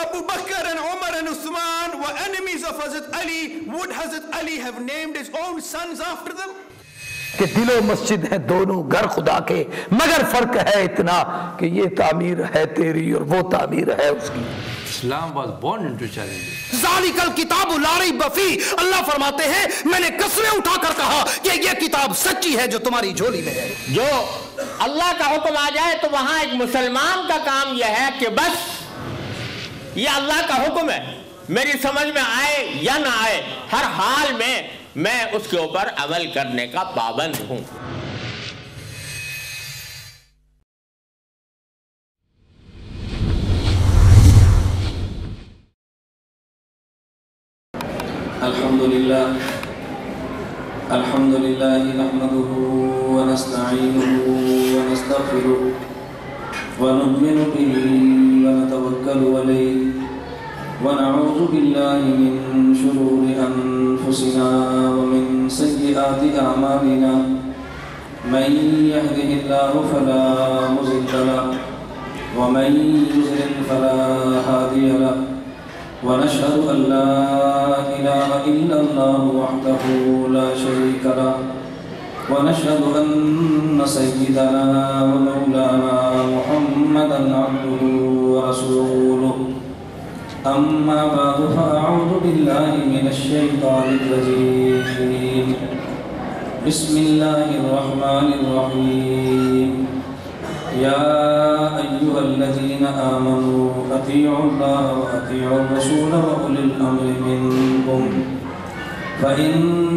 Abu Bakr and Umar and Uthman were enemies of Hazrat Ali. Would Hazrat Ali have named his own sons after them? کہ دل و مسجد ہیں دونوں گھر خدا کے، مگر فرق ہے اتنا کہ یہ تعمیر ہے تیری اور وہ تعمیر ہے اس کی. Islam was born into challenges. ذالک الکتاب لا ریب فیہ، اللہ فرماتے ہیں میں نے قسمیں اٹھا کر کہا کہ یہ کتاب سچی ہے جو تمہاری جھولی میں ہے. جو اللہ کا حکم آ جائے تو وہاں ایک مسلمان کا کام یہ ہے کہ بس یہ اللہ کا حکم ہے، میری سمجھ میں آئے یا نہ آئے، ہر حال میں اس کے اوپر عمل کرنے کا پابند ہوں. الحمد لله نحمده ونستعينه ونستغفره ونؤمن به ونتوكل عليه ونعوذ بالله من شرور أنفسنا ومن سيئات أعمالنا من يهده الله فلا مضل له ومن يضلل فلا هادي له ونشهد أن لا إله إلا الله وحده لا شريك له ونشهد أن سيدنا ومولانا محمدا عبده ورسوله. أما بعد فأعوذ بالله من الشيطان الرجيم. بسم الله الرحمن الرحيم. يا أيها الذين آمنوا أطيعوا الله وأطيعوا الرسول وأولي الأمر منكم فإن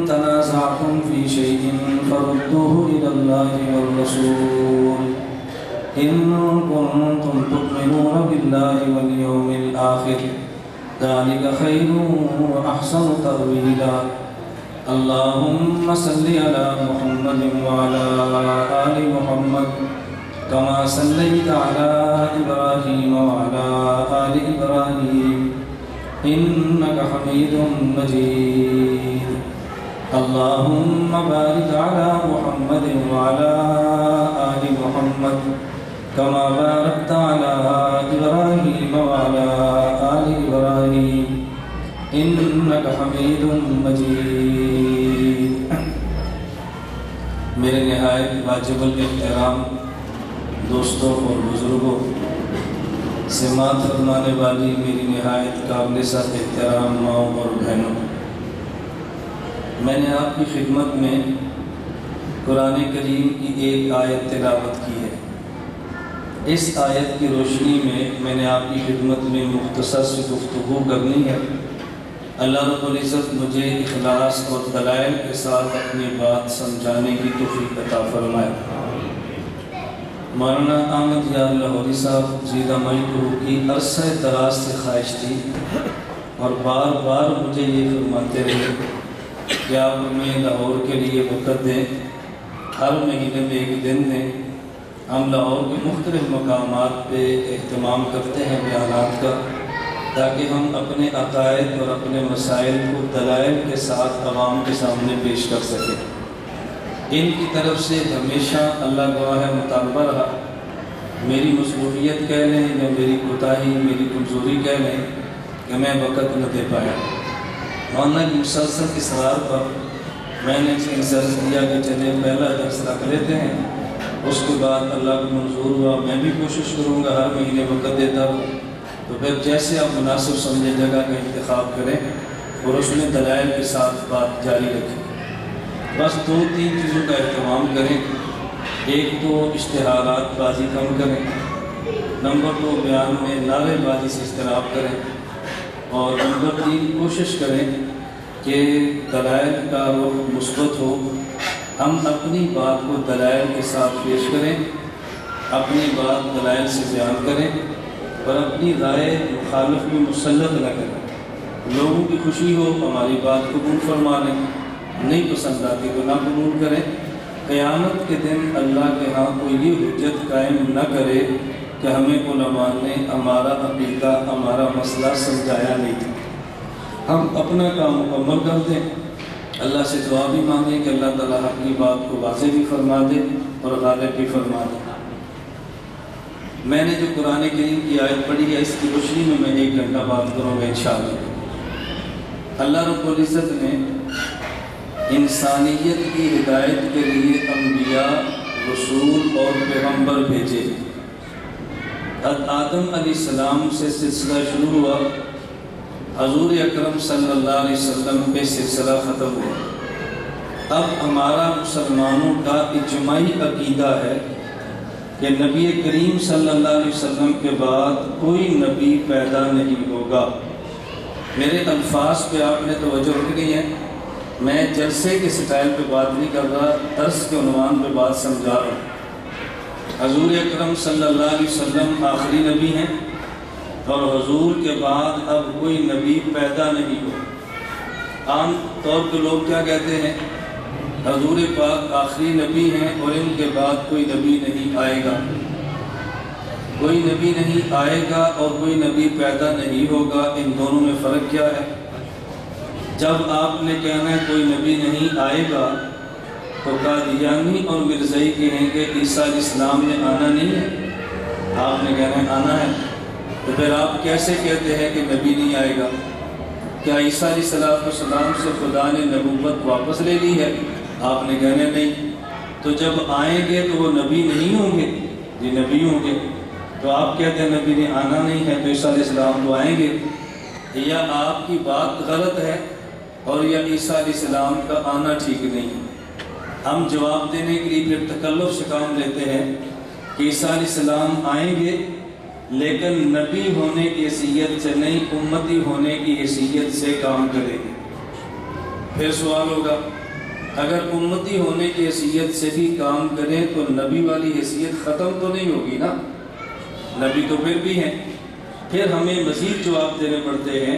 تنازعتم في شيء فردوه إلى الله والرسول إن كنتم تؤمنون بالله واليوم الآخر ذلك خير وأحسن تأويلا. اللهم صل على محمد وعلى آل محمد كما صليت على إبراهيم وعلى آل إبراهيم إنك حميد مجيد. اللهم بارك على محمد وعلى آل محمد كما باركت على إبراهيم وعلى آل إبراهيم إنك حميد مجيد. میرے نہایت واجب الاحترام دوستوں اور بزرگوں، سماعت فرمانے والی میری نہایت قابل احترام ماؤں اور بہنوں، میں نے آپ کی خدمت میں قرآن کریم کی ایک آیت تلاوت کی ہے. اس آیت کی روشنی میں نے آپ کی خدمت میں مختصر سی گفتگو کرنی ہے. اللہ رب العزت مجھے اخلاص اور دلائل کے ساتھ اپنی بات سمجھانے کی توفیق عطا فرمائے. مولانا احمد یار لاہوری صاحب زیدہ مجدہ کی عرصہ دراز سے خواہش تھی اور بار بار مجھے یہ فرماتے رہے کہ آپ ہمیں لاہور کے لیے وقت دیں، ہر مہینے میں ایک دن دیں. ہم لاہور کے مختلف مقامات پہ اہتمام کرتے ہیں بیانات کا، تاکہ ہم اپنے عقائد اور اپنے مسائل کو دلائل کے ساتھ عوام کے سامنے پیش کر سکیں. ان کی طرف سے ہمیشہ اللہ گواہ ہے مطالبہ رہا، میری مصروفیت کہہ لیں یا میری کوتاہی، میری کمزوری کہہ لیں کہ میں وقت نہ دے پایا. مولانا کی مسلسل اصرار پر میں نے انسرز دیا کہ چلے پہلا درس رکھ لیتے ہیں، اس کے بعد اللہ کو منظور ہوا میں بھی کوشش کروں گا ہر مہینے وقت دیتا ہوں. تو پھر جیسے آپ مناسب سمجھے جگہ کا انتخاب کریں اور اس میں دلائل کے ساتھ بات جاری رکھیں. بس 2-3 چیزوں کا اہتمام کریں. ایک تو اشتہارات بازی کم کریں، نمبر 2 بیان میں نعرے بازی سے اجتناب کریں، اور نمبر 3 کوشش کریں کہ دلائل کا رخ مثبت ہو. ہم اپنی بات کو دلائل کے ساتھ پیش کریں، اپنی بات دلائل سے بیان کریں، اور اپنی رائے مخالف میں مسلط نہ کریں. لوگوں کی خوشی ہو ہماری بات قبول فرما لیں، نہیں پسند آتی تو نہ قبول کریں. قیامت کے دن اللہ کے ہاں کوئی یہ حجت قائم نہ کرے کہ ہمیں علماء نے ہمارا عقیدہ ہمارا مسئلہ سمجھایا نہیں. ہم اپنا کام مکمل کر دیں، اللہ سے دعا بھی مانگیں کہ اللہ تعالیٰ حق کی بات کو واضح بھی فرما دے اور غالب بھی فرما دے. میں نے جو قرآن کریم کی آیت پڑھی ہے اس کی روشنی میں 1 گھنٹہ بات کروں گا انشاءاللہ۔ اللہ رب العزت نے انسانیت کی ہدایت کے لیے انبیاء، رسول اور پیغمبر بھیجے۔ آدم علیہ السلام سے سلسلہ شروع ہوا، حضور اکرم صلی اللہ علیہ وسلم پہ سلسلہ ختم ہوا۔ اب ہمارا مسلمانوں کا اجماعی عقیدہ ہے کہ نبی کریم صلی اللہ علیہ وسلم کے بعد کوئی نبی پیدا نہیں ہوگا۔ میرے الفاظ پہ آپ نے توجہ رکھنی ہے، میں جلسے کے سٹائل پہ بات نہیں کر رہا، درس کے عنوان پہ بات سمجھا رہا ہوں۔ حضور اکرم صلی اللہ علیہ وسلم آخری نبی ہیں اور حضور کے بعد اب کوئی نبی پیدا نہیں ہو۔ عام طور پہ لوگ کیا کہتے ہیں؟ حضور پاک آخری نبی ہیں اور ان کے بعد کوئی نبی نہیں آئے گا۔ کوئی نبی نہیں آئے گا اور کوئی نبی پیدا نہیں ہوگا، ان دونوں میں فرق کیا ہے؟ جب آپ نے کہنا ہے کوئی نبی نہیں آئے گا تو قادیانی اور مرزائی کہیں گے عیسیٰ علیہ السلام نے آنا نہیں ہے، آپ نے کہنا ہے آنا ہے، تو پھر آپ کیسے کہتے ہیں کہ نبی نہیں آئے گا؟ کیا عیسیٰ علیہ السلام سے خدا نے نبوت واپس لے لی ہے؟ آپ نے کہنا نہیں۔ تو جب آئیں گے تو وہ نبی نہیں ہوں گے؟ جی نبی ہوں گے۔ تو آپ کہتے ہیں نبی نے آنا نہیں ہے تو عیسیٰ علیہ السلام تو آئیں گے، یا آپ کی بات غلط ہے اور یا عیسیٰ علیہ السلام کا آنا ٹھیک نہیں ہے؟ ہم جواب دینے کے لیے پھر تکلف سے کام لیتے ہیں کہ عیسیٰ علیہ السلام آئیں گے لیکن نبی ہونے کی حیثیت سے نہیں، امتی ہونے کی حیثیت سے کام کریں گے۔ پھر سوال ہوگا اگر امتی ہونے کی حیثیت سے بھی کام کریں تو نبی والی حیثیت ختم تو نہیں ہوگی نا؟ نبی تو پھر بھی ہیں۔ پھر ہمیں مزید جواب دینے پڑتے ہیں۔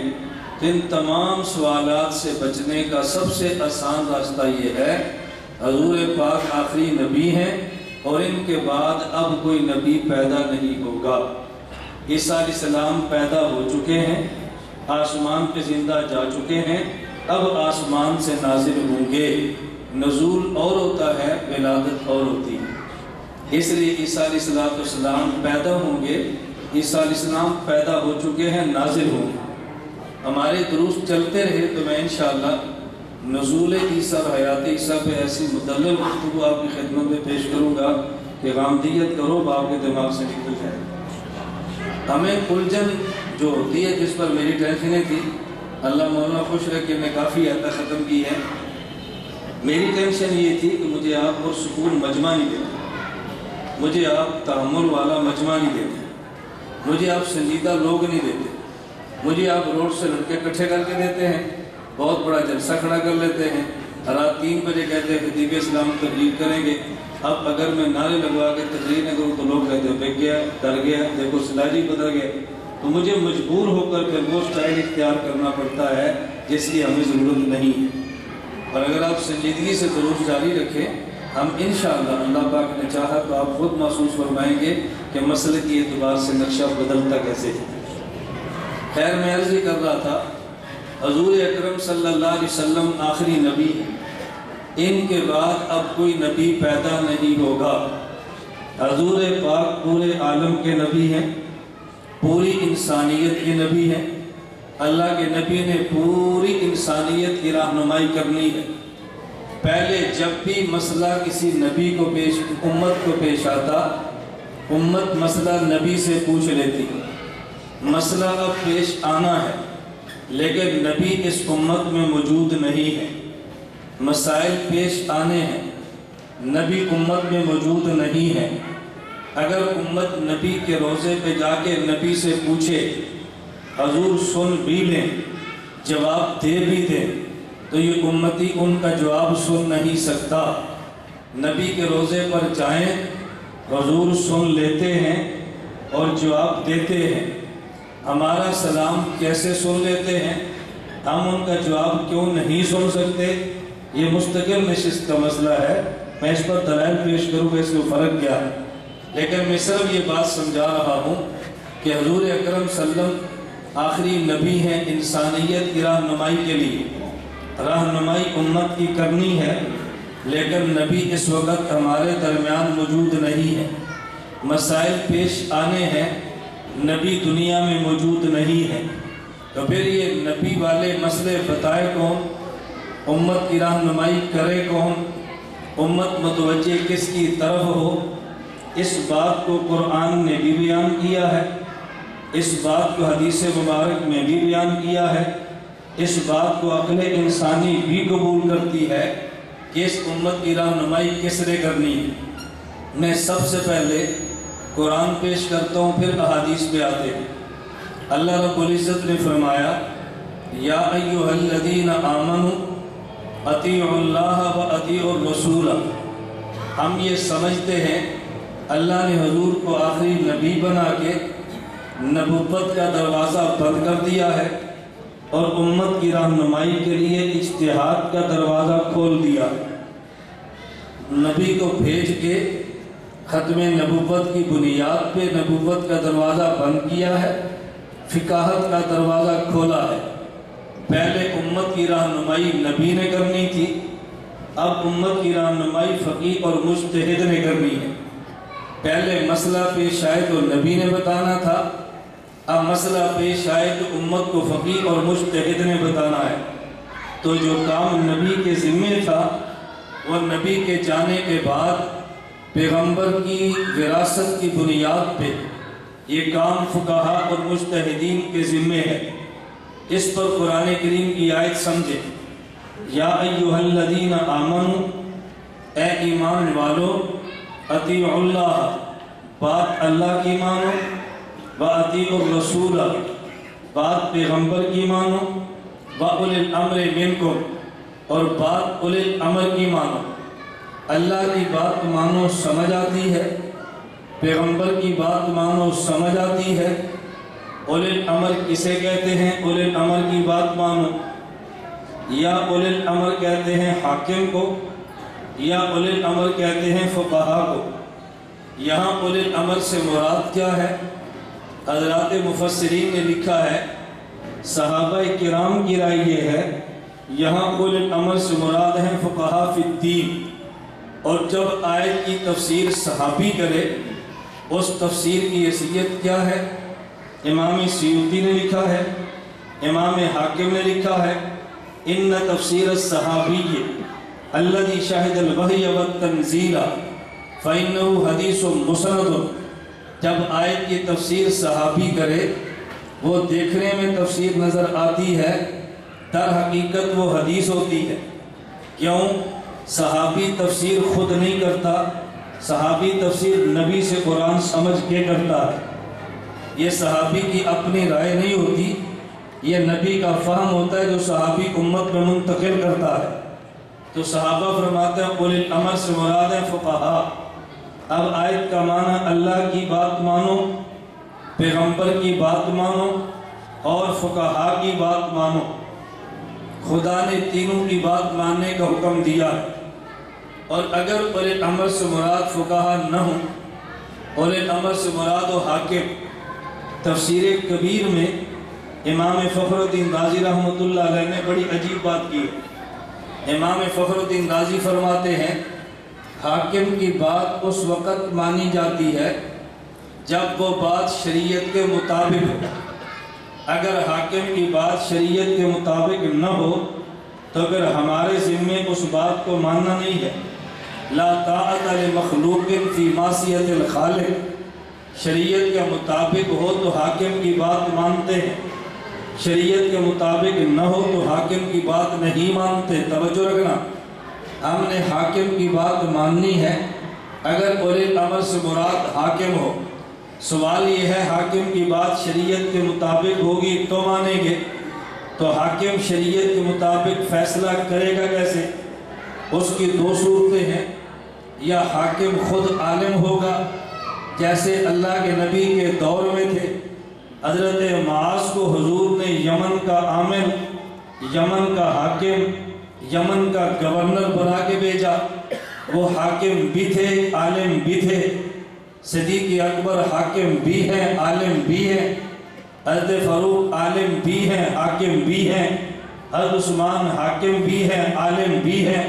ان تمام سوالات سے بچنے کا سب سے آسان راستہ یہ ہے حضور پاک آخری نبی ہیں اور ان کے بعد اب کوئی نبی پیدا نہیں ہوگا۔ عیسیٰ علیہ السلام پیدا ہو چکے ہیں، آسمان پہ زندہ جا چکے ہیں، اب آسمان سے نازل ہوں گے۔ نزول اور ہوتا ہے، ولادت اور ہوتی ہے، اس لیے عیسیٰ علیہ السلام پیدا ہوں گے۔ عیسیٰ علیہ السلام پیدا ہو چکے ہیں، نازل ہوں گے۔ ہمارے دروس چلتے رہے تو میں انشاءاللہ نزول عیسیٰ اور حیات عیسیٰ پہ ایسی مدلل گفتگو آپ کی خدمت میں پیش کروں گا کہ غامدیت کا رعب آپ کے دماغ سے نکل جائے۔ ہمیں الجھن جو ہوتی ہے، جس پر میری ٹینشنیں تھی، اللہ مولانا خوش رکھے میں کافی حد تک ختم کی ہے۔ میری ٹینشن یہ تھی کہ مجھے آپ پر سکون مجمع نہیں دیتے، مجھے آپ تحمل والا مجمع نہیں دیتے، مجھے آپ سنجیدہ لوگ نہیں دیتے، مجھے آپ روڈ سے لڑکے اکٹھے کر کے دیتے ہیں، بہت بڑا جلسہ کھڑا کر لیتے ہیں، رات 3 بجے کہتے ہیں خطیب اسلام تقریر کریں گے۔ اب اگر میں نعرے لگوا کے تقریر نہ کروں تو لوگ کہتے ہیں بک گیا، ڈر گیا، دیکھو سلاجی بدل گیا۔ تو مجھے مجبور ہو کر پھر وہ سٹائل اختیار کرنا پڑتا ہے جس کی ہمیں ضرورت نہیں ہے۔ اور اگر آپ سنجیدگی سے دروس جاری رکھیں، ہم انشاءاللہ اللہ پاک نے چاہا تو آپ خود محسوس فرمائیں گے کہ مسئلے کی اعتبار سے نقشہ بدلتا کیسے ہے۔ خیر میں عرض ہی کر رہا تھا، حضور اکرم صلی اللہ علیہ وسلم آخری نبی ہیں، ان کے بعد اب کوئی نبی پیدا نہیں ہوگا۔ حضور پاک پورے عالم کے نبی ہیں، پوری انسانیت کے نبی ہیں۔ اللہ کے نبی نے پوری انسانیت کی رہنمائی کرنی ہے۔ پہلے جب بھی مسئلہ کسی نبی کو امت کو پیش آتا، امت مسئلہ نبی سے پوچھ لیتی، مسئلہ اب پیش آنا ہے لیکن نبی اس امت میں موجود نہیں ہے، مسائل پیش آنے ہیں، نبی امت میں موجود نہیں ہے۔ اگر امت نبی کے روضے پہ جا کے نبی سے پوچھے، حضور سن بھی لیں، جواب دے بھی دیں، تو یہ امتی ان کا جواب سن نہیں سکتا۔ نبی کے روضے پر جائیں، حضور سن لیتے ہیں اور جواب دیتے ہیں۔ ہمارا سلام کیسے سن لیتے ہیں، ہم ان کا جواب کیوں نہیں سن سکتے؟ یہ مستقل نشست کا مسئلہ ہے، میں اس پر دلائل پیش کروں گا اس میں فرق کیا ہے، لیکن میں صرف یہ بات سمجھا رہا ہوں کہ حضور اکرم صلی اللہ علیہ وسلم آخری نبی ہیں انسانیت کی رہنمائی کے لیے۔ رہنمائی امت کی کرنی ہے لیکن نبی اس وقت ہمارے درمیان موجود نہیں ہے۔ مسائل پیش آنے ہیں، نبی دنیا میں موجود نہیں ہے، تو پھر یہ نبی والے مسئلے بتائے کون، امت کی رہنمائی کرے کون، امت متوجہ کس کی طرف ہو؟ اس بات کو قرآن نے بھی بیان کیا ہے، اس بات کو حدیث مبارک میں بھی بیان کیا ہے، اس بات کو عقل انسانی بھی قبول کرتی ہے کہ اس امت کی رہنمائی کس نے کرنی ہے۔ میں سب سے پہلے قرآن پیش کرتا ہوں، پھر احادیث پہ آتے ہیں۔ اللہ رب العزت نے فرمایا یا ایھا الذین آمنوا اطیعوا اللہ و اطیعوا الرسول۔ ہم یہ سمجھتے ہیں اللہ نے حضور کو آخری نبی بنا کے نبوت کا دروازہ بند کر دیا ہے اور امت کی رہنمائی کے لیے اجتہاد کا دروازہ کھول دیا۔ نبی کو بھیج کے ختم نبوت کی بنیاد پہ نبوت کا دروازہ بند کیا ہے، فقاہت کا دروازہ کھولا ہے۔ پہلے امت کی رہنمائی نبی نے کرنی تھی، اب امت کی رہنمائی فقیہ اور مجتہد نے کرنی ہے۔ پہلے مسئلہ پیش آئے تو نبی نے بتانا تھا، اب مسئلہ پیش آئے تو امت کو فقیہ اور مجتہد نے بتانا ہے۔ تو جو کام نبی کے ذمے تھا وہ نبی کے جانے کے بعد پیغمبر کی وراثت کی بنیاد پہ یہ کام فقہا اور مجتہدین کے ذمے ہے۔ اس پر قرآن کریم کی آیت سمجھے، یا ایھا الذین آمنوا، اے ایمان والو، اطیعوا اللہ، بات اللہ کی مانو، وَأَطِيعُوا الرَّسُولَ، بات پیغمبر کی مانو، وَأُولِي الْأَمْرِ مِنْكُمْ، اور بات اولی الامر کی مانو۔ اللہ کی بات مانو سمجھ آتی ہے، پیغمبر کی بات مانو سمجھ آتی ہے۔ اولی الامر کسے کہتے ہیں؟ اولی الامر کی بات مانو، یا اولی الامر کہتے ہیں حاکم کو، یا اولی الامر کہتے ہیں فقہا کو۔ یہاں اولی الامر سے مراد کیا ہے؟ حضرات مفسرین نے لکھا ہے، صحابہ کرام کی رائے یہ ہے یہاں اولی الامر سے مراد ہیں فقہا فی الدین، اور جب آیت کی تفسیر صحابی کرے اس تفسیر کی حیثیت کیا ہے؟ امام سیوطی نے لکھا ہے، امام حاکم نے لکھا ہے، ان تفسیر الصحابی الذی شہد الوحی والتنزیل فإنہ حدیث مسند۔ جب آیت کی تفسیر صحابی کرے وہ دیکھنے میں تفسیر نظر آتی ہے، در حقیقت وہ حدیث ہوتی ہے۔ کیوں؟ صحابی تفسیر خود نہیں کرتا، صحابی تفسیر نبی سے قرآن سمجھ کے کرتا ہے۔ یہ صحابی کی اپنی رائے نہیں ہوتی، یہ نبی کا فہم ہوتا ہے جو صحابی امت میں منتقل کرتا ہے۔ تو صحابہ فرماتے ہیں اولی الامر سے مراد ہے فقہا۔ اب آیت کا معنی اللہ کی بات مانو، پیغمبر کی بات مانو اور فقہا کی بات مانو۔ خدا نے تینوں کی بات ماننے کا حکم دیا ہے، اور اگر اولی الامر سے مراد فقہا نہ ہو، اولی الامر سے مراد و حاکم۔ تفسیر کبیر میں امام فخر الدین رازی رحمۃ اللہ علیہ نے بڑی عجیب بات کی ہے۔ امام فخر الدین رازی فرماتے ہیں حاکم کی بات اس وقت مانی جاتی ہے جب وہ بات شریعت کے مطابق ہو۔ اگر حاکم کی بات شریعت کے مطابق نہ ہو تو پھر ہمارے ذمے اس بات کو ماننا نہیں ہے۔ لا طاعت لمخلوق فی معصیت الخالق، شریعت کے مطابق ہو تو حاکم کی بات مانتے ہیں، شریعت کے مطابق نہ ہو تو حاکم کی بات نہیں مانتے۔ توجہ رکھنا، ہم نے حاکم کی بات ماننی ہے اگر اولی الامر سے مراد حاکم ہو۔ سوال یہ ہے حاکم کی بات شریعت کے مطابق ہوگی تو مانیں گے، تو حاکم شریعت کے مطابق فیصلہ کرے گا کیسے؟ اس کی دو صورتیں ہیں، یا حاکم خود عالم ہوگا جیسے اللہ کے نبی کے دور میں تھے، حضرت معاذ کو حضور نے یمن کا عامل، یمن کا حاکم، یمن کا گورنر بنا کے بھیجا۔ وہ حاکم بھی تھے، عالم بھی تھے۔ صدیق اکبر حاکم بھی ہیں، عالم بھی ہیں۔ حضرت فاروق عالم بھی ہیں، حاکم بھی ہیں۔ حضرت عثمان حاکم بھی ہیں، عالم بھی ہیں۔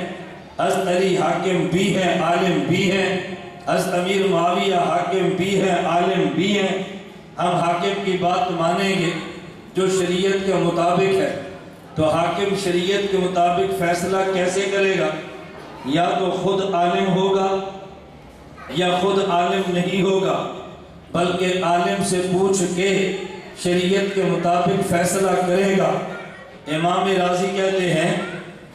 حضرت علی حاکم بھی ہیں، عالم بھی ہیں۔ حضرت امیر معاویہ حاکم بھی ہیں، عالم بھی ہیں، ہم حاکم کی بات مانیں گے جو شریعت کے مطابق ہے، تو حاکم شریعت کے مطابق فیصلہ کیسے کرے گا؟ یا تو خود عالم ہوگا یا خود عالم نہیں ہوگا، بلکہ عالم سے پوچھ کے شریعت کے مطابق فیصلہ کرے گا۔ امام راضی کہتے ہیں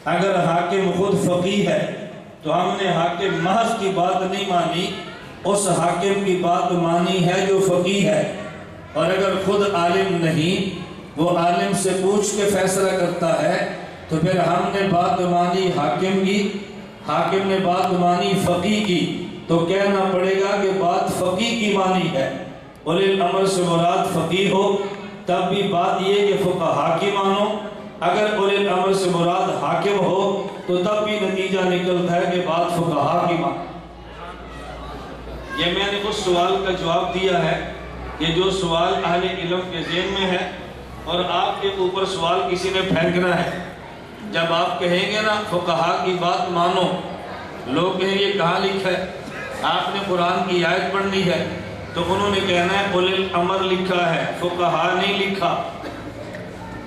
اگر حاکم خود فقیہ ہے تو ہم نے حاکم محض کی بات نہیں مانی، اس حاکم کی بات مانی ہے جو فقیہ ہے، اور اگر خود عالم نہیں، وہ عالم سے پوچھ کے فیصلہ کرتا ہے، تو پھر ہم نے بات مانی حاکم کی، حاکم نے بات مانی فقیہ کی، تو کہنا پڑے گا کہ بات فقیہ کی مانی ہے۔ اولی الامر سے مراد فقیہ ہو تب بھی بات یہ کہ فقہا کی مانو، اگر اولی الامر سے مراد حاکم ہو تو تب بھی نتیجہ نکلتا ہے کہ بات فقہا کی مانو۔ یہ میں نے اس سوال کا جواب دیا ہے کہ جو سوال اہل علم کے ذہن میں ہے اور آپ کے اوپر سوال کسی نے پھینکنا ہے۔ جب آپ کہیں گے نا فقہا کی بات مانو، لوگ کہیں یہ کہاں لکھا ہے؟ آپ نے قرآن کی آیت پڑھنی ہے تو انہوں نے کہنا ہے اولی الامر لکھا ہے، فقہا نہیں لکھا،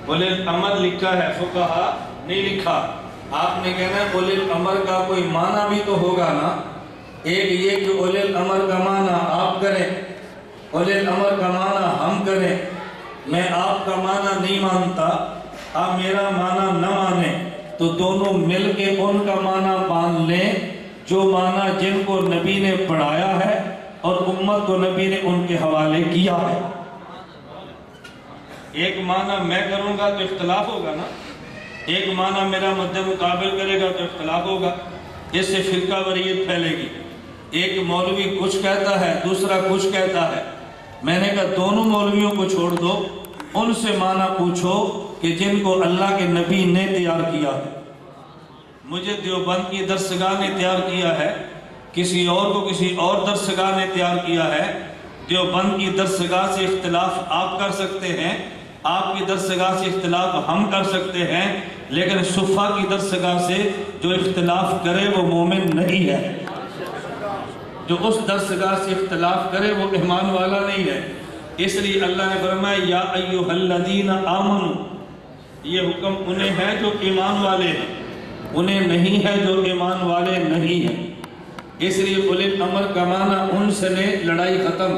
اولی الامر لکھا ہے، فقہا نہیں لکھا۔ آپ نے کہنا ہے اولی الامر کا کوئی معنی بھی تو ہوگا نا، ایک یہ کہ اولی الامر کا معنی آپ کریں، اولی الامر کا معنی ہم کریں، میں آپ کا معنی نہیں مانتا، آپ میرا معنی نہ مانیں، تو دونوں مل کے ان کا معنی مان لیں جو معنی جن کو نبی نے پڑھایا ہے اور امت کو نبی نے ان کے حوالے کیا ہے۔ ایک معنی میں کروں گا تو اختلاف ہوگا نا، ایک معنی میرا مد مقابل کرے گا تو اختلاف ہوگا، اس سے فرقہ واریت پھیلے گی، ایک مولوی کچھ کہتا ہے دوسرا کچھ کہتا ہے۔ میں نے کہا دونوں مولویوں کو چھوڑ دو، ان سے معنی پوچھو کہ جن کو اللہ کے نبی نے تیار کیا ہے۔ مجھے دیوبند کی درسگاہ نے تیار کیا ہے، کسی اور کو کسی اور درسگاہ نے تیار کیا ہے۔ دیوبند کی درسگاہ سے اختلاف آپ کر سکتے ہیں، آپ کی درسگاہ سے اختلاف ہم کر سکتے ہیں، لیکن صفہ کی درسگاہ سے جو اختلاف کرے وہ مومن نہیں ہے، جو اس درسگاہ سے اختلاف کرے وہ ایمان والا نہیں ہے۔ اس لیے اللہ نے فرمایا یا ایھا الذین آمنوا، یہ حکم انہیں ہے جو ایمان والے ہیں، انہیں نہیں ہے جو ایمان والے نہیں ہیں۔ اس لیے اولی الامر کا معنی ان سے لیں، لڑائی ختم،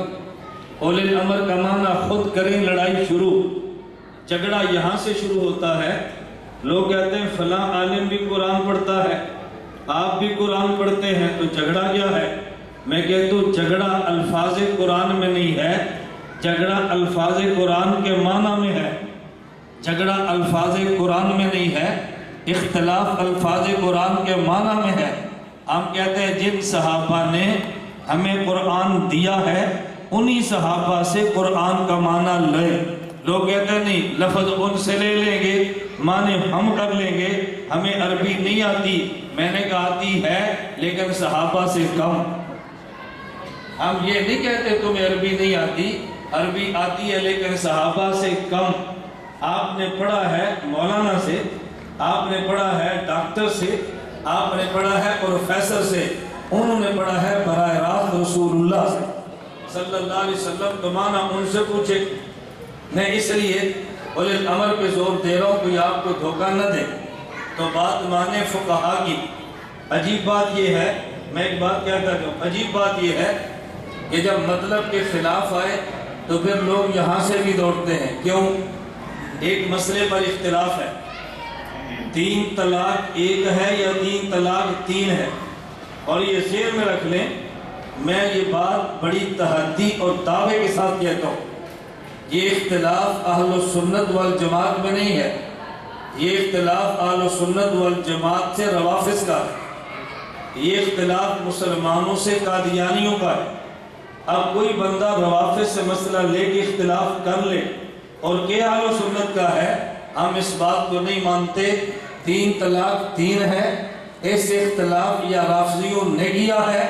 اولی الامر کا معنی خود کریں، لڑائی شروع۔ جھگڑا یہاں سے شروع ہوتا ہے، لوگ کہتے ہیں فلاں عالم بھی قرآن پڑھتا ہے، آپ بھی قرآن پڑھتے ہیں، تو جھگڑا کیا ہے؟ میں کہتا ہوں جھگڑا الفاظ قرآن میں نہیں ہے، جھگڑا الفاظ قرآن کے معنی میں ہے، جھگڑا الفاظ قرآن میں نہیں ہے، اختلاف الفاظ قرآن کے معنی میں ہے۔ ہم کہتے ہیں جن صحابہ نے ہمیں قرآن دیا ہے انہی صحابہ سے قرآن کا معنی لے۔ لوگ کہتے ہیں نہیں، لفظ ان سے لے لیں گے، معنی ہم کر لیں گے، ہمیں عربی نہیں آتی۔ میں نے کہا آتی ہے لیکن صحابہ سے کم۔ ہم یہ نہیں کہتے تمہیں عربی نہیں آتی، عربی آتی ہے لیکن صحابہ سے کم۔ آپ نے پڑھا ہے مولانا سے، آپ نے پڑھا ہے ڈاکٹر سے، آپ نے پڑھا ہے پروفیسر سے، انہوں نے پڑھا ہے براہ راست رسول اللہ سے صلی اللہ علیہ وسلم، تو معنی ان سے پوچھے۔ میں اس لیے اولی الامر پہ زور دے رہا ہوں کوئی آپ کو دھوکہ نہ دے، تو بات مانے فقہا کی۔ عجیب بات یہ ہے، میں ایک بات کہتا ہوں، عجیب بات یہ ہے کہ جب مطلب کے خلاف آئے تو پھر لوگ یہاں سے بھی دوڑتے ہیں۔ کیوں؟ ایک مسئلے پر اختلاف ہے، 3 طلاق 1 ہے یا 3 طلاق 3 ہے، اور یہ ذہن میں رکھ لیں، میں یہ بات بڑی تحدی اور دعوے کے ساتھ کہتا ہوں، یہ اختلاف اہل سنت والجماعت میں نہیں ہے، یہ اختلاف اہل سنت والجماعت سے روافض کا ہے، یہ اختلاف مسلمانوں سے قادیانیوں کا ہے۔ اب کوئی بندہ روافض سے مسئلہ لے کے اختلاف کر لے اور کہ اہل سنت کا ہے، ہم اس بات کو نہیں مانتے، 3 طلاق 3 ہے، اس سے اختلاف یا رافضیوں نے کیا ہے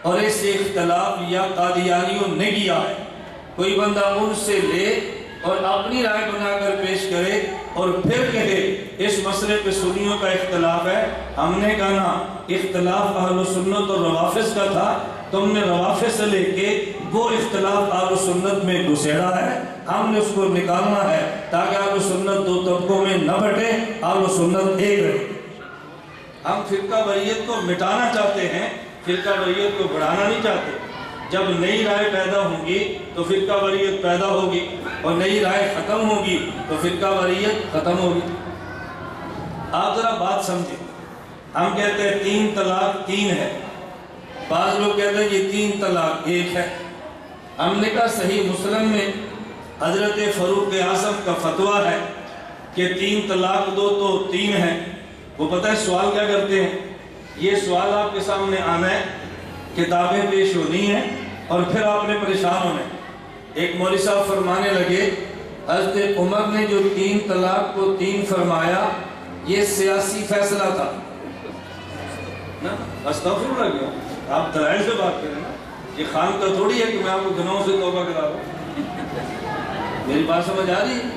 اور اس سے اختلاف یا قادیانیوں نے کیا ہے۔ کوئی بندہ ان سے لے اور اپنی رائے بنا کر پیش کرے اور پھر کہے اس مسئلے پہ سنیوں کا اختلاف ہے، ہم نے کہا نا اختلاف اہل سنت اور روافض کا تھا، تم نے روافض سے لے کے وہ اختلاف اہل سنت میں گھسیڑا ہے، ہم نے اس کو نکالنا ہے تاکہ اہل سنت دو طبقوں میں نہ بٹے، اہل سنت ایک رہے۔ ہم فرقہ واریت کو مٹانا چاہتے ہیں، فرقہ واریت کو بڑھانا نہیں چاہتے۔ جب نئی رائے پیدا ہوں گی تو فرقہ واریت پیدا ہوگی، اور نئی رائے ختم ہوگی تو فرقہ واریت ختم ہوگی۔ آپ ذرا بات سمجھیں، ہم کہتے ہیں 3 طلاق 3 ہے، بعض لوگ کہتے ہیں یہ 3 طلاق 1 ہے۔ ہم نے کہا صحیح مسلم میں حضرت فاروق اعظم کا فتویٰ ہے کہ 3 طلاق 2 تو 3 ہے۔ وہ پتہ ہے سوال کیا کرتے ہیں؟ یہ سوال آپ کے سامنے آنا ہے، کتابیں پیش ہونی ہیں، اور پھر آپ نے پریشان ہونا ہے۔ ایک مولوی صاحب فرمانے لگے حضرت عمر نے جو 3 طلاق کو 3 فرمایا یہ سیاسی فیصلہ تھا۔ استغفر اللہ کیوں؟ آپ دلائل سے بات کریں نا، یہ خان کا تھوڑی ہے کہ میں آپ کو گناہوں سے توبہ کرا رہا ہوں۔ میری بات سمجھ آ رہی ہے؟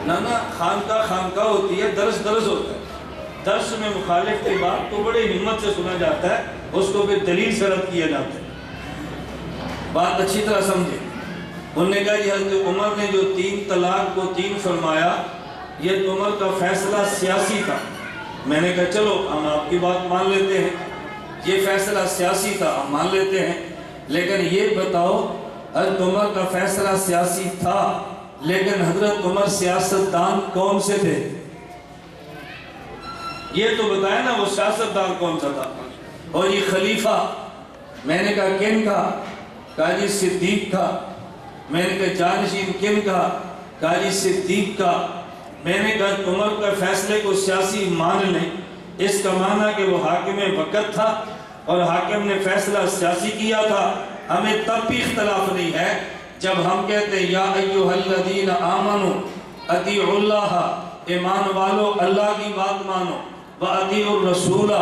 نہ خانقاہ ہوتی ہے، درس ہوتا ہے، درس میں مخالف کی بات تو بڑے ہمت سے سنا جاتا ہے، اس کو پھر دلیل سے رد کیا جاتا ہے۔ بات اچھی طرح سمجھے۔ انہوں نے کہا یہ حضرت عمر نے جو 3 طلاق کو 3 فرمایا یہ عمر کا فیصلہ سیاسی تھا۔ میں نے کہا چلو ہم آپ کی بات مان لیتے ہیں، یہ فیصلہ سیاسی تھا ہم مان لیتے ہیں، لیکن یہ بتاؤ حضرت عمر کا فیصلہ سیاسی تھا لیکن حضرت عمر سیاستدان کون سے تھے؟ یہ تو بتائیں نا وہ سیاستدان کون سا تھا؟ اور یہ خلیفہ میں نے کہا کن کا؟ کہا جی صدیق کا۔ میں نے کہا جانشین کن کا؟ کہا جی صدیق کا۔ میں نے کہا عمر کا فیصلے کو سیاسی مان لیں، اس کا معنی کہ وہ حاکم وقت تھا اور حاکم نے فیصلہ سیاسی کیا تھا۔ ہمیں تب بھی اختلاف نہیں ہے جب ہم کہتے ہیں یا ایھا الذین آمنوا اطیعوا اللہ، ایمان والو اللہ کی بات مانو، وَأَطِيعُوا الرَّسُولَ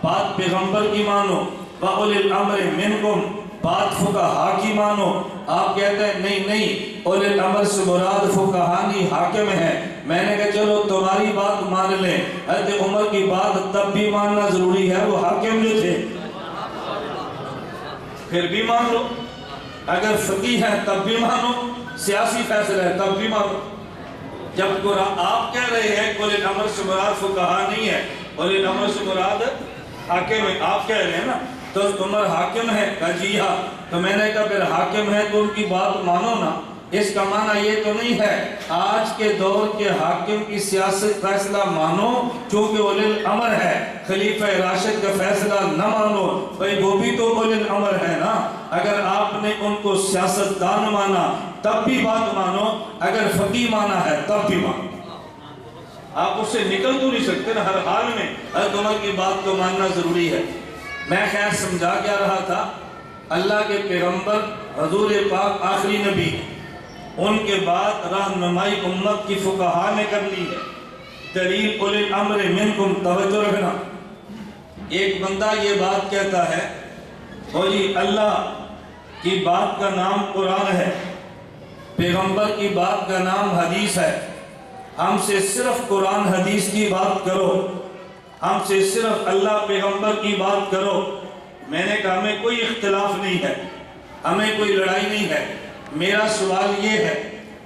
بات پیغمبر کی مانو، وَأُولِي الْأَمْرِ مِنْكُمْ بات فقہا کی مانو۔ آپ کہتے ہیں نہیں اولی الامر سے مراد فقہانی حاکم ہے۔ میں نے کہا چلو تمہاری بات مان لیں، حضرت عمر کی بات تب بھی ماننا ضروری ہے، وہ حاکم جو تھے۔ پھر بھی مان لو، اگر فقیہ ہے تب بھی مانو، سیاسی فیصلہ ہے تب بھی مانو۔ جب قرآن آپ کہہ رہے ہیں اولی الامر سے مراد فقہا نہیں ہے، اولی الامر سے مراد حاکم ہے، آپ کہہ رہے ہیں نا، تو عمر حاکم ہے؟ کہا جی ہاں۔ تو میں نے کہا پھر حاکم ہے تو ان کی بات مانو نا۔ اس کا معنی یہ تو نہیں ہے آج کے دور کے حاکم کی سیاست فیصلہ مانو چونکہ اولی الامر ہے، خلیفہ راشد کا فیصلہ نہ مانو، بھئی وہ بھی تو اولی الامر ہے نا۔ اگر آپ نے ان کو سیاستدان مانا تب بھی بات مانو، اگر فقیہ مانا ہے تب بھی مانو۔ آپ اس سے نکل تو نہیں سکتے نا، ہر حال میں حضرت عمر کی بات کو ماننا ضروری ہے۔ میں خیر سمجھا کیا رہا تھا، اللہ کے پیغمبر حضور پاک آخری نبی، ان کے بعد رہنمائی امت کی فقہا نے کر لی ہے۔ دلیل اولی الامر منکم، توجہ رکھنا۔ ایک بندہ یہ بات کہتا ہے اور یہ اللہ کی بات کا نام قرآن ہے، پیغمبر کی بات کا نام حدیث ہے، ہم سے صرف قرآن حدیث کی بات کرو، ہم سے صرف اللہ پیغمبر کی بات کرو۔ میں نے کہا ہمیں کوئی اختلاف نہیں ہے، ہمیں کوئی لڑائی نہیں ہے۔ میرا سوال یہ ہے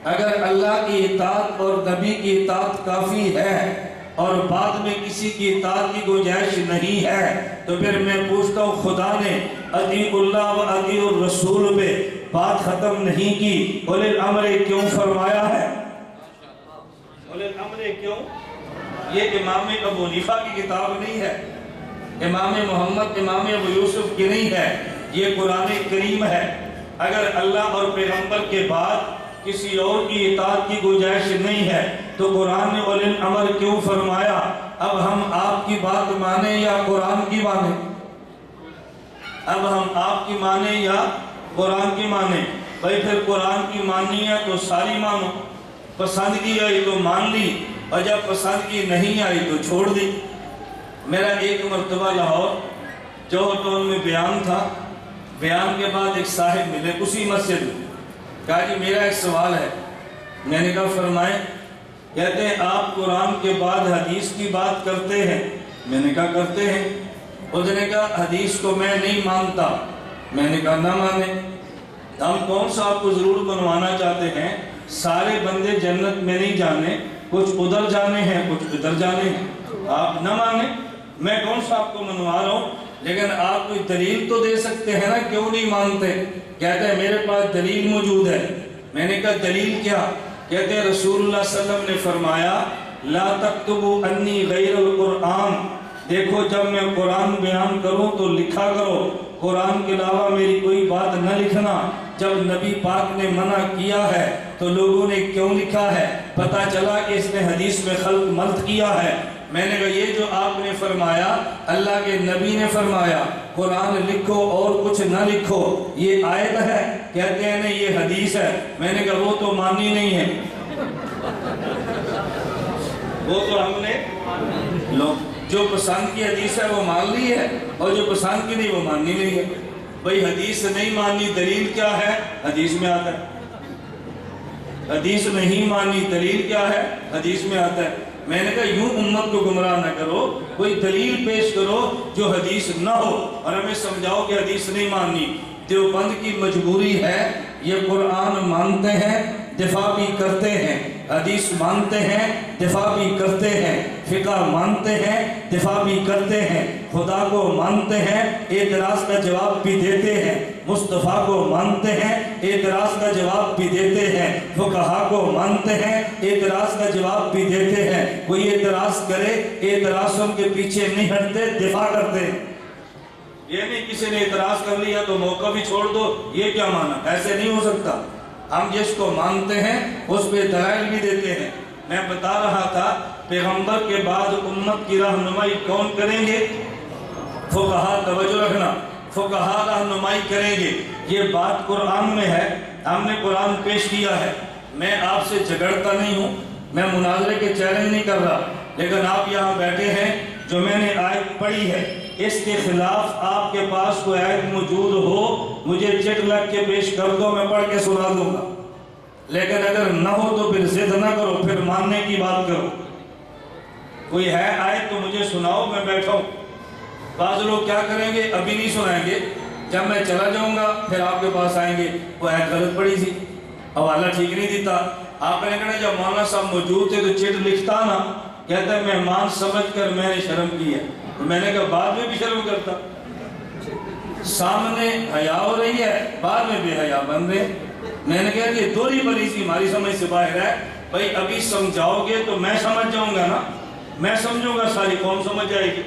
اگر اللہ کی اطاعت اور نبی کی اطاعت کافی ہے اور بعد میں کسی کی اطاعت کی گنجائش نہیں ہے تو پھر میں پوچھتا ہوں خدا نے اطیعوا اللہ و اطیعوا الرسول پہ بات ختم نہیں کی، اولی الامر کیوں فرمایا ہے؟ اولی الامر کیوں؟ یہ امام ابو حنیفہ کی کتاب نہیں ہے، امام محمد امام ابو یوسف کی نہیں ہے، یہ قرآن کریم ہے۔ اگر اللہ اور پیغمبر کے بعد کسی اور کی اطاعت کی گنجائش نہیں ہے تو قرآن نے اولی الامر کیوں فرمایا؟ اب ہم آپ کی بات مانیں یا قرآن کی مانیں؟ اب ہم آپ کی مانیں یا قرآن کی مانیں؟ بھائی پھر قرآن کی ماننی ہے تو ساری مانو، پسند کی آئی تو مان لی اور جب پسند کی نہیں آئی تو چھوڑ دی۔ میرا ایک مرتبہ لاہور جوہر ٹاؤن میں بیان تھا، بیان کے بعد ایک صاحب ملے اسی مسجد میں، کہا جی میرا ایک سوال ہے۔ میں نے کہا فرمائیں۔ کہتے ہیں آپ قرآن کے بعد حدیث کی بات کرتے ہیں؟ میں نے کہا کرتے ہیں۔ اس نے کہا حدیث کو میں نہیں مانتا، میں نے کہا نہ مانے. ہم کون سا آپ کو ضرور بنوانا چاہتے ہیں؟ سارے بندے جنت میں نہیں جانے، کچھ ادھر جانے ہیں کچھ ادھر جانے ہیں. آپ نہ مانیں، میں کون سا آپ کو منوا رہا ہوں، لیکن آپ کوئی دلیل تو دے سکتے ہیں نا، کیوں نہیں مانتے؟ کہتے ہیں میرے پاس دلیل موجود ہے. میں نے کہا دلیل کیا؟ کہتے ہیں رسول اللہ صلی اللہ علیہ وسلم نے فرمایا لا تکتبوا انی غیر القرآن. دیکھو جب میں قرآن بیان کروں تو لکھا کرو، قرآن کے علاوہ میری کوئی بات نہ لکھنا. جب نبی پاک نے منع کیا ہے تو لوگوں نے کیوں لکھا ہے؟ پتہ چلا کہ اس نے حدیث میں خلق ملت کیا ہے. میں نے کہا یہ جو آپ نے فرمایا اللہ کے نبی نے فرمایا قرآن لکھو اور کچھ نہ لکھو، یہ آیت ہے؟ کہتے ہیں نہیں یہ حدیث ہے. میں نے کہا وہ تو مانی نہیں ہے، وہ تو ہم نے لوگ جو پسند کی حدیث ہے وہ مان لی ہے، اور جو پسند کی نہیں وہ ماننی نہیں ہے. بھئی حدیث نہیں مانی دلیل کیا ہے؟ حدیث میں آتا ہے. حدیث نہیں مانی دلیل کیا ہے؟ حدیث میں آتا ہے. میں نے کہا یوں امت کو گمراہ نہ کرو، کوئی دلیل پیش کرو جو حدیث نہ ہو اور ہمیں سمجھاؤ کہ حدیث نہیں ماننی. دیوبند کی مجبوری ہے، یہ قرآن مانتے ہیں دفاع بھی کرتے ہیں، حدیث مانتے ہیں دفاع بھی کرتے ہیں، فقہ مانتے ہیں دفاع بھی کرتے ہیں، خدا کو مانتے ہیں اعتراض کا جواب بھی دیتے ہیں، مصطفیٰ کو مانتے ہیں اعتراض کا جواب بھی دیتے ہیں، فقہا کو مانتے ہیں اعتراض کا جواب بھی دیتے ہیں. کوئی اعتراض کرے اعتراض ان کے پیچھے نہیں ہٹتے، دفاع کرتے ہیں. یہ نہیں کسی نے اعتراض کر لیا تو موقع بھی چھوڑ دو، یہ کیا مانا؟ ایسے نہیں ہو سکتا. ہم جس کو مانتے ہیں اس پہ دلائل بھی دیتے ہیں. میں بتا رہا تھا پیغمبر کے بعد امت کی رہنمائی کون کریں گے؟ فقہا. توجہ رکھنا، فقہا رہنمائی کریں گے. یہ بات قرآن میں ہے، ہم نے قرآن پیش کیا ہے. میں آپ سے جھگڑتا نہیں ہوں، میں مناظرے کے چیلنج نہیں کر رہا، لیکن آپ یہاں بیٹھے ہیں، جو میں نے آیت پڑھی ہے اس کے خلاف آپ کے پاس کوئی آیت موجود ہو مجھے چٹ لگ کے پیش کر دو، میں پڑھ کے سنا دوں گا. لیکن اگر نہ ہو تو پھر ضد نہ کرو، پھر ماننے کی بات کرو. کوئی ہے آیت تو مجھے سناؤ، میں بیٹھا ہوں. بعض لوگ کیا کریں گے، ابھی نہیں سنائیں گے، جب میں چلا جاؤں گا پھر آپ کے پاس آئیں گے وہ آیت غلط پڑھی تھی، حوالہ ٹھیک نہیں دیتا. آپ نے کہنا جب مولانا صاحب موجود تھے تو چٹ لکھتا نا، کہتا ہے مہمان سمجھ کر میں نے شرم کی ہے. میں نے کہا بعد میں بھی شرم کرتا، سامنے حیا ہو رہی ہے بعد میں بے حیا بن رہے. میں نے کہا کہ دوری بڑی سی ہماری سمجھ سے باہر ہے. بھائی ابھی سمجھاؤ گے تو میں سمجھ جاؤں گا نا، میں سمجھوں گا ساری قوم سمجھ جائے گی.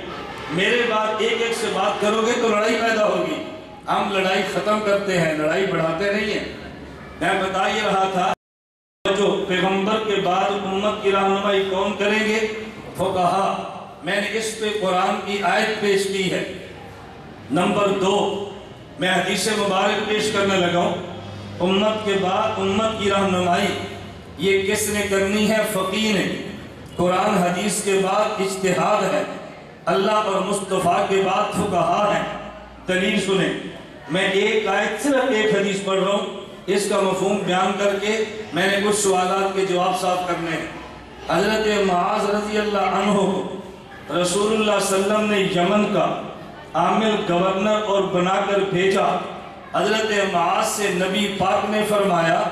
میرے بعد ایک ایک سے بات کرو گے تو لڑائی پیدا ہوگی. ہم لڑائی ختم کرتے ہیں، لڑائی بڑھاتے نہیں ہیں. میں بتا یہ رہا تھا جو پیغمبر کے بعد امت کی رہنمائی کون کریں گے؟ فقہا. میں نے اس پہ قرآن کی آیت پیش کی ہے. نمبر 2 میں حدیث مبارک پیش کرنے لگا ہوں. امت کے بعد امت کی رہنمائی یہ کس نے کرنی ہے؟ فقیہ نے. قرآن حدیث کے بعد اجتہاد ہے، اللہ اور مصطفیٰ کے بعد فقہا ہیں. دلیل سنیں. میں ایک آیت صرف ایک حدیث پڑھ رہا ہوں، اس کا مفہوم بیان کر کے میں نے کچھ سوالات کے جواب صاف کرنے ہیں. حضرت معاذ رضی اللہ عنہ کو رسول اللہ صلی اللہ علیہ وسلم نے یمن کا عامل گورنر اور بنا کر بھیجا. حضرت معاذ سے نبی پاک نے فرمایا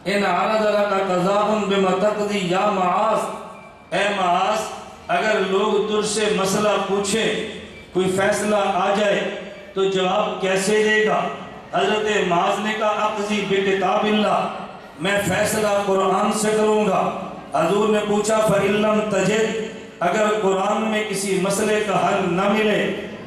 ان عرض لک قضاء بما تقضی یا معاذ، اے معاذ اگر لوگ تجھ سے مسئلہ پوچھے، کوئی فیصلہ آ جائے تو جواب کیسے دے گا؟ حضرت معاذ نے کہا اقضی بکتاب اللہ، میں فیصلہ قرآن سے کروں گا. حضور نے پوچھا فَإِن لَمْ تَجِدْ، اگر قرآن میں کسی مسئلے کا حل نہ ملے،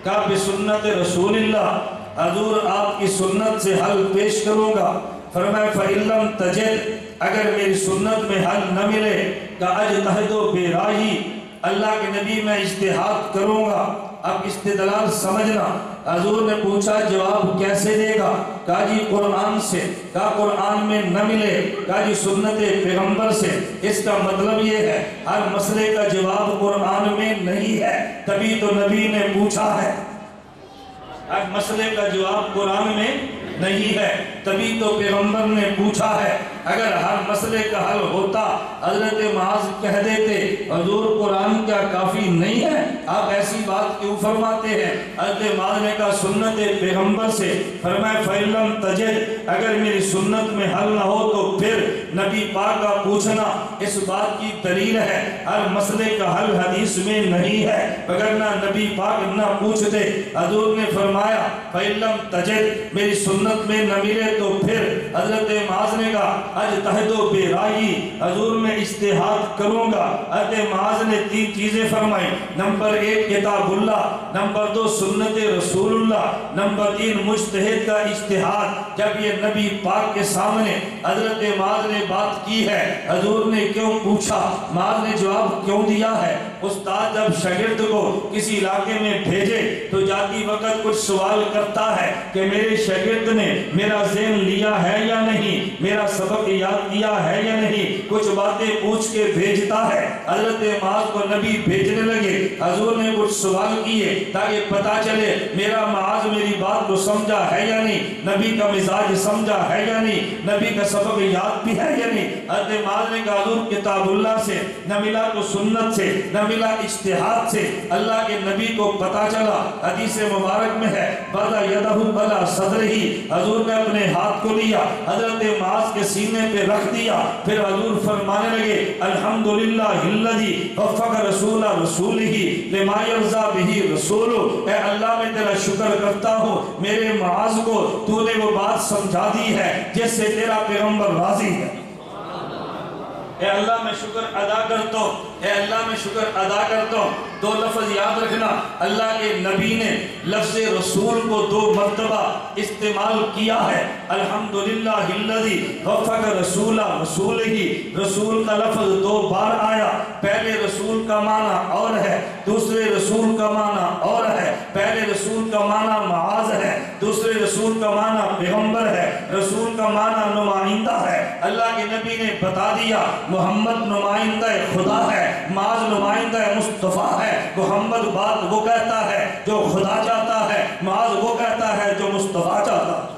کہا بسنت رسول اللہ، حضور آپ کی سنت سے حل پیش کروں گا. فرمایا فَإِن لَمْ تَجِدْ، اگر میری سنت میں حل نہ ملے، کہا اجتہد برائہی، اللہ کے نبی میں اجتہاد کروں گا. اب استدلال سمجھنا. حضور نے پوچھا جواب کیسے دے گا؟ کہا جی قرآن سے. کہا قرآن میں نہ ملے، کہا جی سنت پیغمبر سے. اس کا مطلب یہ ہے ہر مسئلے کا جواب قرآن میں نہیں ہے، تبھی تو نبی نے پوچھا ہے. ہر مسئلے کا جواب قرآن میں نہیں ہے، تبھی تو پیغمبر نے پوچھا ہے. اگر ہر مسئلے کا حل ہوتا حضرت معاذ کہہ دیتے حضور قرآن کیا کافی نہیں ہے؟ آپ ایسی بات کیوں فرماتے ہیں؟ حضرت معاذ نے کہا سنت پیغمبر سے، فرمایا فَإِن لَمْ تَجِدْ، اگر میری سنت میں حل نہ ہو تو پھر نبی پاک کا پوچھنا اس بات کی دلیل ہے ہر مسئلے کا حل حدیث میں نہیں ہے، وگرنہ نبی پاک نہ پوچھتے۔ حضور نے فرمایا فَإِن لَمْ تَجِدْ، میری سنت میں نہ ملے تو پھر حضرت معاذ نے کہا اجتہد برائیِ، حضور میں اجتہاد کروں گا۔ حضرت معاذ نے 3 چیزیں فرمائیں، نمبر 1 کتاب اللہ، نمبر 2 سنت رسول اللہ، نمبر 3 مجتہد کا اجتہاد۔ جب یہ نبی پاک کے سامنے حضرت معاذ نے بات کی ہے، حضور نے کیوں پوچھا، معاذ نے جواب کیوں دیا ہے؟ استاد جب شاگرد کو کسی علاقے میں بھیجے تو جاتی وقت کچھ سوال کرتا ہے کہ میرے شاگرد نے میرا ذہن لیا ہے یا نہیں، میرا سبق یاد کیا ہے یا نہیں، کچھ باتیں پوچھ کے بھیجتا ہے۔ حضرت معاذ کو نبی بھیجنے لگے، حضور نے کچھ سوال کیے تاکہ پتا چلے میرا معاذ میری بات کو سمجھا ہے یا نہیں، نبی کا مزاج سمجھا ہے یا نہیں، نبی کا سبق یاد بھی ہے یا نہیں۔ حضرت معاذ نے کہا حضور کتاب اللہ سے نہ ملا تو سنت سے نہ ملا اجتہاد سے، اللہ کے نبی کو پتا چلا، حدیث مبارک میں ہے بَدَ يَدَهُ بَلَا صَدْرِهِ، حضور نے اپنے ہاتھ کو لیا حضرت معاذ کے سینے پہ رکھ دیا، پھر حضور فرمانے لگے الحمدللہ الذی وفق رسول رسولہ لما یرضی بہ رسول، اے اللہ میں تیرا شکر کرتا ہوں میرے معاذ کو تو نے وہ بات سمجھا دی ہے جس سے تیرا پیغمبر راضی ہے۔ اے اللہ میں شکر ادا کرتا ہوں، اے اللہ میں شکر ادا کرتا ہوں۔ 2 لفظ یاد رکھنا، اللہ کے نبی نے لفظ رسول کو 2 مرتبہ استعمال کیا ہے، الحمدللہ الذی وفق رسول رسولہ، رسول کا لفظ 2 بار آیا، پہلے رسول کا معنی اور ہے، دوسرے رسول کا معنی اور ہے، پہلے رسول کا معنی معاذ ہے، دوسرے رسول کا معنی پیغمبر ہے، رسول کا معنی نمائندہ ہے۔ اللہ کے نبی نے بتا دیا محمد نمائندہ خدا ہے، معاذ نمائندہ مصطفیٰ ہے، محمد بات وہ کہتا ہے جو خدا چاہتا ہے، معاذ وہ کہتا ہے جو مصطفیٰ چاہتا ہے۔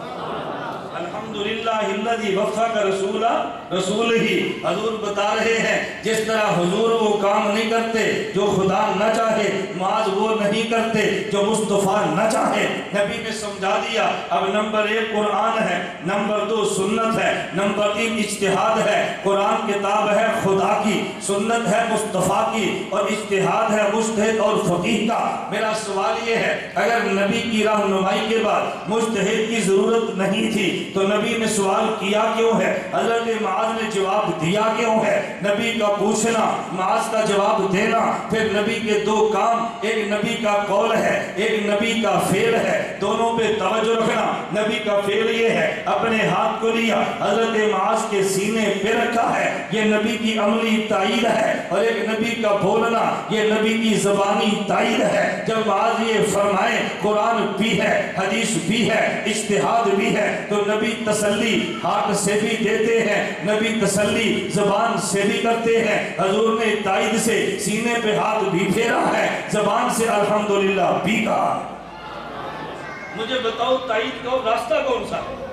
الحمدللہ الذی وفق رسول رسولہ، حضور بتا رہے ہیں جس طرح حضور وہ کام نہیں کرتے جو خدا نہ چاہے، معاذ وہ نہیں کرتے جو مصطفیٰ نہ چاہے۔ نبی نے سمجھا دیا۔ اب نمبر 1 قرآن ہے، نمبر 2 سنت ہے، نمبر 3 اجتہاد ہے۔ قرآن کتاب ہے خدا کی، سنت ہے مصطفیٰ کی، اور اجتہاد ہے مجتہد اور فقیہ کا۔ میرا سوال یہ ہے اگر نبی کی رہنمائی کے بعد مجتہد کی ضرورت نہیں تھی تو نبی نے سوال کیا کیوں ہے؟ حضرت معاذ نے جواب دیا کیوں ہے؟ نبی کا پوچھنا، معاذ کا جواب دینا، پھر نبی کے 2 کام، ایک نبی کا قول ہے، ایک نبی کا فعل ہے، دونوں پہ توجہ رکھنا۔ نبی کا فعل یہ ہے اپنے ہاتھ کو لیا حضرت معاذ کے سینے پہ رکھا ہے، یہ نبی کی عملی تائید ہے، اور ایک نبی کا بولنا یہ نبی کی زبانی تائید ہے۔ جب معاذ یہ فرمائے قرآن بھی ہے، حدیث بھی ہے، اجتہاد بھی ہے، تو نبی تسلی ہاتھ سے بھی دیتے ہیں، نبی تسلی زبان سے بھی کرتے ہیں۔ حضور نے تائید سے سینے پہ ہاتھ بھی پھیرا ہے، زبان سے الحمدللہ بھی کہا۔ مجھے بتاؤ تائید کا راستہ کون سا ہے؟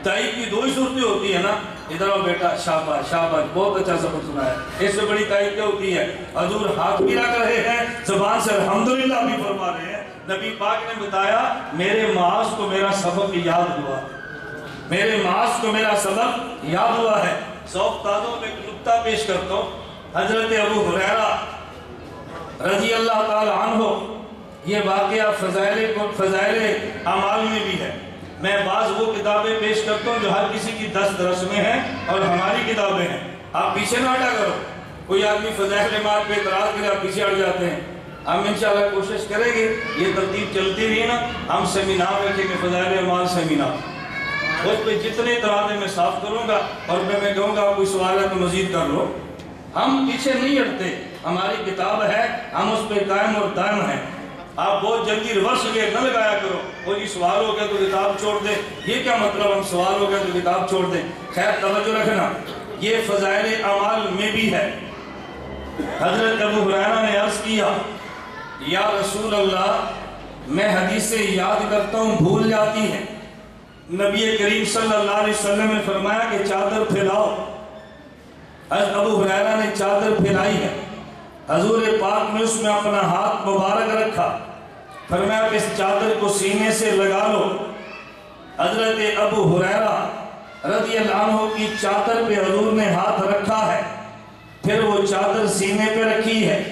تائید کی 2 ہی صورتیں ہوتی ہیں نا، ادھر آؤ بیٹا، شاباش شاباش، بہت اچھا سبق سنا ہے۔ اس سے بڑی تائید کیا ہوتی ہے؟ حضور ہاتھ بھی رکھ رہے ہیں، زبان سے الحمدللہ بھی فرما رہے ہیں۔ نبی پاک نے بتایا میرے معاذ کو میرا سبق یاد ہوا، میرے معاذ کو میرا سبق یاد ہوا ہے۔ ذوق تازوں میں ایک نکتہ پیش کرتا ہوں۔ حضرت ابو ہریرہ رضی اللہ تعالی عنہ، یہ واقعہ فضائل اعمال میں بھی ہے۔ میں بعض وہ کتابیں پیش کرتا ہوں جو ہر کسی کی دست میں ہیں اور ہماری کتابیں ہیں، آپ پیچھے نہ ہٹا کرو۔ کوئی آدمی فضائل اعمال پہ اعتراض کرے آپ پیچھے ہٹ جاتے ہیں۔ ہم انشاءاللہ کوشش کریں گے، یہ ترتیب چلتی رہی نا، ہم سیمینار رکھیں گے، فضائل اعمال سیمینار، اس پہ جتنے اعتراض میں صاف کروں گا، اور میں کہوں گا کوئی سوال ہے تو مزید کر لو۔ ہم پیچھے نہیں ہٹتے، ہماری کتاب ہے، ہم اس پہ قائم اور دائم ہیں۔ آپ بہت جلدی ریورس گیئر نہ لگایا کرو، وہ جی سوال ہو گیا تو کتاب چھوڑ دیں، یہ کیا مطلب ہم سوال ہو گیا تو کتاب چھوڑ دیں؟ خیر توجہ رکھنا، یہ فضائل اعمال میں بھی ہے۔ حضرت ابو ہریرہ نے عرض کیا یا رسول اللہ، میں حدیثیں یاد کرتا ہوں بھول جاتی ہیں۔ نبی کریم صلی اللہ علیہ وسلم نے فرمایا کہ چادر پھیلاؤ۔ حضرت ابو ہریرہ نے چادر پھیلائی ہے، حضور پاک نے اس میں اپنا ہاتھ مبارک رکھا، فرمایا کہ اس چادر کو سینے سے لگا لو۔ حضرت ابو ہریرہ رضی اللہ عنہ کی چادر پہ حضور نے ہاتھ رکھا ہے، پھر وہ چادر سینے پہ رکھی ہے۔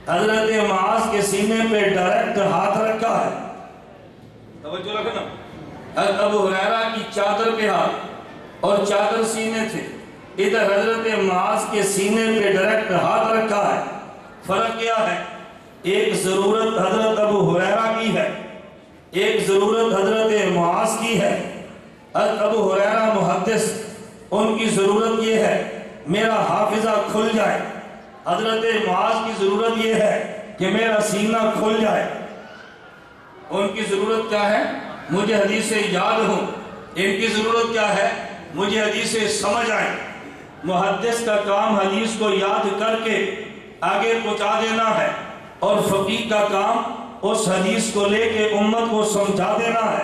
حضرت معاذ کے سینے پہ ڈائریکٹ ہاتھ رکھا ہے۔ توجہ رکھنا، حضرت ابو ہریرہ کی چادر پہ ہاتھ اور چادر سینے تھے، ادھر حضرت معاذ کے سینے پہ ڈائریکٹ ہاتھ رکھا ہے۔ فرق کیا ہے؟ ایک ضرورت حضرت ابو ہریرہ کی ہے، ایک ضرورت حضرت معاذ کی ہے۔ حضرت ابو ہریرہ محدث، ان کی ضرورت یہ ہے میرا حافظہ کھل جائے، حضرت معاذ کی ضرورت یہ ہے کہ میرا سینہ کھل جائے۔ ان کی ضرورت کیا ہے؟ مجھے حدیثیں یاد ہوں۔ ان کی ضرورت کیا ہے؟ مجھے حدیثیں سمجھ آئیں۔ محدث کا کام حدیث کو یاد کر کے آگے پہنچا دینا ہے، اور فقیہ کا کام اس حدیث کو لے کے امت کو سمجھا دینا ہے۔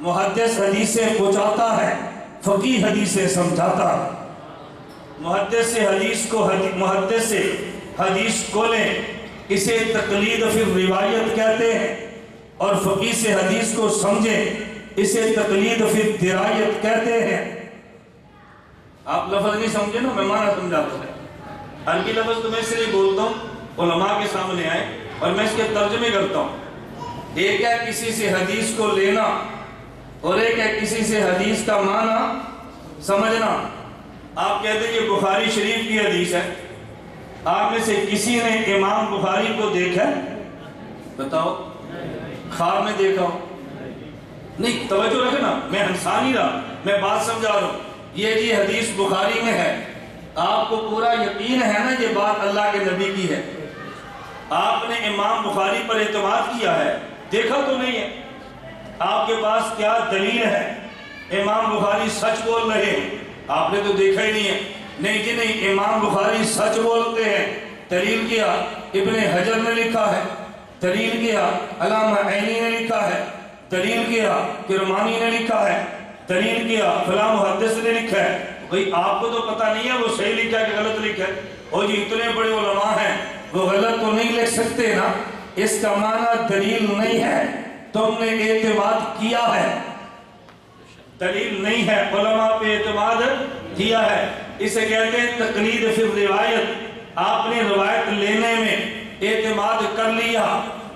محدث حدیثیں پہنچاتا ہے، فقیہ حدیثیں سمجھاتا ہے۔ محدث سے حدیث کو لیں، اسے تقلید فی روایت کہتے ہیں، اور فقیہ سے حدیث کو سمجھیں، اسے تقلید فی درایت کہتے ہیں۔ آپ لفظ نہیں سمجھے نا، میں معنی سمجھاتا ہوں۔ عربی لفظ تو میں اس لیے بولتا ہوں علماء کے سامنے آئے اور میں اس کے ترجمے کرتا ہوں۔ ایک ہے کسی سے حدیث کو لینا، اور ایک ہے کسی سے حدیث کا معنی سمجھنا۔ آپ کہتے ہیں کہ بخاری شریف کی حدیث ہے، آپ میں سے کسی نے امام بخاری کو دیکھا ہے؟ بتاؤ، خواب میں دیکھا ہو؟ نہیں، توجہ رکھنا، میں ہنسا نہیں رہا، میں بات سمجھا رہا ہوں۔ یہ جی حدیث بخاری میں ہے، آپ کو پورا یقین ہے نا یہ بات اللہ کے نبی کی ہے؟ آپ نے امام بخاری پر اعتماد کیا ہے، دیکھا تو نہیں ہے؟ آپ کے پاس کیا دلیل ہے امام بخاری سچ بول رہے ہیں؟ آپ نے تو دیکھا ہی نہیں ہے۔ نہیں جی نہیں، امام بخاری سچ بولتے ہیں۔ دلیل کیا؟ ابن حجر نے لکھا ہے، دلیل کیا علامہ عینی نے لکھا ہے، دلیل کیا کرمانی نے لکھا ہے، دلیل کیا فلاں محدث نے لکھا ہے۔ بھئی آپ کو تو پتہ نہیں ہے وہ صحیح لکھا ہے کہ غلط لکھا ہے؟ اور جی اتنے بڑے علماء ہیں، وہ غلط تو نہیں لکھ سکتے نا؟ اس کا معنی دلیل نہیں ہے، تم نے اعتماد کیا ہے۔ دلیل نہیں ہے، علماء پہ اعتماد کیا ہے، اسے کہتے ہیں تقلید فی روایت۔ آپ نے روایت لینے میں اعتماد کر لیا،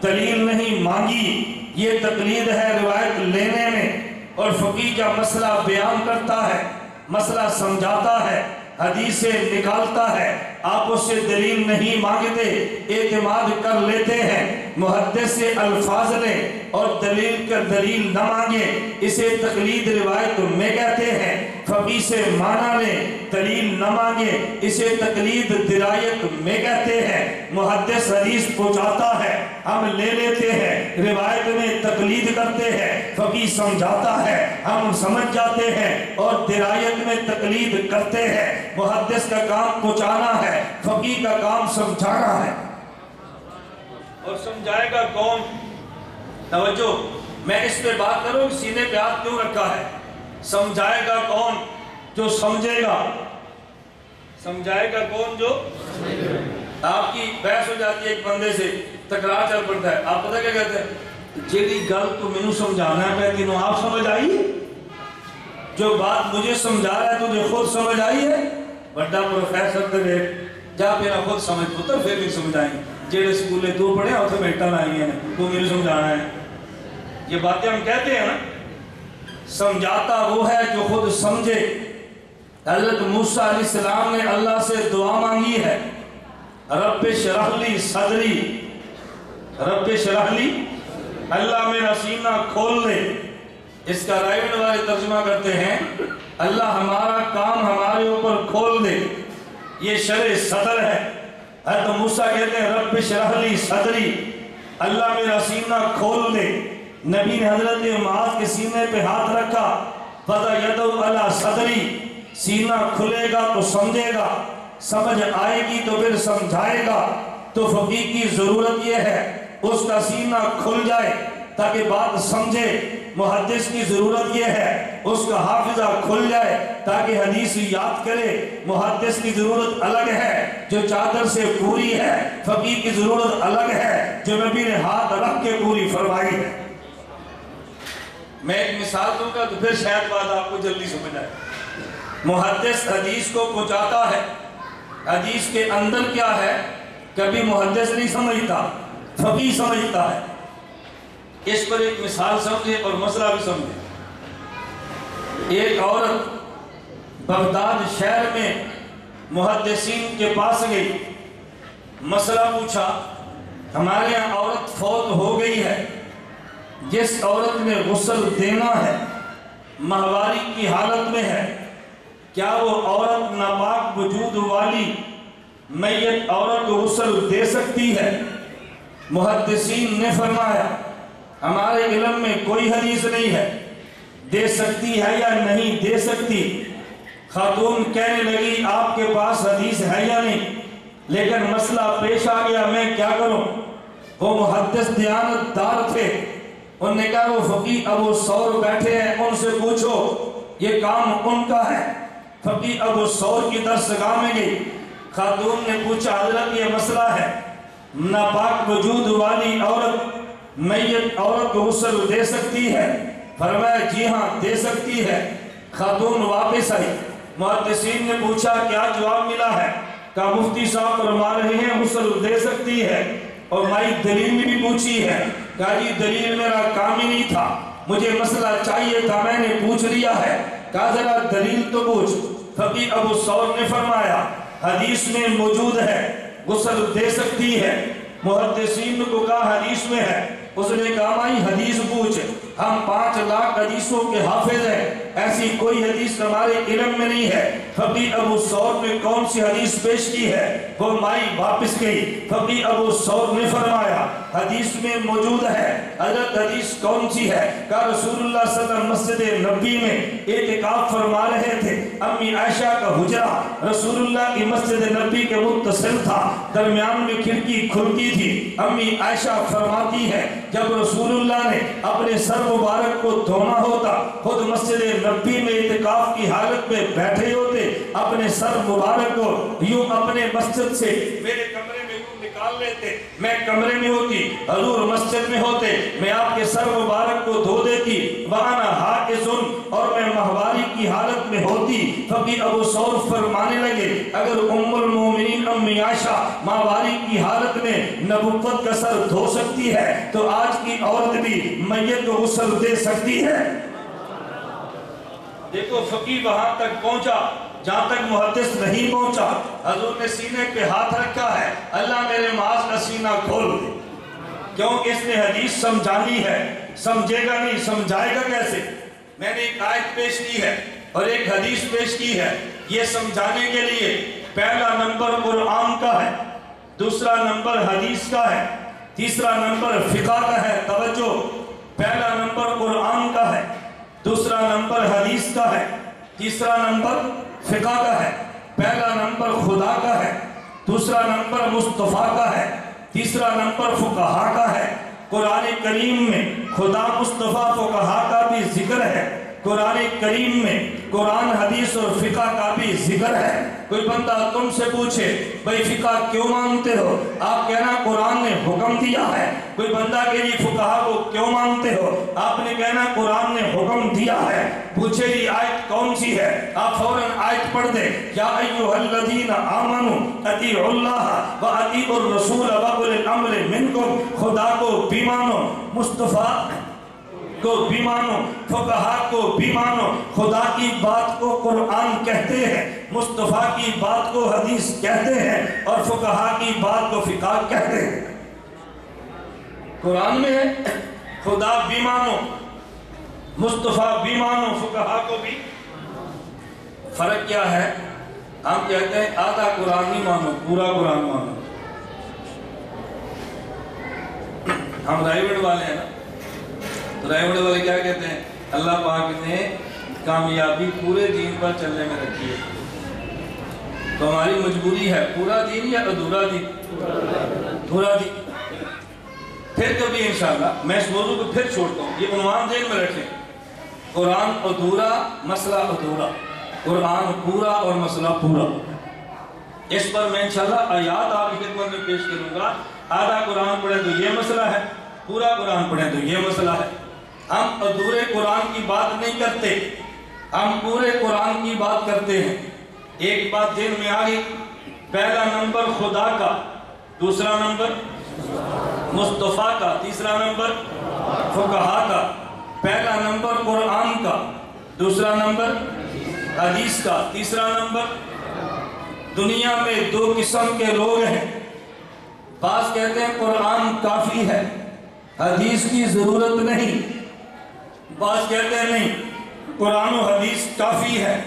دلیل نہیں مانگی، یہ تقلید ہے روایت لینے میں۔ اور فقیہ کا مسئلہ بیان کرتا ہے، مسئلہ سمجھاتا ہے، حدیثیں نکالتا ہے، آپ اس سے دلیل نہیں مانگتے، اعتماد کر لیتے ہیں۔ محدث سے الفاظ لیں اور دلیل نہ مانگیں، اسے تقلید روایت میں کہتے ہیں۔ فقیہ سے معنی لیں، دلیل نہ مانگیں، اسے تقلید درایت میں کہتے ہیں۔ محدث حدیث پہنچاتا ہے، ہم لے لیتے ہیں، روایت میں تقلید کرتے ہیں۔ فقیہ سمجھاتا ہے، ہم سمجھ جاتے ہیں اور درایت میں تقلید کرتے ہیں۔ محدث کا کام پہنچانا ہے، فقیہ کا کام سمجھانا ہے۔ اور سمجھائے گا کون؟ توجہ، میں اس پہ بات کروں کہ سینے پہ ہاتھ کیوں رکھا ہے؟ سمجھائے گا کون؟ جو سمجھے گا۔ سمجھائے گا کون؟ جو آپ کی بحث ہو جاتی ہے ایک بندے سے، تکرار چل پڑتا ہے، آپ پتہ کیا کہتے ہیں؟ جیڑی گل تو مینوں سمجھانا ہے پہ تینوں آپ سمجھ آئی ہے؟ جو بات مجھے سمجھا رہا ہے تجھے خود سمجھ آئی ہے؟ بڑا پروفیسر تے ویکھ جا پھر خود سمجھ پتر پھر بھی سمجھائیں۔ جیڑے سکولے تو پڑھے ہیں اتنے میٹن آئی ہیں، تو میرے سمجھانا ہے۔ یہ باتیں ہم کہتے ہیں نا، سمجھاتا وہ ہے جو خود سمجھے۔ حضرت موسیٰ علیہ السلام نے اللہ سے دعا مانگی ہے، رب شرح لی صدری، رب شرح لی، اللہ میرا سینہ کھول دے۔ اس کا رائبن والے ترجمہ کرتے ہیں، اللہ ہمارا کام ہمارے اوپر کھول دے، یہ شرح صدر ہے۔ حضرت موسیٰ کہتے ہیں رب شرح لی صدری، اللہ میرا سینہ کھول دے۔ نبی نے حضرت معاذ کے سینے پہ ہاتھ رکھا، فَضَا يَدَوْ عَلَى صَدْرِي، سینہ کھلے گا تو سمجھے گا، سمجھ آئے گی تو پھر سمجھائے گا۔ تو فقیہ کی ضرورت یہ ہے اس کا سینہ کھل جائے تاکہ بات سمجھے، محدث کی ضرورت یہ ہے اس کا حافظہ کھل جائے تاکہ حدیث یاد کرے. محدث کی ضرورت الگ ہے جو چادر سے پوری ہے. فقیہ کی ضرورت الگ ہے جو نبی نے ہاتھ رکھ کے پوری فرمائی ہے. میں ایک مثال دوں گا تو پھر شاید بات آپ کو جلدی سمجھ آئے. محدث حدیث کو پہنچاتا ہے. حدیث کے اندر کیا ہے کبھی محدث نہیں سمجھتا, فقیہ سمجھتا ہے. اس پر ایک مثال سمجھے اور مسئلہ بھی سمجھے. ایک عورت بغداد شہر میں محدثین کے پاس گئی, مسئلہ پوچھا. ہمارے یہاں عورت فوت ہو گئی ہے, جس عورت نے غسل دینا ہے ماہواری کی حالت میں ہے, کیا وہ عورت ناپاک وجود والی میت عورت کو غسل دے سکتی ہے؟ محدثین نے فرمایا ہمارے علم میں کوئی حدیث نہیں ہے دے سکتی ہے یا نہیں دے سکتی. خاتون کہنے لگی آپ کے پاس حدیث ہے یا نہیں, لیکن مسئلہ پیش آ گیا, میں کیا کروں؟ وہ محدث دیانت دار تھے, انہوں نے کہا وہ فقیہ ابو ثور بیٹھے ہیں ان سے پوچھو, یہ کام ان کا ہے. فقیہ ابو ثور کی درسگاہ میں گئی. خاتون نے پوچھا حضرت یہ مسئلہ ہے, ناپاک وجود والی عورت میت عورت کو غسل دے سکتی ہے؟ فرمایا جی ہاں دے سکتی ہے. خاتون واپس آئی, محدثین نے پوچھا کیا جواب ملا ہے؟ کہا مفتی صاحب فرما رہے ہیں غسل دے سکتی ہے. اور مائی دلیل بھی پوچھی ہے. کہا جی دلیل میرا کام ہی نہیں تھا, مجھے مسئلہ چاہیے تھا, میں نے پوچھ لیا ہے. کہا ذرا دلیل تو پوچھ. فقیہ ابو ثور نے فرمایا حدیث میں موجود ہے غسل دے سکتی ہے. محدثین کو کہا حدیث میں ہے. اس نے کہا مائی حدیث پوچھ, ہم 5 لاکھ حدیثوں کے حافظ ہیں, ایسی کوئی حدیث ہمارے علم میں نہیں ہے. فقیہ ابو ثور نے کون سی حدیث پیش کی ہے؟ وہ مائی واپس گئی. فقیہ ابو ثور نے فرمایا حدیث میں موجود ہے. حضرت حدیث کون سی ہے؟ کہا رسول اللہ صلی اللہ علیہ وسلم مسجد نبی میں اعتکاف فرما رہے تھے, امی عائشہ کا حجرہ رسول اللہ کی مسجد نبی کے متصل تھا, درمیان میں کھڑکی کھلتی تھی. امی عائشہ فرماتی ہے جب رسول اللہ نے اپنے سر مبارک کو دھونا ہوتا, خود مسجد نبی میں اعتکاف کی حالت میں بیٹھے ہوتے, اپنے سر مبارک کو یوں اپنے مسجد سے میرے کمرے میں یوں نکال لیتے. میں کمرے میں ہوتی, حضور مسجد میں ہوتے, میں آپ کے سر مبارک کو دھو دیتی. وَأَنَا حَائِزٌ, اور میں ماہواری کی حالت میں ہوتی. فقیہ ابو ثور فرمانے لگے اگر ام المومنین امی عائشہ ماہواری کی حالت میں نبوت کا سر دھو سکتی ہے تو آج کی عورت بھی میت کو غسل دے سکتی ہے. دیکھو فقیہ وہاں تک پہنچا جہاں تک محدث نہیں پہنچا. حضور نے سینے پہ ہاتھ رکھا ہے, اللہ میرے معاذ کا سینہ کھول دے, کیونکہ اس نے حدیث سمجھانی ہے. سمجھے گا نہیں, سمجھائے گا کیسے؟ میں نے ایک آیت پیش کی ہے اور ایک حدیث پیش کی ہے. یہ سمجھانے کے لیے پہلا نمبر قرآن کا ہے, دوسرا نمبر حدیث کا ہے, تیسرا نمبر فقہ کا ہے. توجہ, پہلا نمبر قرآن کا ہے, دوسرا نمبر حدیث کا ہے, تیسرا نمبر فقہ کا ہے, پہلا نمبر خدا کا ہے, دوسرا نمبر مصطفیٰ کا ہے, تیسرا نمبر فقہا کا ہے. قرآن کریم میں خدا مصطفیٰ فقہا کا بھی ذکر ہے. قرآن کریم میں قرآن حدیث اور فقہ کا بھی ذکر ہے. کوئی بندہ تم سے پوچھے بھئی فقہ کیوں مانتے ہو, آپ کہنا قرآن نے حکم دیا ہے. کوئی بندہ کہ جی فقہا کو کیوں مانتے ہو, آپ نے کہنا قرآن نے حکم دیا ہے. پوچھے جی آیت کون سی ہے, آپ فوراً آیت پڑھ دیں, یا ایھا الذین آمنوا اطیعوا اللہ و اطیعوا الرسول واولی الامر منکم. خدا کو بھی مانو, مصطفیٰ کو بھی مانو, فقہا کو بھی مانو. خدا کی بات کو قرآن کہتے ہیں, مصطفیٰ کی بات کو حدیث کہتے ہیں, اور فقہا کی بات کو فقہ کہتے ہیں. قرآن میں ہے خدا بھی مانو, مصطفیٰ بھی مانو, فقہا کو بھی. فرق کیا ہے؟ ہم کہتے ہیں آدھا قرآن نہیں مانو, پورا قرآن مانو. ہم رائے گڑھ والے ہیں نا, رائے گڑھ والے کیا کہتے ہیں, اللہ پاک نے کامیابی پورے دین پر چلنے میں رکھی ہے, تو ہماری مجبوری ہے پورا دین یا ادھورا دین؟ پورا دین. پھر کبھی انشاءاللہ میں اس موضوع کو پھر چھوڑتا ہوں. یہ عنوان ذہن میں رکھیں, قرآن ادھورا مسئلہ ادھورا, قرآن پورا اور مسئلہ پورا. اس پر میں انشاءاللہ آیات آپ کی خدمت میں پیش کروں گا. آدھا قرآن پڑھیں تو یہ مسئلہ ہے, پورا قرآن پڑھیں تو یہ مسئلہ ہے. ہم ادھورے قرآن کی بات نہیں کرتے, ہم پورے قرآن کی بات کرتے ہیں. ایک بات ذہن میں آ گئی, پہلا نمبر خدا کا, دوسرا نمبر مصطفیٰ کا, تیسرا نمبر فقہا کا. پہلا نمبر قرآن کا, دوسرا نمبر حدیث کا, تیسرا نمبر. دنیا میں دو قسم کے لوگ ہیں. بعض کہتے ہیں قرآن کافی ہے, حدیث کی ضرورت نہیں. بعض کہتے ہیں نہیں, قرآن و حدیث کافی ہے,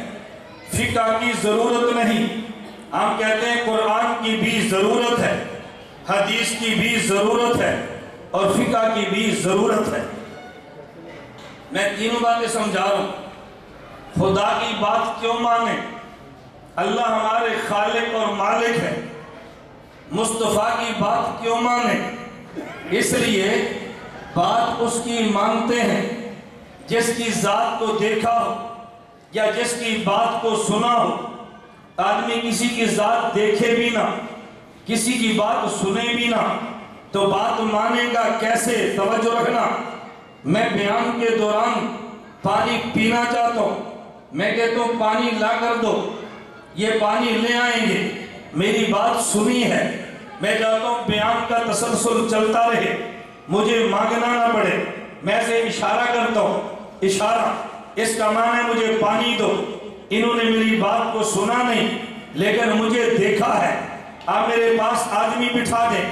فقہ کی ضرورت نہیں. ہم کہتے ہیں قرآن کی بھی ضرورت ہے, حدیث کی بھی ضرورت ہے, اور فقہ کی بھی ضرورت ہے. میں تینوں باتیں سمجھا رہا ہوں. خدا کی بات کیوں مانیں؟ اللہ ہمارے خالق اور مالک ہے. مصطفیٰ کی بات کیوں مانیں؟ اس لیے بات اس کی مانتے ہیں جس کی ذات کو دیکھا ہو یا جس کی بات کو سنا ہو. آدمی کسی کی ذات دیکھے بھی نہ, کسی کی بات سنے بھی نہ, تو بات مانے گا کیسے؟ توجہ رکھنا. میں بیان کے دوران پانی پینا چاہتا ہوں, میں کہتا ہوں پانی لا کر دو, یہ پانی لے آئیں گے. میری بات سنی ہے, میں چاہتا ہوں بیان کا تسلسل چلتا رہے, مجھے مانگنا نہ پڑے. میں سے اشارہ کرتا ہوں, اشارہ اس کا معنی ہے مجھے پانی دو. انہوں نے میری بات کو سنا نہیں لیکن مجھے دیکھا ہے. آپ میرے پاس آدمی بٹھا دیں,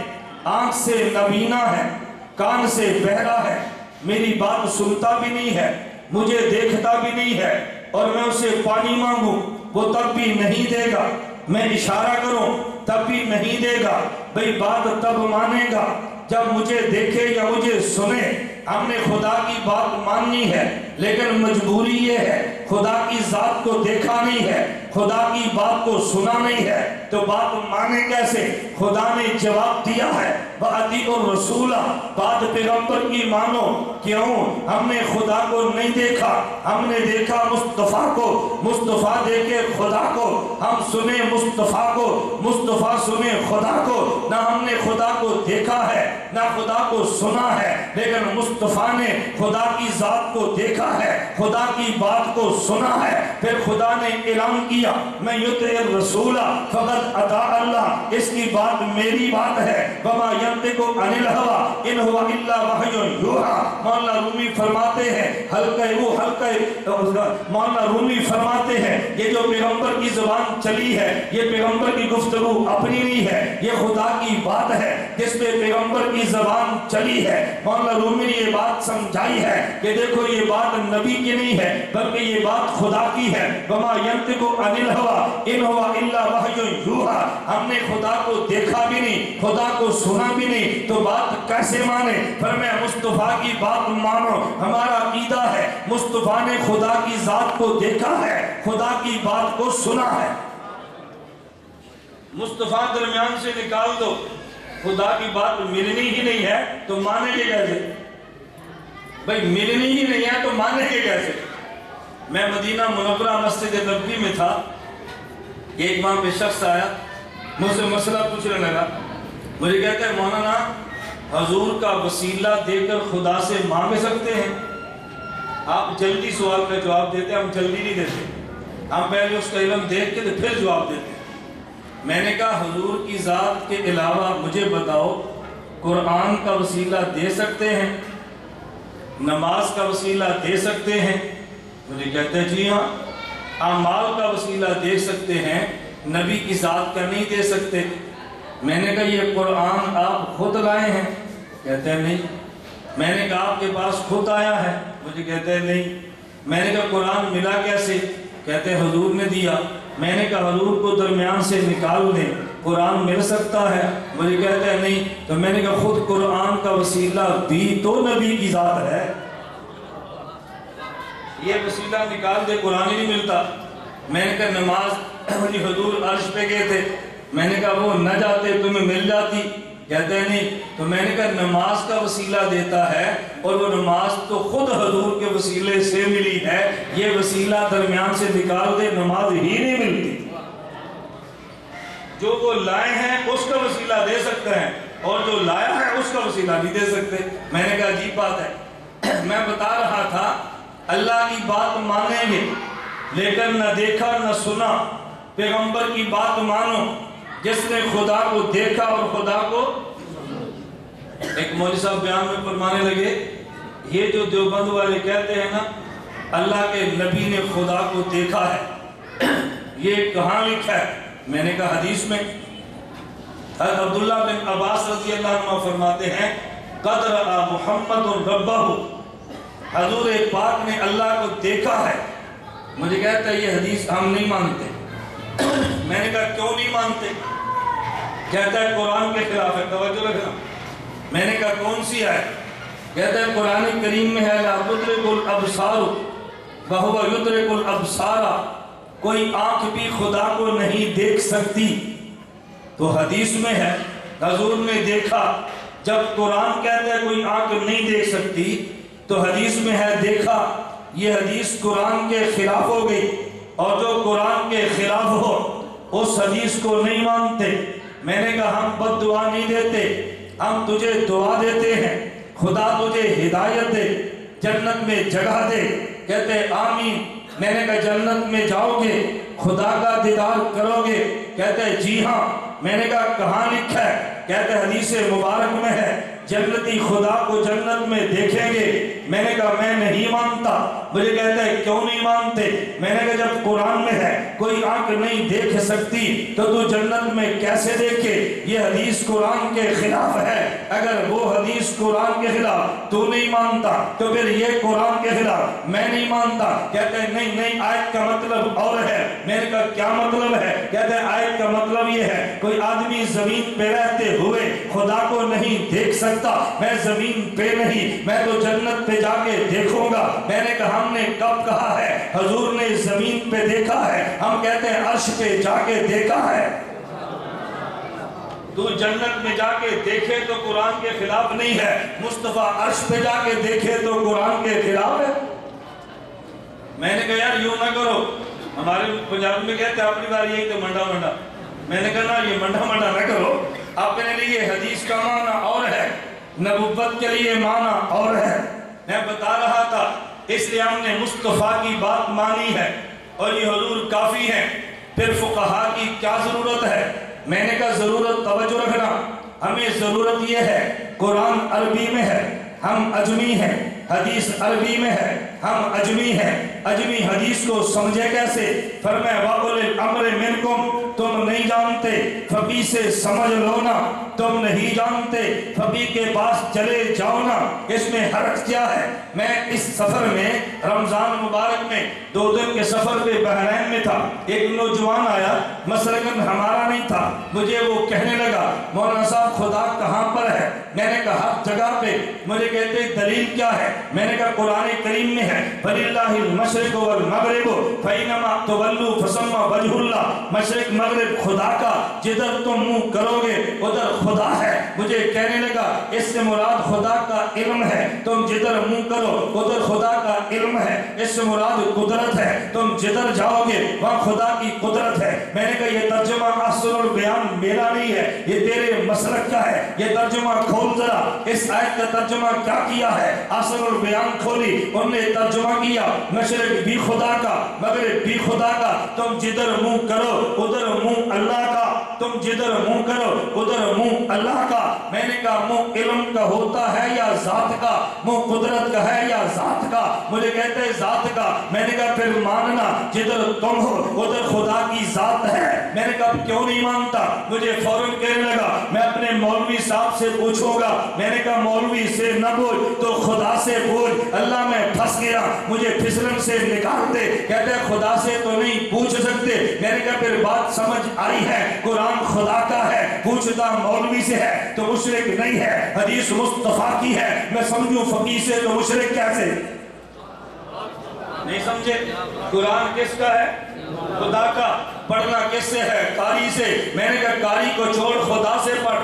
آنکھ سے نبینا ہے, کان سے بہرا ہے, میری بات سنتا بھی نہیں ہے, مجھے دیکھتا بھی نہیں ہے, اور میں اسے پانی مانگوں وہ تب بھی نہیں دے گا. میں اشارہ کروں تب بھی نہیں دے گا. بھئی بات تب مانے گا جب مجھے دیکھے یا مجھے سنے. ہم نے خدا کی بات ماننی ہے لیکن مجبوری یہ ہے, خدا کی ذات کو دیکھا نہیں ہے, خدا کی بات کو سنا نہیں ہے, تو بات مانے کیسے؟ خدا نے جواب دیا ہے وَأَطِيعُوا الرَّسُولَ, بات پیغمبر کی مانو. کیوں؟ ہم نے خدا کو نہیں دیکھا, ہم نے دیکھا مصطفیٰ کو. مصطفیٰ دیکھے خدا کو, ہم سنے مصطفیٰ کو, مصطفیٰ سنے خدا کو. نہ ہم نے خدا کو دیکھا ہے نہ خدا کو سنا ہے, لیکن مصطفیٰ نے خدا کی ذات کو دیکھا ہے, خدا کی بات کو سنا ہے. پھر خدا نے اعلان کیا میں یطع الرسول فقد اطاع اللہ, اس کی بات میری بات ہے. وما ينطق عن الهوى ان هو الا وحی یوحی. مولانا رومی فرماتے ہیں مولانا رومی فرماتے ہیں یہ جو پیغمبر کی زبان چلی ہے یہ پیغمبر کی گفتگو اپنی نہیں ہے, یہ خدا کی بات ہے جس پہ پیغمبر کی زبان چلی ہے. مولانا رومی نے یہ بات سمجھائی ہے کہ دیکھو یہ بات نبی کی نہیں ہے بلکہ یہ بات خدا کی ہے. وما ينطق عن الهوى ان هو الا وحی یوحی. ہم نے خدا کو دیکھا بھی نہیں, خدا کو سنا بھی نہیں, تو بات کیسے مانے؟ فرمایا مصطفیٰ کی بات مانو. ہمارا عقیدہ ہے مصطفیٰ نے خدا کی ذات کو دیکھا ہے, خدا کی بات کو سنا ہے. مصطفیٰ درمیان سے نکال دو, خدا کی بات ملنی ہی نہیں ہے تو مانیں گے کیسے؟ بھئی ملنی ہی نہیں ہے تو مانیں گے کیسے؟ میں مدینہ منورہ مسجد نبوی میں تھا, ایک وہاں پہ شخص آیا, مجھ سے مسئلہ پوچھنے لگا. مجھے کہتے ہیں مولانا حضور کا وسیلہ دے کر خدا سے مانگ سکتے ہیں؟ آپ جلدی سوال کا جواب دیتے, ہم جلدی نہیں دیتے, ہم پہلے اس کا علم دیکھ کے پھر جواب دیتے. میں نے کہا حضور کی ذات کے علاوہ مجھے بتاؤ قرآن کا وسیلہ دے سکتے ہیں, نماز کا وسیلہ دے سکتے ہیں؟ مجھے کہتے ہیں جی ہاں. اعمال کا وسیلہ دے سکتے ہیں, نبی کی ذات کا نہیں دے سکتے. میں نے کہا یہ قرآن آپ خود لائے ہیں؟ کہتے ہیں نہیں. میں نے کہا آپ کے پاس خود آیا ہے؟ مجھے کہتے ہیں نہیں. میں نے کہا قرآن ملا کیسے؟ کہتے ہیں حضور نے دیا. میں نے کہا حضور کو درمیان سے نکال دیں, قرآن مل سکتا ہے؟ مجھے کہتے ہیں نہیں. تو میں نے کہا خود قرآن کا وسیلہ بھی تو نبی کی ذات ہے, یہ وسیلہ نکال دے قرآن ہی نہیں ملتا. میں نے کہا نماز حضور عرش پہ گئے تھے, میں نے کہا وہ نہ جاتے تمہیں مل جاتی. کہتے ہیں نہیں. تو میں نے کہا نماز کا وسیلہ دیتا ہے اور وہ نماز تو خود حضور کے وسیلے سے ملی ہے, یہ وسیلہ درمیان سے نکال دے نماز ہی نہیں ملتی. جو وہ لائے ہیں اس کا وسیلہ دے سکتے ہیں اور جو لایا ہے اس کا وسیلہ نہیں دے سکتے. میں نے کہا عجیب بات ہے. میں بتا رہا تھا اللہ کی بات مانیں گے لیکن نہ دیکھا نہ سنا. پیغمبر کی بات مانو جس نے خدا کو دیکھا اور خدا کو. ایک مولوی صاحب بیان میں فرمانے لگے یہ جو دیوبند والے کہتے ہیں نا اللہ کے نبی نے خدا کو دیکھا ہے, یہ کہاں لکھا ہے؟ میں نے کہا حدیث میں. حضرت عبداللہ بن عباس رضی اللہ عنہ فرماتے ہیں قد رأى محمد ربہ, حضور پاک نے اللہ کو دیکھا ہے. مجھے کہتا ہے یہ حدیث ہم نہیں مانتے. میں نے کہا کیوں نہیں مانتے؟ کہتا ہے قرآن کے خلاف ہے. توجہ رکھنا. میں نے کہا کون سی ہے؟ کہتا ہے قرآن کریم میں ہے لا تدرک الابصار وہو یدرک الابصار, کوئی آنکھ بھی خدا کو نہیں دیکھ سکتی. تو حدیث میں ہے حضور نے دیکھا. جب قرآن کہتا ہے کوئی آنکھ نہیں دیکھ سکتی تو حدیث میں ہے دیکھا. یہ حدیث قرآن کے خلاف ہو گئی, اور جو قرآن کے خلاف ہو اس حدیث کو نہیں مانتے. میں نے کہا ہم بد دعا نہیں دیتے, ہم تجھے دعا دیتے ہیں خدا تجھے ہدایت دے, جنت میں جگہ دے. کہتے ہیں آمین. میں نے کہا جنت میں جاؤ گے خدا کا دیدار کرو گے؟ کہتے ہیں جی ہاں. میں نے کہا کہاں لکھا ہے؟ کہتے ہیں حدیث مبارک میں ہے جنتی خدا کو جنت میں دیکھیں گے. میں نے کہا میں نہیں مانتا. مجھے کہتے ہیں کیوں نہیں مانتے؟ میں نے کہا جب قرآن میں ہے کوئی آنکھ نہیں دیکھ سکتی تو تو جنت میں کیسے دیکھے؟ یہ حدیث قرآن کے خلاف ہے. اگر وہ حدیث قرآن کے خلاف تو نہیں مانتا تو پھر یہ قرآن کے خلاف میں نہیں مانتا. کہتے ہیں نہیں نہیں آیت کا مطلب اور ہے. میں نے کہا کیا مطلب ہے؟ کہتے ہیں آیت کا مطلب یہ ہے کوئی آدمی زمین پہ رہتے ہوئے خدا کو نہیں دیکھ سکتا. میں زمین پہ نہیں, میں تو جنت پہ جا کے دیکھوں گا. میں نے کہا ہم نے کب کہا ہے حضور نے زمین پہ دیکھا ہے؟ ہم کہتے ہیں عرش پہ جا کے دیکھا ہے. تو جنت میں جا کے دیکھے تو قرآن کے خلاف نہیں ہے, مصطفیٰ عرش پہ جا کے دیکھے تو قرآن کے خلاف ہے. میں نے کہا یار یوں نہ کرو, ہمارے پنجاب میں کہتے ہیں اپنی بار یہی تو منڈا منڈا. میں نے کہا نا یہ منڈا منڈا نہ کرو. اپنے لیے حدیث کا معنی اور ہے, نبوت کے لیے معنی اور ہے. میں بتا رہا تھا اس لیے ہم نے مصطفیٰ کی بات مانی ہے اور یہ حضور کافی ہے. پھر فقہا کی کیا ضرورت ہے؟ میں نے کہا ضرورت توجہ رکھنا, ہمیں ضرورت یہ ہے قرآن عربی میں ہے, ہم اجمی ہیں. حدیث عربی میں ہے, ہم اجمی ہیں. اجمی حدیث کو سمجھے کیسے؟ فرمایا وَأُولِي الْأَمْرِ مِنْكُمْ, تم نہیں جانتے فقی سے سمجھ لو نا. تم نہیں جانتے فقی کے پاس چلے جاؤ نا. اس میں حرج کیا ہے؟ میں اس سفر میں رمضان مبارک میں 2 دن کے سفر پہ بحرین میں تھا. ایک نوجوان آیا, مسلکن ہمارا نہیں تھا. مجھے وہ کہنے لگا مولانا صاحب خدا کہاں پر ہے؟ میں نے کہا ہر جگہ پہ. مجھے کہتے دلیل کیا ہے؟ میں نے کہا قرآن کریم میں ہے فَلِلَّهِ الْمَشْرِقُ وَالْمَغْرِبُ فَإِنَّمَا تُوَلُّوا فَثَمَّ وَجْهُ اللَّهِ. مشرق مغرب خدا کا, جدھر تم منہ کرو گے ادھر خدا ہے. مجھے کہنے لگا اس سے مراد خدا کا علم ہے, تم جدھر منہ کرو ادھر خدا کا علم ہے. اس سے مراد قدرت ہے, تم جدھر جاؤ گے وہاں خدا کی قدرت ہے. میں نے کہا یہ ترجمہ احسن البیان میرا نہیں ہے, یہ تیرے مسلک کا ہے. یہ ترجمہ کھول ذرا, اس آیت کا ترجمہ کیا کیا ہے؟ احسن البیان کھولی, انہوں نے ترجمہ کیا مشرق بھی خدا کا مغرب بھی خدا کا, تم جدھر منہ کرو ادھر منہ اللہ کا, تم جدھر منہ کرو ادھر منہ اللہ کا. میں نے کہا منہ علم کا ہوتا ہے یا ذات کا؟ منہ قدرت کا ہے یا ذات کا؟ مجھے کہتے ہیں ذات کا. میں نے کہا پھر ماننا جدھر تم ہو ادھر خدا کی ذات ہے. میں نے کہا کیوں نہیں مانتا؟ مجھے فوراً کہنے لگا میں اپنے مولوی صاحب سے پوچھوں گا. میں نے کہا مولوی سے نہ بول تو خدا سے بول. اللہ میں پھنس گیا, مجھے پھسلن سے نکال دے. کہتے ہیں خدا سے تو نہیں پوچھ سکتے. میں نے کہا پھر بات سمجھ آئی ہے, قرآن خدا کا ہے, پوچھتا مولوی سے ہے تو مشرک نہیں ہے, حدیث مصطفیٰ کی ہے. میں سمجھوں فقی سے تو مشرک کیسے؟ نہیں سمجھے؟ قرآن کس کا ہے؟ خدا کا. پڑھنا کس سے ہے؟ قاری سے. میں نے کہا قاری کو چھوڑ خدا سے پڑھ.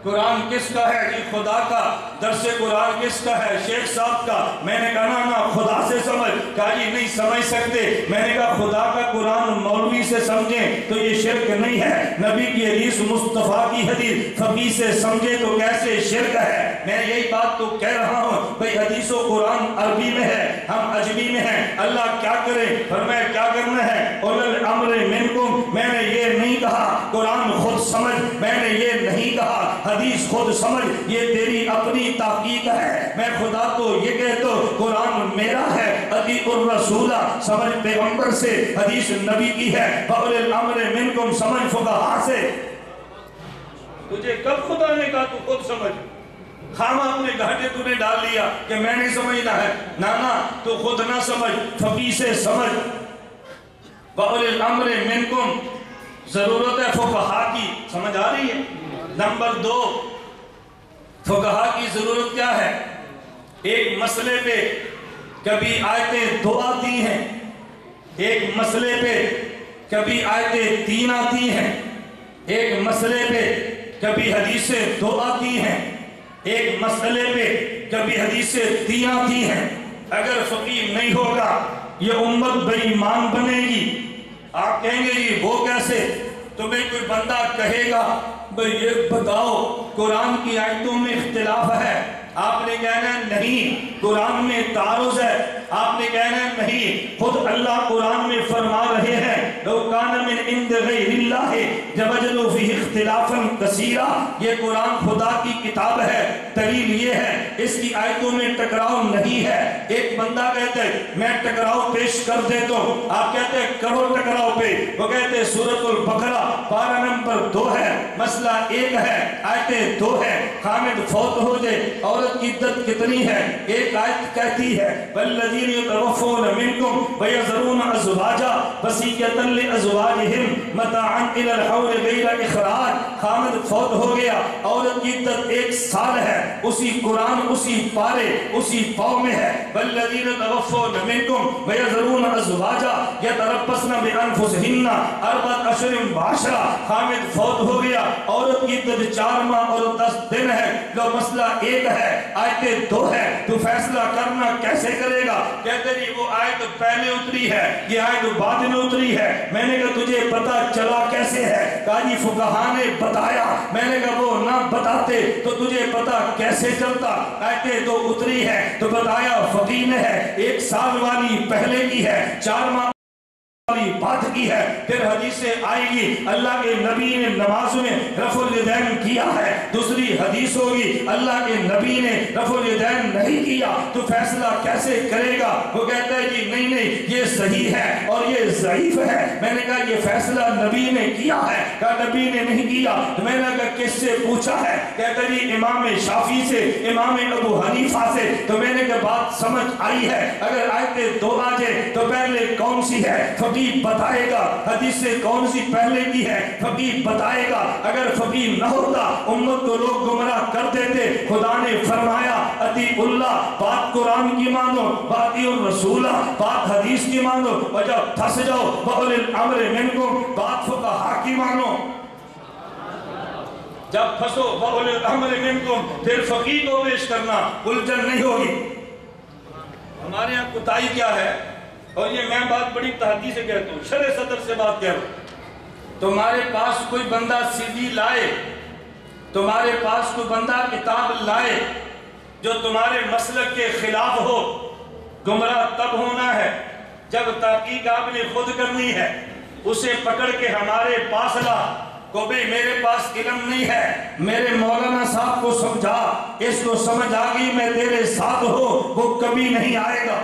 قرآن کس کا ہے؟ جی خدا کا۔ درس قرآن کس کا ہے؟ شیخ صاحب کا۔ میں نے کہا نا خدا سے سمجھ، کہا جی نہیں سمجھ سکتے۔ میں نے کہا خدا کا قرآن مولوی سے سمجھیں تو یہ شرک نہیں ہے، نبی کی حدیث مصطفیٰ کی حدیث فقیہ سے سمجھے تو کیسے شرک ہے؟ میں یہی بات تو کہہ رہا ہوں بھئی حدیث و قرآن عربی میں ہے، ہم عجمی میں ہیں، اللہ کیا کرے؟ فرمایا کیا کرنا ہے؟ اولو الامر منکم، میں نے یہ نہیں کہا قرآن خود سمجھ، میں نے یہ نہیں کہا حدیث خود سمجھ، یہ تیری اپنی تحقیق ہے۔ میں خدا تو یہ کہتا ہوں قرآن میرا ہے، اطیعوا الرسول سمجھ پیغمبر سے، حدیث نبی کی ہے، اولو الامر منکم سمجھ فقہا سے۔ تجھے کب خدا نے کہا تو خود سمجھ؟ خامہ اپنے گھاٹے تو نے ڈال لیا کہ میں نہیں سمجھنا ہے، نانا تو خود نہ سمجھ، فقیہ سے سمجھ۔ وَأُولِي الْأَمْرِ مِنْكُمْ، ضرورت ہے فقہا کی، سمجھ آ رہی ہے؟ نمبر 2، فقہا کی ضرورت کیا ہے؟ ایک مسئلے پہ کبھی آیتیں 2 آتی ہیں، ایک مسئلے پہ کبھی آیتیں 3 آتی ہیں، ایک مسئلے پہ کبھی حدیثیں 2 آتی ہیں، ایک مسئلے پہ کبھی حدیثیں 3 آتی ہیں۔ اگر فقیہ نہیں ہوگا یہ امت بے ایمان بنے گی۔ آپ کہیں گے یہ وہ کیسے؟ تمہیں کوئی بندہ کہے گا بھئی یہ بتاؤ قرآن کی آیتوں میں اختلاف ہے، آپ نے کہنا نہیں قرآن میں تعارض ہے، آپ نے کہنا نہیں خود اللہ قرآن میں فرما رہے ہیں لو کان من عند غیر اللہ لوجدوا فیہ اختلافا کثیرا، یہ قرآن خدا کی کتاب ہے، دلیل یہ ہے اس کی آیتوں میں ٹکراؤ نہیں ہے۔ ایک بندہ کہتا ہے میں ٹکراؤ پیش کر دیتا ہوں، آپ کہتے ہیں کرو ٹکراؤ پہ، وہ کہتے ہیں سورۃ البقرہ 12 نمبر 2 ہے، مسئلہ 1 ہے، آیتیں 2 ہے، خامد فوت ہو جائے عورت کی عدت کتنی ہے؟ ایک آیت کہتی ہے والذین یتوفون منکم ویذرون ازواجا وصیۃ لازواجہم متاعا الی الحول غیر اخراج، خامد فوت ہو گیا، عورت کی عدت 1 سال ہے، اسی قرآن اسی پارے اسی پاؤ میں ہے والذین یتوفون منکم ویذرون ازواجا یتربصن بانفسہن 4 اشہر و10، خامد فوت ہو گیا، عورت کی عدت 4 ماہ اور 10 دن ہے، جو مسئلہ 1 ہے، آیتیں 2 ہے، تو فیصلہ کرنا کیسے کرے گا؟ کہتے جی وہ آیت پہلے اتری ہے، یہ آیت بعد میں اتری ہے۔ میں نے کہا تجھے پتا چلا کیسے ہے؟ کہا جی فقہا نے بتایا۔ میں نے کہا وہ نہ بتاتے تو تجھے پتا کیسے چلتا؟ آیتیں 2 اتری ہے تو بتایا فقیہ نے ہے، 1 سال والی پہلے کی ہے، 4 ماہ بات کی ہے، پھر حدیثیں آئے گی اللہ کے نبی نے نماز میں رفع الیدین کیا ہے، دوسری حدیث ہوگی اللہ کے نبی نے رفع الیدین نہیں کیا، تو فیصلہ کیسے کرے گا؟ وہ کہتا ہے جی نہیں نہیں یہ صحیح ہے اور یہ ضعیف ہے۔ میں نے کہا یہ فیصلہ نبی نے کیا ہے؟ کہا نبی نے نہیں کیا۔ تو میں نے کہا کس سے پوچھا ہے؟ کہتا جی امام شافعی سے، امام ابو حنیفہ سے۔ تو میں نے کہا بات سمجھ آئی ہے، اگر آیتیں 2 آ جائے تو پہلے کون سی ہے فقیہ بتائے گا، حدیث سے کون سی پہلے کی ہے فقیہ بتائے گا۔ اگر فقیہ نہ ہوتا امت کو لوگ گمراہ کر دیتے۔ خدا نے فرمایا اطیعوا اللہ، بات قرآن کی مانو، واطیعوا الرسول، بات حدیث کی مانو، اور جب پھنس جاؤ وَأُولِي الْأَمْرِ مِنْكُمْ، بات فقہا کی مانو۔ جب پھنسو وَأُولِي الْأَمْرِ مِنْكُمْ، پھر فقیہ کو پیش کرنا الجھن نہیں ہوگی۔ ہمارے یہاں کوتاہی کیا ہے؟ اور یہ میں بات بڑی تحدی سے کہتا ہوں، شرع صدر سے بات کہہ رہا ہوں۔ تمہارے پاس کوئی بندہ سی ڈی لائے، تمہارے پاس کوئی بندہ کتاب لائے جو تمہارے مسلک کے خلاف ہو، گمراہ تب ہونا ہے جب تحقیق آپ نے خود کرنی ہے۔ اسے پکڑ کے ہمارے پاس لا کو بھئی میرے پاس علم نہیں ہے، میرے مولانا صاحب کو سمجھا، اس کو سمجھ آگئی میں تیرے ساتھ ہو، وہ کبھی نہیں آئے گا۔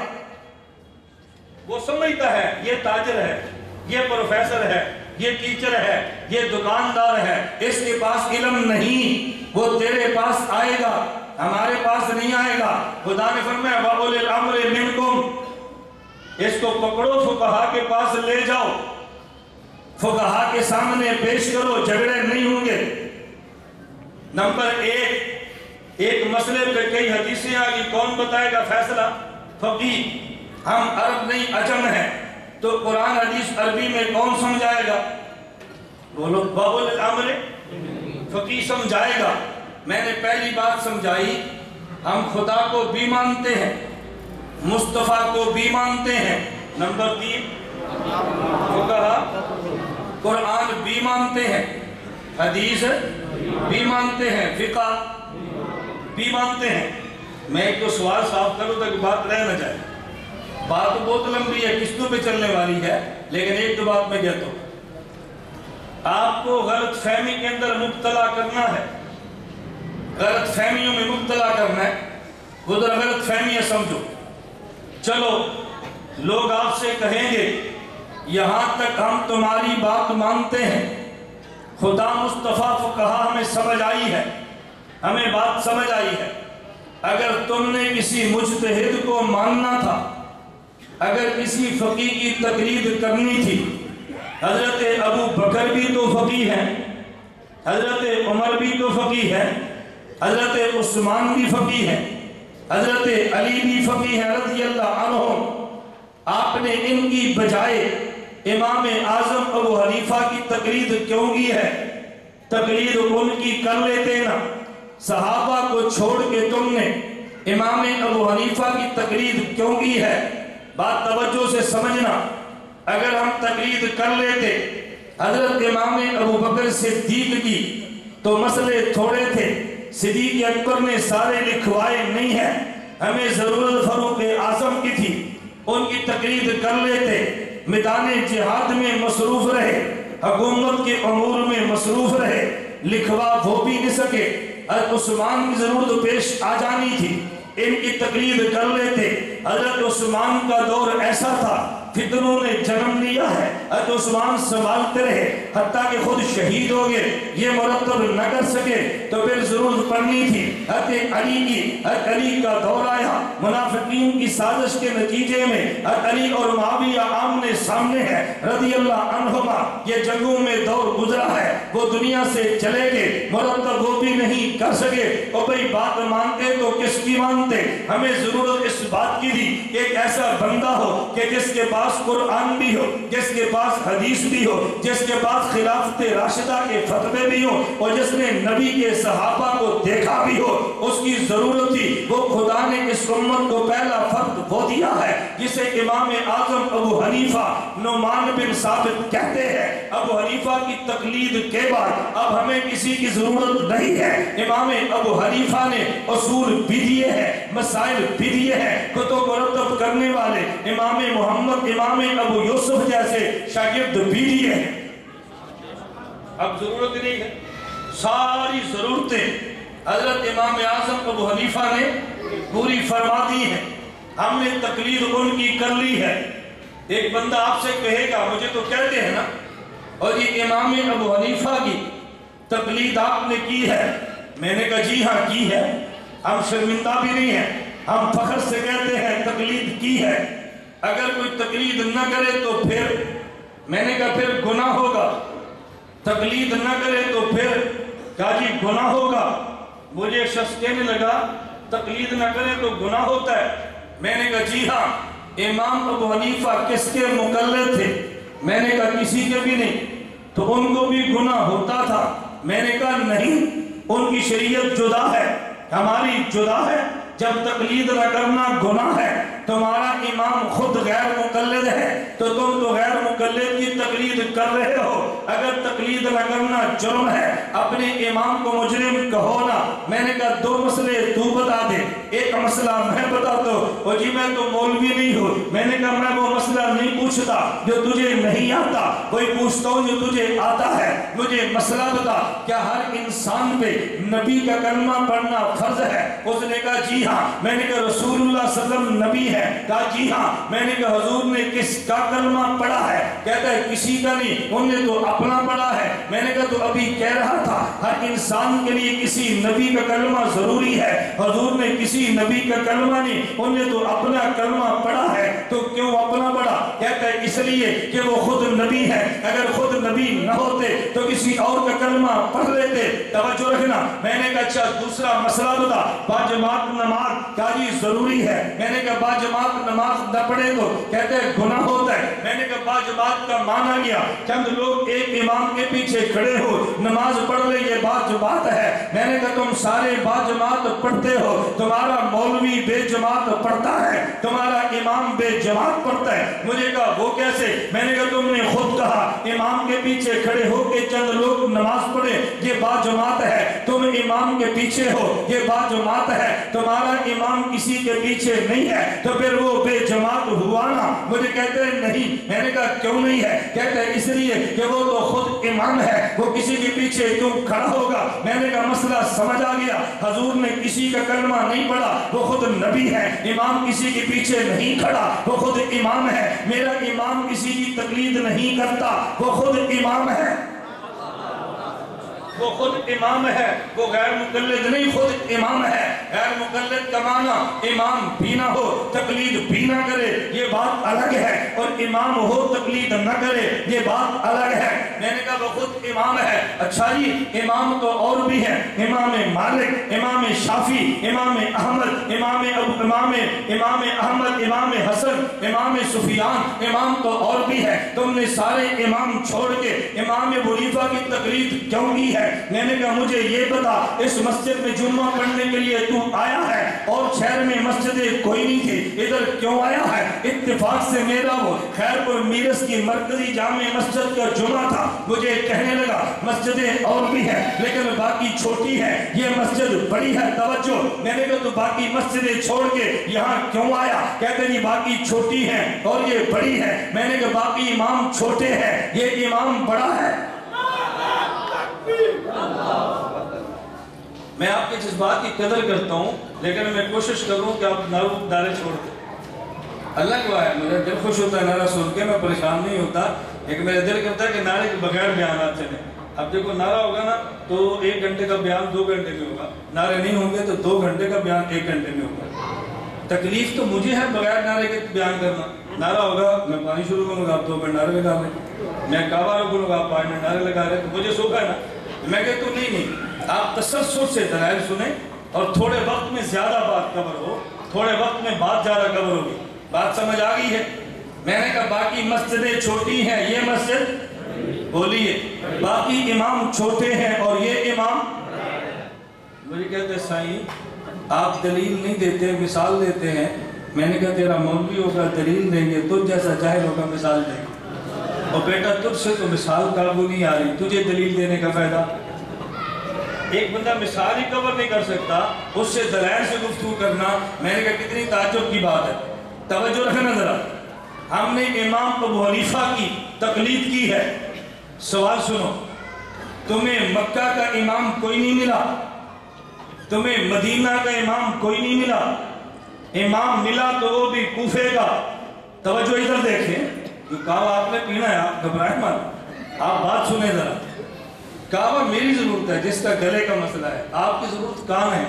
وہ سمجھتا ہے یہ تاجر ہے، یہ پروفیسر ہے، یہ ٹیچر ہے، یہ دکاندار ہے، اس کے پاس علم نہیں، وہ تیرے پاس آئے گا، ہمارے پاس نہیں آئے گا۔ خدا نے فرمایا وَأُولِي الْأَمْرِ مِنْكُمْ، اس کو پکڑو فقہا کے پاس لے جاؤ، فقہا کے سامنے پیش کرو، جھگڑے نہیں ہوں گے۔ نمبر 1، ایک مسئلے پہ کئی حدیثیں آگی، کون بتائے گا فیصلہ؟ فقیہ۔ ہم عرب نہیں عجم ہیں تو قرآن حدیث عربی میں کون سمجھائے گا؟ بولو وَأُولِي الْأَمْرِ، فقیہ سمجھائے گا۔ میں نے پہلی بات سمجھائی، ہم خدا کو بھی مانتے ہیں، مصطفیٰ کو بھی مانتے ہیں۔ نمبر 3 وہ کہا قرآن بھی مانتے ہیں، حدیث بھی مانتے ہیں، فقہ بھی مانتے ہیں۔ میں ایک تو سوال صاف کروں تاکہ بات رہ نہ جائے، بات تو بہت لمبی ہے، قسطوں پہ چلنے والی ہے، لیکن ایک دو بات میں کہتا ہوں۔ آپ کو غلط فہمی کے اندر مبتلا کرنا ہے، غلط فہمیوں میں مبتلا کرنا ہے، ادھر غلط فہمیاں سمجھو۔ چلو لوگ آپ سے کہیں گے یہاں تک ہم تمہاری بات مانتے ہیں، خدا مصطفیٰ فقہا ہمیں سمجھ آئی ہے، ہمیں بات سمجھ آئی ہے۔ اگر تم نے کسی مجتہد کو ماننا تھا، اگر کسی فقیہ کی تقلید کرنی تھی، حضرت ابو بکر بھی تو فقیہ ہیں، حضرت عمر بھی تو فقیہ ہیں، حضرت عثمان بھی فقیہ ہیں، حضرت علی بھی فقیہ ہیں رضی اللہ عنہ۔ آپ نے ان کی بجائے امام اعظم ابو حنیفہ کی تقلید کیوں کی ہے؟ تقلید ان کی کر لیتے نا، صحابہ کو چھوڑ کے تم نے امام ابو حنیفہ کی تقلید کیوں کی ہے؟ بات توجہ سے سمجھنا، اگر ہم تقلید کر لیتے حضرت امام ابو بکر صدیق کی تو مسئلے تھوڑے تھے، صدیق اکبر نے سارے لکھوائے نہیں ہیں، ہمیں ضرورت فاروق اعظم کی تھی، ان کی تقلید کر لیتے، میدان جہاد میں مصروف رہے، حکومت کے امور میں مصروف رہے، لکھوا وہ بھی نہیں سکے، حضرت عثمان کی ضرورت پیش آ جانی تھی، ان کی تقلید کر لیتے۔ حضرت عثمان کا دور ایسا تھا، فتنوں نے جنم لیا ہے، حضرت عثمان سنبھالتے رہے، حتیٰ کہ خود شہید ہو گئے، یہ مرتب نہ کر سکے تو پھر ضرورت پڑنی تھی حضرت علی کی۔ حضرت علی کا دور آیا، منافقین کی سازش کے نتیجے میں حضرت علی اور معاویہ آمنے سامنے ہے رضی اللہ عنہما، یہ جنگوں میں دور گزرا ہے، وہ دنیا سے چلے گئے، مرتب وہ بھی نہیں کر سکے۔ اور بھئی بات مانتے تو کس کی مانتے؟ ہمیں ضرورت اس بات کی تھی کہ ایک ایسا بندہ ہو کہ جس کے پاس قرآن بھی ہو، جس کے پاس حدیث بھی ہو، جس کے پاس خلافت راشدہ کے فتوے بھی ہو، اور جس نے نبی کے صحابہ کو دیکھا بھی ہو۔ اس کی ضرورت تھی، وہ خدا نے اس امت کو پہلا فرد وہ دیا ہے جسے امام اعظم ابو حنیفہ نعمان بن ثابت کہتے ہیں۔ ابو حنیفہ کی تقلید کے بعد اب ہمیں کسی کی ضرورت نہیں ہے۔ امام ابو حنیفہ نے اصول بھی دیے ہیں، مسائل بھی دیے ہیں، کتب مرتب کرنے والے امام محمد، امام ابو یوسف جیسے شاگرد بھی دیے ہیں۔ اب ضرورت نہیں ہے، ساری ضرورتیں حضرت امام اعظم ابو حنیفہ نے پوری فرما دی ہیں، ہم نے تقلید ان کی کر لی ہے۔ ایک بندہ آپ سے کہے گا مجھے تو کہتے ہیں نا، اور یہ امام ابو حنیفہ کی تقلید آپ نے کی ہے؟ میں نے کہا جی ہاں کی ہے، ہم شرمندہ بھی نہیں ہیں، ہم فخر سے کہتے ہیں تقلید کی ہے۔ اگر کوئی تقلید نہ کرے تو پھر، میں نے کہا پھر گناہ ہوگا، تقلید نہ کرے تو پھر کہا جی گناہ ہوگا۔ مجھے شخص کہنے لگا تقلید نہ کرے تو گناہ ہوتا ہے، میں نے کہا جی ہاں۔ امام ابو حنیفہ کس کے مقلد تھے؟ میں نے کہا کسی کے بھی نہیں، تو ان کو بھی گناہ ہوتا تھا؟ میں نے کہا نہیں، ان کی شریعت جدا ہے، ہماری جدا ہے۔ جب تقلید نہ کرنا گناہ ہے، تمہارا امام خود غیر مقلد ہے تو تم تو غیر مقلد کی تقلید کر رہے ہو۔ اگر تقلید نہ کرنا جرم ہے، اپنے امام کو مجرم کہو نا۔ میں نے کہا دو مسئلے تو بتا دے، ایک مسئلہ میں بتاتا ہوں۔ اور جی میں تو مولوی نہیں ہوں، میں نے کہا میں وہ مسئلہ نہیں پوچھتا جو تجھے نہیں آتا، وہی پوچھتا ہوں جو تجھے آتا ہے۔ مجھے مسئلہ بتا، کیا ہر انسان پہ نبی کا کلمہ پڑھنا فرض ہے؟ اس نے کہا جی ہاں۔ میں نے کہا رسول اللہ صلی اللہ علیہ وسلم نبی ہے؟ کہا جی ہاں۔ میں نے کہا حضور نے کس کا کلمہ پڑھا ہے؟ کہتا ہے کسی کا نہیں، انہوں نے تو اپنا پڑھا ہے۔ میں نے کہا تو ابھی کہہ رہا تھا ہر انسان کے لیے کسی نبی کا کلمہ ضروری ہے، حضور نے کسی نبی نبی کا کلمہ نہیں, انہوں نے تو اپنا کلمہ پڑھا ہے. تو کیوں اپنا پڑھا؟ کہتا ہے اس لیے کہ وہ خود نبی ہے. اگر خود نبی نہ ہوتے تو کسی اور کا کلمہ پڑھ لیتے. توجہ رکھنا. میں نے کہا اچھا دوسرا مسئلہ بتا, باجماعت نماز کیا جی ضروری ہے؟ میں نے کہا باجماعت نماز نہ پڑھے تو کہتے ہیں گناہ ہوتا ہے. میں نے کہا باجماعت کا معنی کیا؟ چند لوگ ایک امام کے پیچھے کھڑے ہو نماز پڑھ لے, یہ باجماعت ہے. میں نے کہا تم سارے باجماعت پڑھتے ہو, تمہارا مولوی بے جماعت پڑھتا ہے, تمہارا امام بے جماعت پڑھتا ہے. مجھے کہا وہ کیسے؟ میں نے کہا تم نے خود کہا امام کے پیچھے کھڑے ہو کے چند لوگ نماز پڑھے یہ باجماعت ہے. تم امام کے پیچھے ہو یہ باجماعت ہے, تمہارا امام کسی کے پیچھے نہیں ہے تو پھر وہ بے جماعت ہوا نا. مجھے کہتے ہیں نہیں. میں نے کہا کیوں نہیں ہے؟ کہتے ہیں اس لیے کہ وہ تو خود امام ہے, وہ کسی کے پیچھے کیوں کھڑا ہوگا؟ میں نے کہا مسئلہ سمجھ آ گیا. حضور نے کسی کا کلمہ نہیں پڑھا, وہ خود نبی ہے. امام کسی کے پیچھے نہیں کھڑا, وہ خود امام ہے. میرا امام کسی کی تقلید نہیں کرتا, وہ خود امام ہے. وہ خود امام ہے, وہ غیر مقلد نہیں, خود امام ہے. غیر مقلد کا معنی امام بھی نہ ہو تقلید بھی نہ کرے, یہ بات الگ ہے, اور امام ہو تقلید نہ کرے, یہ بات الگ ہے. میں نے کہا وہ خود امام ہے. اچھا جی امام تو اور بھی ہے, امام مالک, امام شافی, امام احمد, امام احمد, امام حسن, امام سفیان, امام تو اور بھی ہے. تم نے سارے امام چھوڑ کے امام ابو حنیفہ کی تقلید کیوں کی ہے؟ میں نے کہا مجھے یہ بتا, اس مسجد میں جمعہ پڑھنے کے لیے تو آیا ہے اور شہر میں مسجدیں کوئی نہیں تھی, ادھر کیوں آیا ہے؟ اتفاق سے میرا وہ خیر پور میرس کی مرکزی جامع مسجد کا جمعہ تھا. مجھے کہنے لگا مسجدیں اور بھی ہیں لیکن باقی چھوٹی ہے, یہ مسجد بڑی ہے. توجہ. میں نے کہا تو باقی مسجدیں چھوڑ کے یہاں کیوں آیا؟ کہتے نہیں باقی چھوٹی ہیں اور یہ بڑی ہے. میں نے کہا باقی امام چھوٹے ہیں, یہ امام بڑا ہے. میں آپ کے جذبات کی قدر کرتا ہوں لیکن میں کوشش کروں کہ آپ نعرے چھوڑ دیں. اللہ کو ہے میرا دل خوش ہوتا ہے نعرہ سن کے, میں پریشان نہیں ہوتا, لیکن میرا دل کرتا ہے کہ نعرے کے بغیر بیانات چلیں. اب دیکھو نعرہ ہوگا نا تو 1 گھنٹے کا بیان 2 گھنٹے میں ہوگا, نعرے نہیں ہوں گے تو 2 گھنٹے کا بیان 1 گھنٹے میں ہوگا. تکلیف تو مجھے ہے بغیر نعرے کے بیان کرنا. نعرہ ہوگا میں پانی شروع کروں گا, آپ 2 منٹ نعرے لگا رہے, میں کعبہ رکھوں گا آپ 5 منٹ نعرے لگا رہے, تو مجھے سوکھا ہے نا. میں کہتا ہوں نہیں, آپ تسلسل سے دلائل سنیں اور تھوڑے وقت میں زیادہ بات کور ہو, تھوڑے وقت میں بات زیادہ کور ہوگی. بات سمجھ آ گئی ہے؟ میں نے کہا باقی مسجدیں چھوٹی ہیں, یہ مسجد بولیے باقی امام چھوٹے ہیں اور یہ امام. مجھے کہتے ہیں سائیں آپ دلیل نہیں دیتے, مثال دیتے ہیں. میں نے کہا تیرا مولوی ہوگا دلیل دیں گے, تجھ جیسا جاہل ہوگا مثال دیں گے. اور بیٹا تجھ سے تو مثال قابو نہیں آ رہی, تجھے دلیل دینے کا فائدہ. ایک بندہ مثال ہی کور نہیں کر سکتا, اس سے دلائل سے گفتگو کرنا. میں نے کہا کتنی تعجب کی بات ہے. توجہ رکھنا ذرا. ہم نے امام ابو حنیفہ کی تقلید کی ہے. سوال سنو, تمہیں مکہ کا امام کوئی نہیں ملا, تمہیں مدینہ کا امام کوئی نہیں ملا, امام ملا تو وہ بھی کوفے کا. توجہ ادھر دیکھیں, جو کعبہ آپ نے پینا ہے آپ گھبرائیں مت, آپ بات سنیں ذرا. کعبہ میری ضرورت ہے جس کا گلے کا مسئلہ ہے, آپ کی ضرورت کان ہے.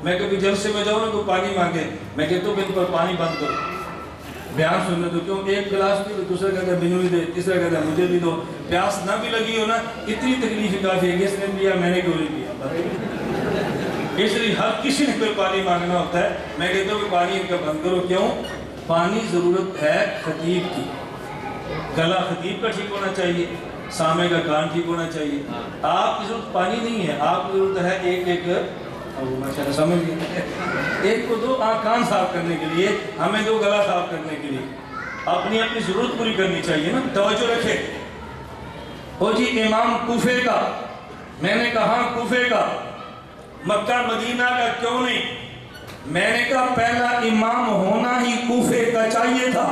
میں کبھی جلسے میں جاؤں نا تو پانی مانگے, میں کہتا ہوں کہ ان پر پانی بند کرو, بیان سننے دو. کیوں ایک گلاس بھی تو دوسرا کہتا ہے مینو بھی دے, تیسرا کہتا ہے مجھے بھی دو. پیاس نہ بھی لگی ہو نا, اتنی تکلیف کافی ہے کہ اس نے پیا میں نے کیوں نہیں پیا. اس لیے ہر کسی نے کوئی پانی مانگنا ہوتا ہے. میں کہتا ہوں کہ پانی ان کا بند کرو. کیوں؟ پانی ضرورت ہے خطیب کی. گلا خطیب کا ٹھیک ہونا چاہیے, سامع کا کان ٹھیک ہونا چاہیے. آپ کی ضرورت پانی نہیں ہے, آپ کی ضرورت ہے ایک ماشاءاللہ سمجھ گئے, ایک کو 2 آنکھ کان صاف کرنے کے لیے, ہمیں 2 گلا صاف کرنے کے لیے. اپنی ضرورت پوری کرنی چاہیے نا. توجہ رکھے. او جی امام کوفے کا. میں نے کہا کوفے کا, مکہ مدینہ کا کیوں نہیں؟ میں نے کہا پہلا امام ہونا ہی کوفے کا چاہیے تھا.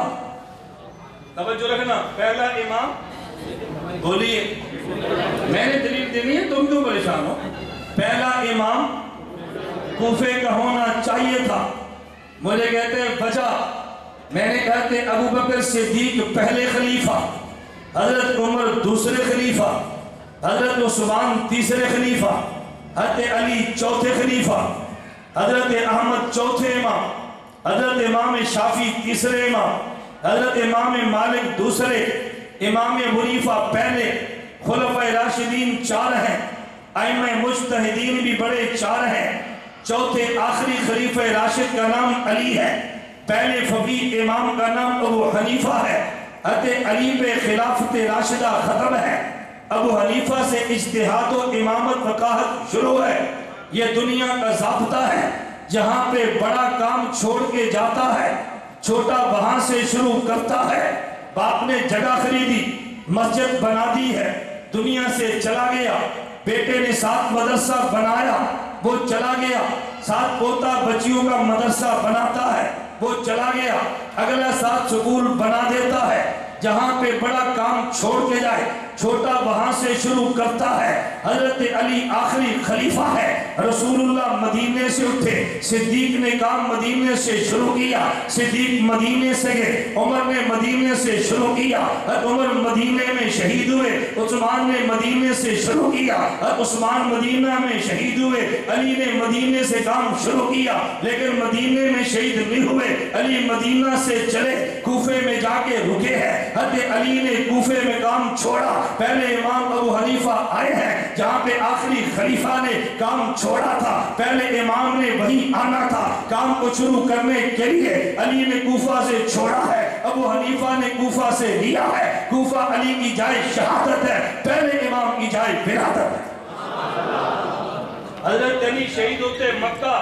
توجہ رکھنا, پہلا امام بولیے. میں نے دلیل دینی ہے, تم کیوں پریشان ہو؟ پہلا امام کوفے کا ہونا چاہیے تھا. مجھے کہتے ہیں وجہ. میں نے کہتے ابو بکر صدیق پہلے خلیفہ, حضرت عمر دوسرے خلیفہ, حضرت عثمان تیسرے خلیفہ, حضرت علی چوتھے خلیفہ, حضرت احمد چوتھے امام، حضرت امام شافعی تیسرے امام، حضرت امام مالک دوسرے، امام ابو حنیفہ پہلے، خلفائے راشدین 4 ہیں، ائمہ مجتہدین بھی بڑے 4 ہیں، چوتھے آخری خلیفہ راشد کا نام علی ہے، پہلے فقیہ امام کا نام ابو حنیفہ ہے، حضرت علی پہ خلافت راشدہ ختم ہے، ابو حنیفہ سے اجتہاد و امامت وقاحت شروع ہے۔ یہ دنیا کا ضابطہ ہے، جہاں پہ بڑا کام چھوڑ کے جاتا ہے چھوٹا وہاں سے شروع کرتا ہے۔ باپ نے جگہ خریدی، مسجد بنا دی ہے، دنیا سے چلا گیا، بیٹے نے 7 مدرسہ بنایا، وہ چلا گیا، 7 پوتا بچیوں کا مدرسہ بناتا ہے، وہ چلا گیا، اگلا 7 سکول بنا دیتا ہے۔ جہاں پہ بڑا کام چھوڑ کے جائے چھوٹا وہاں سے شروع کرتا ہے۔ حضرت علی آخری خلیفہ ہے، رسول اللہ مدینے سے اٹھے، صدیق نے کام مدینے سے شروع کیا، صدیق مدینے سے گئے، عمر نے مدینے سے شروع کیا، عمر مدینے میں شہید ہوئے، عثمان نے مدینے سے شروع کیا، عثمان مدینہ میں شہید ہوئے، علی نے مدینے سے کام شروع کیا لیکن مدینے میں شہید نہیں ہوئے، علی مدینہ سے چلے، کوفے میں جا کے رکے ہیں۔ حضرت علی نے کوفے میں کام چھوڑا، پہلے امام ابو حنیفہ آئے ہیں جہاں پہ آخری خلیفہ نے کام چھوڑا تھا، پہلے امام نے وہیں آنا تھا کام کو شروع کرنے کے لیے۔ علی نے کوفہ سے چھوڑا ہے، ابو حنیفہ نے کوفہ سے لیا ہے، کوفہ علی کی جائے شہادت ہے، پہلے امام کی جائے ولادت ہے۔ حضرت علی شہید ہوتے مکہ،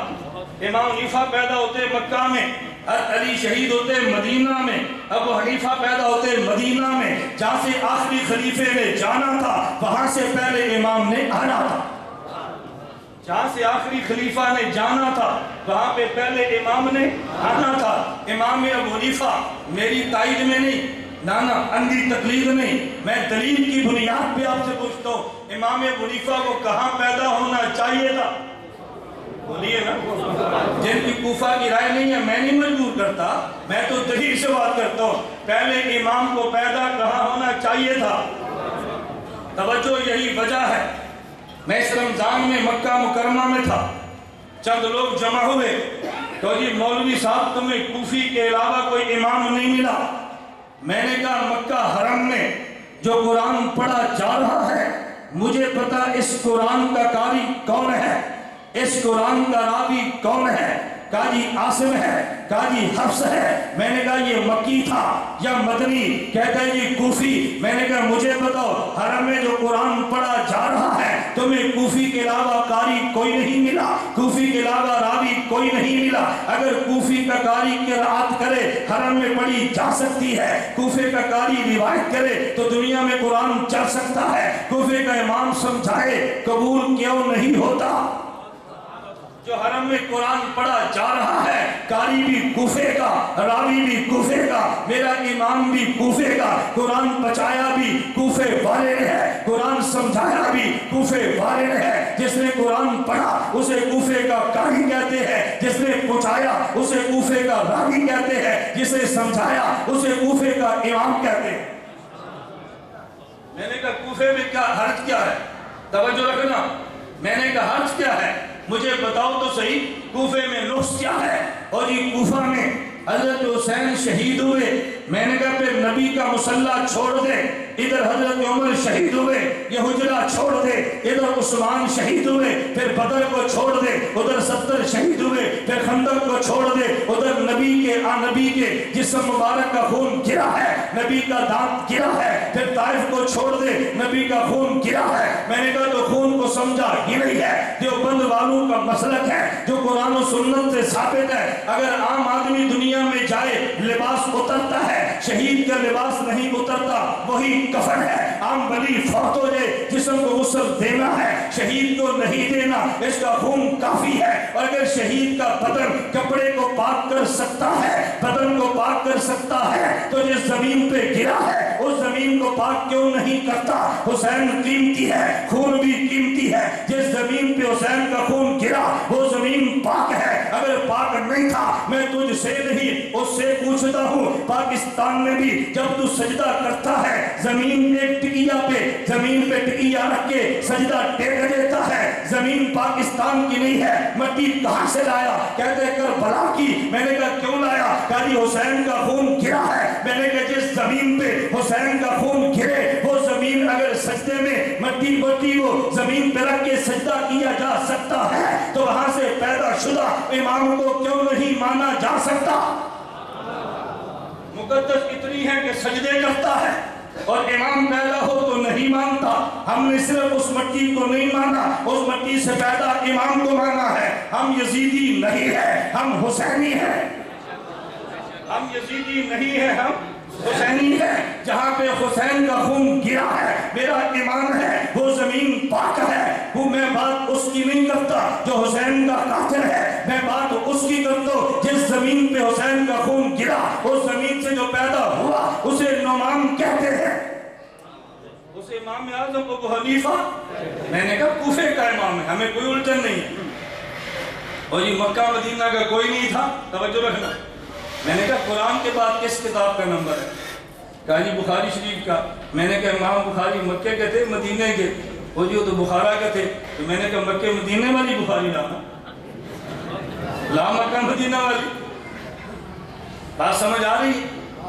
امام حنیفہ پیدا ہوتے مکہ میں، علی شہید ہوتے مدینہ میں، ابو حنیفہ پیدا ہوتے مدینہ میں، جہاں سے آخری خلیفے نے جانا تھا وہاں سے پہلے امام نے آنا تھا، جہاں سے آخری خلیفہ نے جانا تھا وہاں پہ پہلے امام نے آنا تھا۔ امام ابو حنیفہ میری تائید میں نہیں، نانا اندھی تقلید نہیں، میں دلیل کی بنیاد پہ آپ سے پوچھتا ہوں، امام ابو حنیفہ کو کہاں پیدا ہونا چاہیے تھا؟ بولیے نا، جن کی کوفہ کی رائے نہیں ہے میں نہیں مجبور کرتا، میں تو دلیل سے بات کرتا ہوں، پہلے امام کو پیدا کہاں ہونا چاہیے تھا؟ توجہ یہی وجہ ہے۔ میں اس رمضان میں مکہ مکرمہ میں تھا، چند لوگ جمع ہوئے تو جی مولوی صاحب تمہیں کوفی کے علاوہ کوئی امام نہیں ملا؟ میں نے کہا مکہ حرم میں جو قرآن پڑھا جا رہا ہے مجھے پتا اس قرآن کا قاری کون ہے، اس قرآن کا راوی کون ہے؟ کہا جی عاصم ہے، کہا جی حفص ہے۔ میں نے کہا یہ مکی تھا یا مدنی؟ کہتا ہے جی کوفی۔ میں نے کہا مجھے بتاؤ حرم میں جو قرآن پڑھا جا رہا ہے تمہیں کوفی کے علاوہ قاری کوئی نہیں ملا، کوفی کے علاوہ راوی کوئی نہیں ملا؟ اگر کوفی کا قاری قرات کرے حرم میں پڑھی جا سکتی ہے، کوفے کا قاری روایت کرے تو دنیا میں قرآن چل سکتا ہے، کوفے کا امام سمجھائے قبول کیوں نہیں ہوتا؟ جو حرم میں قرآن پڑھا جا رہا ہے قاری بھی کوفے کا، راوی بھی کوفے کا، میرا امام بھی کوفے کا، قرآن پچایا بھی کوفے والے نے ہے، قرآن سمجھایا بھی کوفے والے نے ہے، جس نے قرآن پڑھا اسے کوفے کا قاری کہتے ہیں، جس نے پچایا اسے کوفے کا راوی کہتے ہیں، جسے سمجھایا اسے کوفے کا امام کہتے ہیں۔ میں نے کہا کوفے میں کیا حرج کیا ہے؟ توجہ رکھنا، میں نے کہا حرج کیا ہے مجھے بتاؤ تو صحیح، کوفے میں نقص کیا ہے؟ اور یہ کوفہ میں حضرت حسین شہید ہوئے، میں نے کہا پھر نبی کا مصلی چھوڑ دے، ادھر حضرت عمر شہید ہوئے، یہ حجرہ چھوڑ دے، ادھر عثمان شہید ہوئے، پھر بدر کو چھوڑ دے، ادھر 70 شہید ہوئے، پھر خندق کو چھوڑ دے، ادھر نبی کے جسم مبارک کا خون گرا ہے، نبی کا دانت گرا ہے، پھر طائف کو چھوڑ دے، نبی کا خون گرا ہے۔ میں نے کہا تو خون کو سمجھا ہی نہیں ہے، دیوبند والوں کا مسلک ہے جو قرآن و سنت سے ثابت ہے، اگر عام آدمی دنیا میں جائے لباس اترتا ہے، شہید کا لباس نہیں اترتا، وہی کفن ہے۔ عام ولی فوت ہو جائے جسم کو غسل دینا ہے، شہید کو نہیں دینا، اس کا خون کافی ہے۔ اور اگر شہید کا بدن کپڑے کو پاک کر سکتا ہے، بدن کو پاک کر سکتا ہے تو جس زمین پہ گرا ہے اس زمین کو پاک کیوں نہیں کرتا؟ حسین قیمتی ہے، خون بھی قیمتی ہے، جس زمین پہ حسین کا خون گرا وہ زمین پاک ہے، اگر پاک نہیں تھا تھا, میں تجھ سے نہیں اس سے پوچھتا ہوں. پاکستان میں بھی جب تو سجدہ کرتا ہے زمین ایک ٹکیا پہ, زمین پہ ٹکیا رکھ کے سجدہ ٹیک دیتا ہے. زمین پاکستان کی نہیں ہے, مٹی کہاں سے لایا؟ کہتے کربلا کی. میں نے کہا کیوں لایا؟ کہا جی حسین کا خون گرا ہے. میں نے کہا جس زمین پہ حسین کا خون گرے وہ زمین اگر سجدے میں مٹی وہ زمین پہ رکھ کے سجدہ کیا جا سکتا ہے تو وہاں سے پیدا شدہ امام کو کیوں نہیں مانا جا سکتا؟ مقدس اتنی ہے کہ سجدے کرتا ہے اور امام پیدا ہو تو نہیں مانتا. ہم نے صرف اس مٹی کو نہیں مانا, اس مٹی سے پیدا امام کو مانا ہے. ہم یزیدی نہیں ہے, ہم حسینی ہیں. ہم یزیدی نہیں ہے, ہم حسینی ہے. جہاں پہ حسین کا خون گرا ہے میرا ایمان ہے وہ زمین پاک ہے. وہ میں بات اس کی نہیں کرتا جو حسین کا قاتل ہے, میں بات اس کی کرتا ہوں جس زمین پہ حسین کا خون گرا اس زمین سے جو پیدا ہوا اسے نعمان کہتے ہیں. اسے امام اعظم ابو حنیفہ, میں نے کہا کوفے کا امام ہے, ہمیں کوئی الجھن نہیں ہے. اور یہ مکہ مدینہ کا کوئی نہیں تھا, توجہ رکھنا. میں نے کہا قرآن کے بعد کس کتاب کا نمبر ہے؟ کہا جی بخاری شریف کا. میں نے کہا امام بخاری مکے کے تھے مدینے کے؟ وہ جو تو بخارا کے تھے. تو میں نے کہا مکے مدینے والی بخاری لانا, لا مکہ مدینہ والی. بات سمجھ آ رہی؟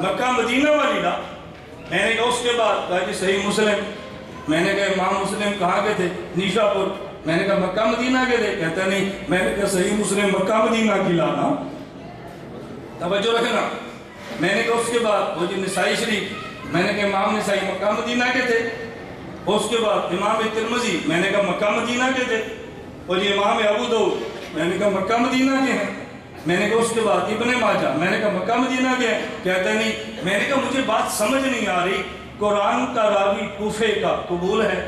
مکہ مدینہ والی لا. میں نے کہا اس کے بعد کہا جی صحیح مسلم. میں نے کہا امام مسلم کہاں کے تھے؟ نیشا پور. میں نے کہا مکہ مدینہ کے تھے؟ کہتا نہیں. میں نے کہا صحیح مسلم مکہ مدینہ کی لانا, توجہ رکھنا. میں نے کہا اس کے بعد وہ جو نسائی شریف, میں نے کہا امام نسائی مکہ مدینہ کے تھے. اس کے بعد امام ترمذی, میں نے کہا مکہ مدینہ کے تھے. اور یہ امام ابو داؤد, میں نے کہا مکہ مدینہ کے ہیں. میں نے کہا اس کے بعد ابن ماجہ, میں نے کہا مکہ مدینہ کے ہیں. کہتا نہیں. میں نے کہا مجھے بات سمجھ نہیں آ رہی, قرآن کا راوی کوفے کا قبول ہے,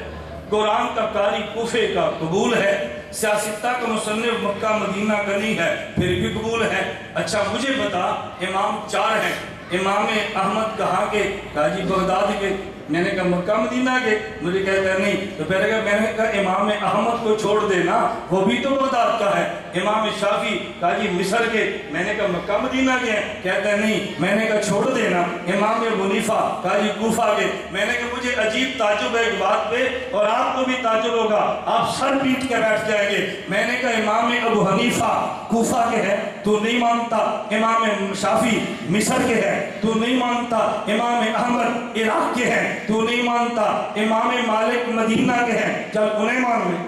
قرآن کا قاری کوفے کا قبول ہے, سیاستہ کا مصنف مکہ مدینہ کا نہیں ہے پھر بھی قبول ہے. اچھا مجھے بتا امام 4 ہیں, امام احمد کہاں کے؟ کہا جی بغداد کے. میں نے کہا مکہ مدینہ کے؟ مجھے کہتا ہے نہیں. تو پہلے کہا, میں نے کہا امام احمد کو چھوڑ دینا, وہ بھی تو بغداد کا ہے. امام شافعی, کہا جی مصر کے. میں نے کہا مکہ مدینہ کے ہیں. کہتا ہے نہیں. میں نے کہا چھوڑ دینا. امام ابو حنیفہ, کہا جی کوفہ کے. میں نے کہا مجھے عجیب تعجب ہے ایک بات پہ اور آپ کو بھی تعجب ہوگا, آپ سر پیٹ کے بیٹھ جائیں گے. میں نے کہا امام ابو حنیفہ کوفہ کے ہے, تو نہیں مانتا. امام شافعی مصر کے ہے, تو نہیں مانتا. امام احمد عراق کے ہیں, تو نہیں مانتا. امام مالک مدینہ کے ہیں, چل انہیں مان لیں,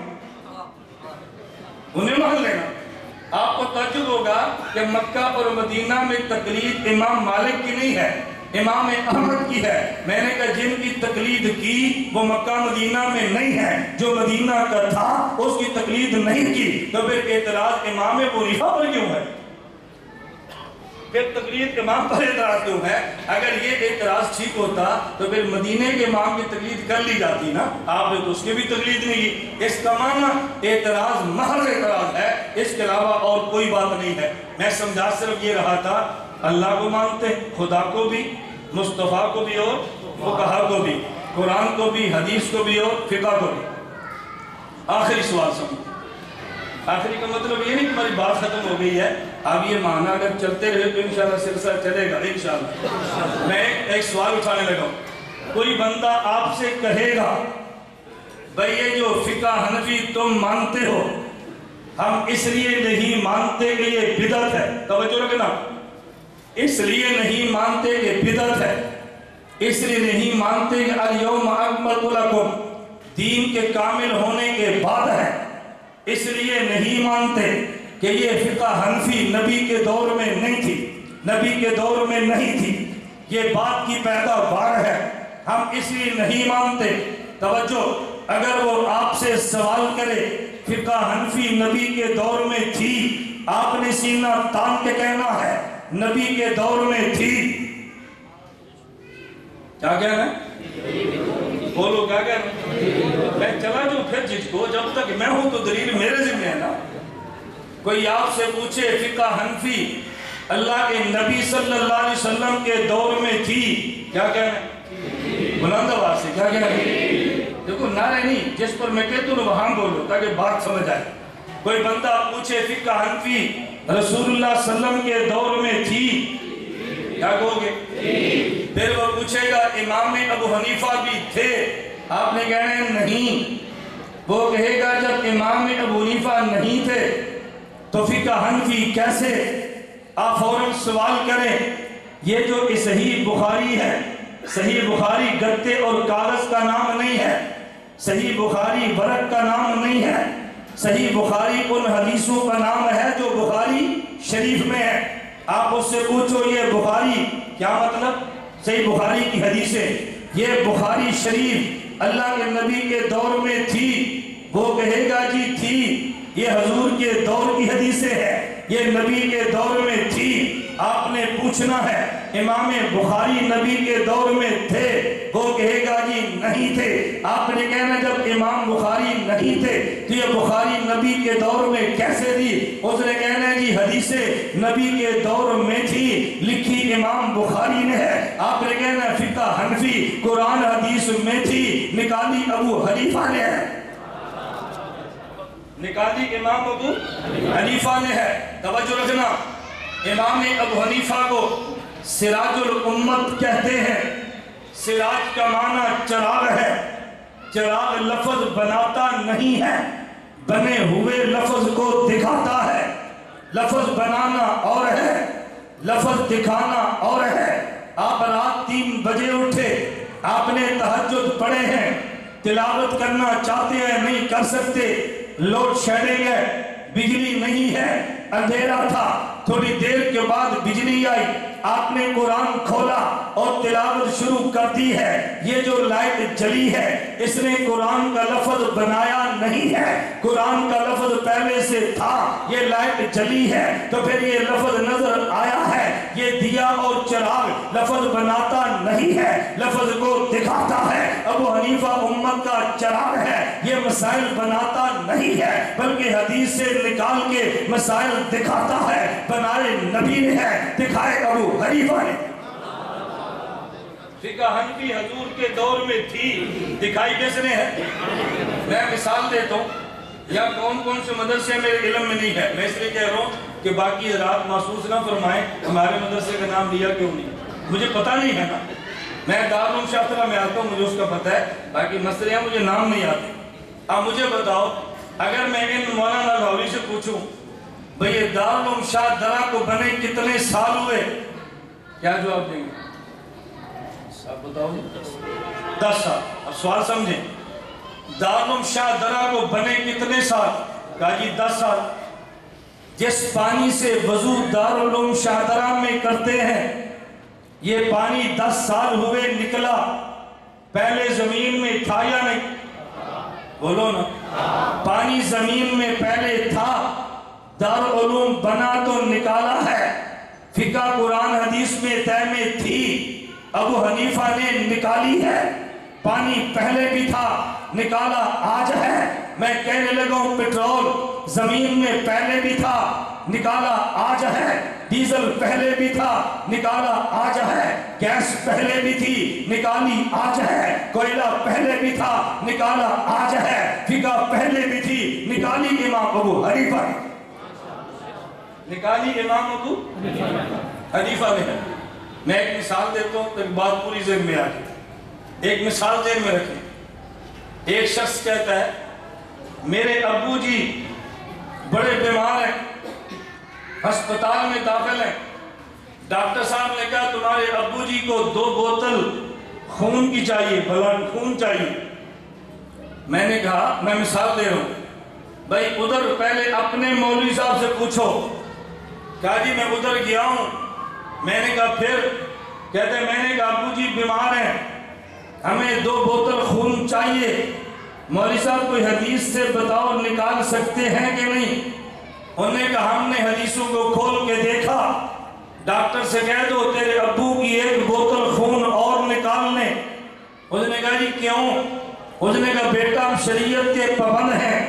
انہیں مان لینا. آپ کو تعجب ہوگا کہ مکہ اور مدینہ میں تقلید امام مالک کی نہیں ہے, امام احمد کی ہے. میں نے کہا جن کی تقلید کی وہ مکہ مدینہ میں نہیں ہے, جو مدینہ کا تھا اس کی تقلید نہیں کی. تو پھر اعتراض امام ابو حنیفہ پر کیوں ہے؟ پھر تقلید امام پر اعتراض کیوں ہے؟ اگر یہ اعتراض ٹھیک ہوتا تو پھر مدینے کے امام کی تقلید کر لی جاتی نا. آپ نے تو اس کی بھی تقلید نہیں کی. اس کا معنی اعتراض محض اعتراض ہے, اس کے علاوہ اور کوئی بات نہیں ہے. میں سمجھا صرف یہ رہا تھا, اللہ کو مانتے, خدا کو بھی, مصطفیٰ کو بھی اور فقہا کو بھی, قرآن کو بھی, حدیث کو بھی اور فقہ کو بھی. آخری سوال سمجھ. آخری کا مطلب یہ نہیں کہ ہماری بات ختم ہو گئی ہے, اب یہ معنی اگر چلتے رہے تو انشاءاللہ سلسلہ چلے گا انشاءاللہ. میں ایک سوال اٹھانے لگا ہوں. کوئی بندہ آپ سے کہے گا بھئی یہ جو فقہ حنفی تم مانتے ہو ہم اس لیے نہیں مانتے کہ یہ بدعت ہے, توجہ رکھنا, اس لیے نہیں مانتے کہ بدعت ہے, اس لیے نہیں مانتے کہ الیوم اکملت لکم دین کے کامل ہونے کے بعد ہے, اس لیے نہیں مانتے کہ یہ فقہ حنفی نبی کے دور میں نہیں تھی, نبی کے دور میں نہیں تھی, یہ بات کی پیداوار ہے, ہم اس لیے نہیں مانتے. توجہ, اگر وہ آپ سے سوال کرے فقہ حنفی نبی کے دور میں تھی, آپ نے سینہ تان کے کہنا ہے نبی کے دور میں تھی. کیا کہنا ہے؟ بولو کیا کہنا؟ میں چلا جو پھر جس کو, جب تک میں ہوں تو دلیل میرے ذمہ ہے نا. کوئی آپ سے پوچھے فقہ حنفی اللہ کے نبی صلی اللہ علیہ وسلم کے دور میں تھی, کیا کہنا ہے؟ بلند آواز سے کیا کہنا ہے؟ دیکھو نعرے نہیں, جس پر میں کہتا ہوں وہاں بولو تاکہ بات سمجھ آئے. کوئی بندہ پوچھے فقہ حنفی رسول اللہ صلی اللہ علیہ وسلم کے دور میں تھی، کیا کہو گے؟ پھر وہ پوچھے گا امام ابو حنیفہ بھی تھے، آپ نے کہنا ہے نہیں۔ وہ کہے گا جب امام ابو حنیفہ نہیں تھے تو فقہ حنفی کیسے؟ آپ فوراً سوال کریں، یہ جو صحیح بخاری ہے، صحیح بخاری گتے اور کاغذ کا نام نہیں ہے، صحیح بخاری ورق کا نام نہیں ہے، صحیح بخاری ان حدیثوں کا نام ہے جو بخاری شریف میں ہے۔ آپ اس سے پوچھو یہ بخاری کیا مطلب؟ صحیح بخاری کی حدیثیں، یہ بخاری شریف اللہ کے نبی کے دور میں تھی، وہ کہے گا جی تھی، یہ حضور کے دور کی حدیثیں ہیں، یہ نبی کے دور میں تھی۔ آپ نے پوچھنا ہے امام بخاری نبی کے دور میں تھے، وہ کہے گا جی نہیں تھے۔ آپ نے کہنا جب امام بخاری نہیں تھے تو یہ بخاری نبی کے دور میں کیسے تھی؟ اس نے کہنا ہے جی حدیثیں نبی کے دور میں تھی، لکھی امام بخاری نے ہے۔ آپ نے کہنا ہے فقہ حنفی قرآن حدیث میں تھی، نکالی ابو حنیفہ نے ہے، نکالی امام ابو حنیفہ نے ہے۔ توجہ رکھنا، امام ابو حنیفہ کو سراج الامت کہتے ہیں۔ سراج کا معنی چراغ ہے، چراغ لفظ بناتا نہیں ہے، بنے ہوئے لفظ کو دکھاتا ہے۔ لفظ بنانا اور ہے، لفظ دکھانا اور ہے۔ آپ رات 3 بجے اٹھے، آپ نے تہجد پڑھے ہیں، تلاوت کرنا چاہتے ہیں نہیں کر سکتے، لوڈ شیڈنگ ہے، بجلی نہیں ہے، اندھیرا تھا، تھوڑی دیر کے بعد بجلی آئی، آپ نے قرآن کھولا اور تلاوت شروع کر دی ہے۔ یہ جو لائٹ جلی ہے اس نے قرآن کا لفظ بنایا نہیں ہے، قرآن کا لفظ پہلے سے تھا، یہ لائٹ جلی ہے تو پھر یہ لفظ نظر آیا ہے۔ یہ دیا اور چراغ لفظ بناتا نہیں ہے، لفظ کو دکھاتا ہے۔ ابو حنیفہ امت کا چراغ ہے، یہ مسائل بناتا نہیں ہے بلکہ حدیث سے نکال کے مسائل دکھاتا ہے۔ بنائے نبی نے ہے، دکھائے ابو حنیفہ نے۔ فقہ حنفی حضور کے دور میں تھی، دکھائی کس نے ہے؟ میں مثال دیتا ہوں، یا کون سے مدرسے میرے علم میں نہیں ہے، میں اس لیے کہہ رہا ہوں کہ باقی حضرات محسوس نہ فرمائیں ہمارے مدرسے کا نام لیا کیوں نہیں، مجھے پتہ نہیں ہے نا۔ میں دارالعلوم شاطرہ میں آتا ہوں، مجھے اس کا پتہ ہے، باقی مسئلے مجھے نام نہیں آتے۔ اب مجھے بتاؤ، اگر میں ان مولانا لاہوری سے پوچھوں بھئی یہ دارالعلوم شاہ درہ کو بنے کتنے سال ہوئے، کیا جواب دیں گے؟ آپ بتاؤ جی 10 سال۔ اب سوال سمجھیں، دارالعلوم شاہ درہ کو بنے کتنے سال؟ کہا جی 10 سال۔ جس پانی سے وضو دارالعلوم شاہ درہ میں کرتے ہیں یہ پانی 10 سال ہوئے نکلا، پہلے زمین میں تھا یا نہیں؟ بولو نا، پانی زمین میں پہلے تھا، دارالعلوم بنا تو نکالا ہے۔ فقہ قرآن حدیث میں طے میں تھی، ابو حنیفہ نے نکالی ہے۔ پانی پہلے بھی تھا، نکالا آج ہے۔ میں کہنے لگا ہوں پیٹرول زمین میں پہلے بھی تھا، نکالا آج ہے۔ ڈیزل پہلے بھی تھا، نکالا آج ہے۔ گیس پہلے بھی تھی، نکالی آج ہے۔ کوئلہ پہلے بھی تھا، نکالا آج ہے۔ فقہ پہلے بھی تھی، نکالی امام ابو حنیفہ نے، نکالی امام ابو حنیفہ نے۔ میں ایک مثال دیتا ہوں تو بات پوری ذہن میں آ جائے۔ ایک مثال ذہن میں رکھیں، ایک شخص کہتا ہے میرے ابو جی بڑے بیمار ہیں، ہسپتال میں داخل ہیں، ڈاکٹر صاحب نے کہا تمہارے ابو جی کو 2 بوتل خون کی چاہیے، بلڈ خون چاہیے۔ میں نے کہا، میں مثال دے رہا ہوں، بھائی ادھر پہلے اپنے مولوی صاحب سے پوچھو۔ کہا جی میں ادھر گیا ہوں، میں نے کہا پھر؟ کہتے ہیں میں نے کہا ابو جی بیمار ہیں، ہمیں 2 بوتل خون چاہیے، مولوی صاحب کوئی حدیث سے بتاؤ نکال سکتے ہیں کہ نہیں؟ انہوں نے کہا ہم نے حدیثوں کو کھول کے دیکھا، ڈاکٹر سے کہہ دو تیرے ابو کی 1 بوتل خون اور نکالنے۔ اس نے کہا جی کیوں؟ اس نے کہا بیٹا ہم شریعت کے پابند ہیں،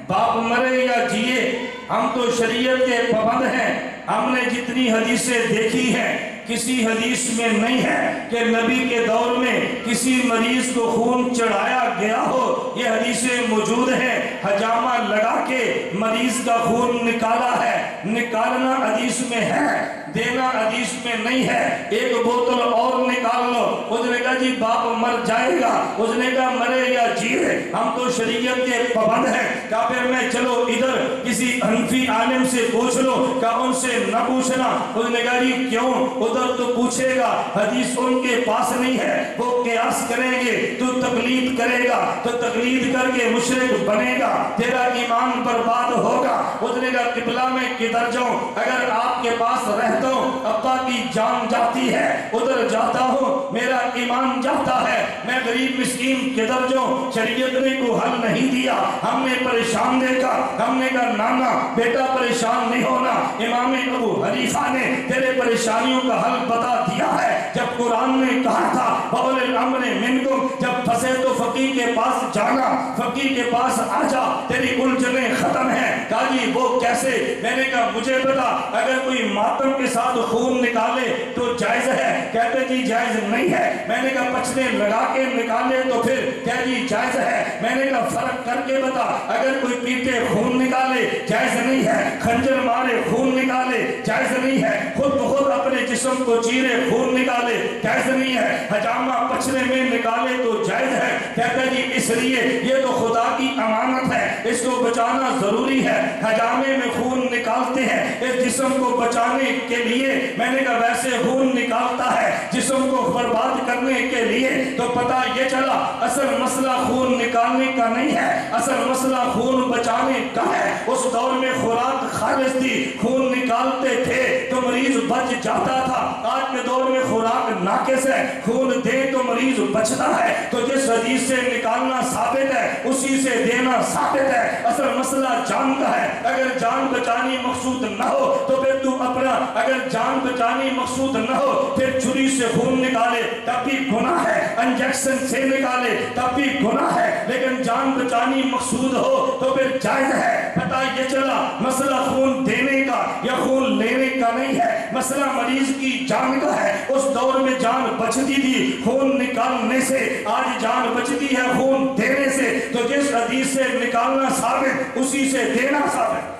باپ مرے یا جیے ہم تو شریعت کے پابند ہیں، ہم نے جتنی حدیثیں دیکھی ہیں کسی حدیث میں نہیں ہے کہ نبی کے دور میں کسی مریض کو خون چڑھایا گیا ہو. یہ حدیثیں موجود ہیں. حجامہ لگا کے مریض کا خون نکالا ہے. نکالنا حدیث میں ہے, دینا حدیث میں نہیں ہے. ایک بوتل اور نکال لو. اس نے کہا جی باپ مر جائے گا. اس نے کہا مرے یا جیوے ہم تو شریعت کے پابند ہیں. کہا پھر میں چلو ادھر کسی حنفی عالم سے پوچھ لو. کہا ان سے نہ پوچھنا. اس نے کہا جی کیوں؟ ادھر تو پوچھے گا, حدیث ان کے پاس نہیں ہے. وہ قیاس کریں گے, تو تقلید کرے گا, تو تقلید کر کے مشرک بنے گا, تیرا ایمان برباد ہوگا. اس نے کہا قبلہ میں کدھر جاؤں؟ اگر آپ کے پاس رہتا ہوں ابا کی جان جاتی ہے, ادھر جاتا ہوں میرا ایمان جاتا ہے. میں غریب مسکین کدھر جاؤں؟ شریعت نے کو حل نہیں دیا. ہم نے پریشان دیکھا, ہم نے کہا نانا بیٹا پریشان نہیں ہونا. امام ابو حنیفہ نے تیرے پریشانیوں کا حل بتا دیا ہے. جب قرآن نے کہا تھا بَأُولِي الْأَمْرِ مِنْكُمْ, جب پھنسے تو فقیہ کے پاس جانا, فقیہ کے پاس آ جا, تیری الجھنیں ختم ہیں. کہا جی وہ کیسے؟ میں نے کہا مجھے بتا, اگر کوئی ماتم کے ساتھ خون نکالے تو جائز ہے. کہتے جی جائز نہیں ہے. میں نے کہا پچھنے لگا کے نکالے تو پھر کہہ جی جائز ہے. میں نے کہا فرق کر کے بتا, اگر کوئی پیٹے خون نکالے جائز نہیں ہے, خنجر مارے خون نکالے جائز نہیں ہے, خود بخود اپنے جسم کو چیرے خون نکالے جائز نہیں ہے, حجامہ پچھنے میں نکالے تو جائز ہے. کہتا جی اس لیے یہ تو خدا کی امانت ہے, اس کو بچانا ضروری ہے. حجامے میں خون نکالتے ہیں اس جسم کو بچانے کے لیے. میں نے کہا ویسے خون نکالتا ہے جسم کو برباد کرنے کے لیے. تو پتہ یہ چلا اصل مسئلہ خون نکالنے کا نہیں ہے, اصل مسئلہ خون بچانے کا ہے. اس دور میں خوراک خالص تھی, خون نکالتے تھے تو مریض بچ جاتا تھا. آج کے دور میں خوراک ناقص ہے, خون دے تو مریض بچتا ہے. تو جس حدیث سے نکالنا ثابت ہے اسی سے دینا ثابت ہے. اصل مسئلہ جان کا ہے. اگر جان بچانی مقصود نہ ہو تو پھر تو اپنا, اگر جان بچانی مقصود نہ ہو پھر چھری سے خون نکالے تب بھی گناہ ہے, انجیکشن سے نکالے تب بھی گناہ ہے, لیکن جان بچانی مقصود ہو تو پھر جائز ہے. پتہ یہ چلا مسئلہ خون دینے کا یا خون لینے کا نہیں ہے, مسئلہ مریض کی جان کا ہے. اس دور میں جان بچتی تھی خون نکالنے سے, آج جان بچتی ہے خون دینے سے. تو جس حدیث سے نکالنا ثابت اسی سے دینا ثابت.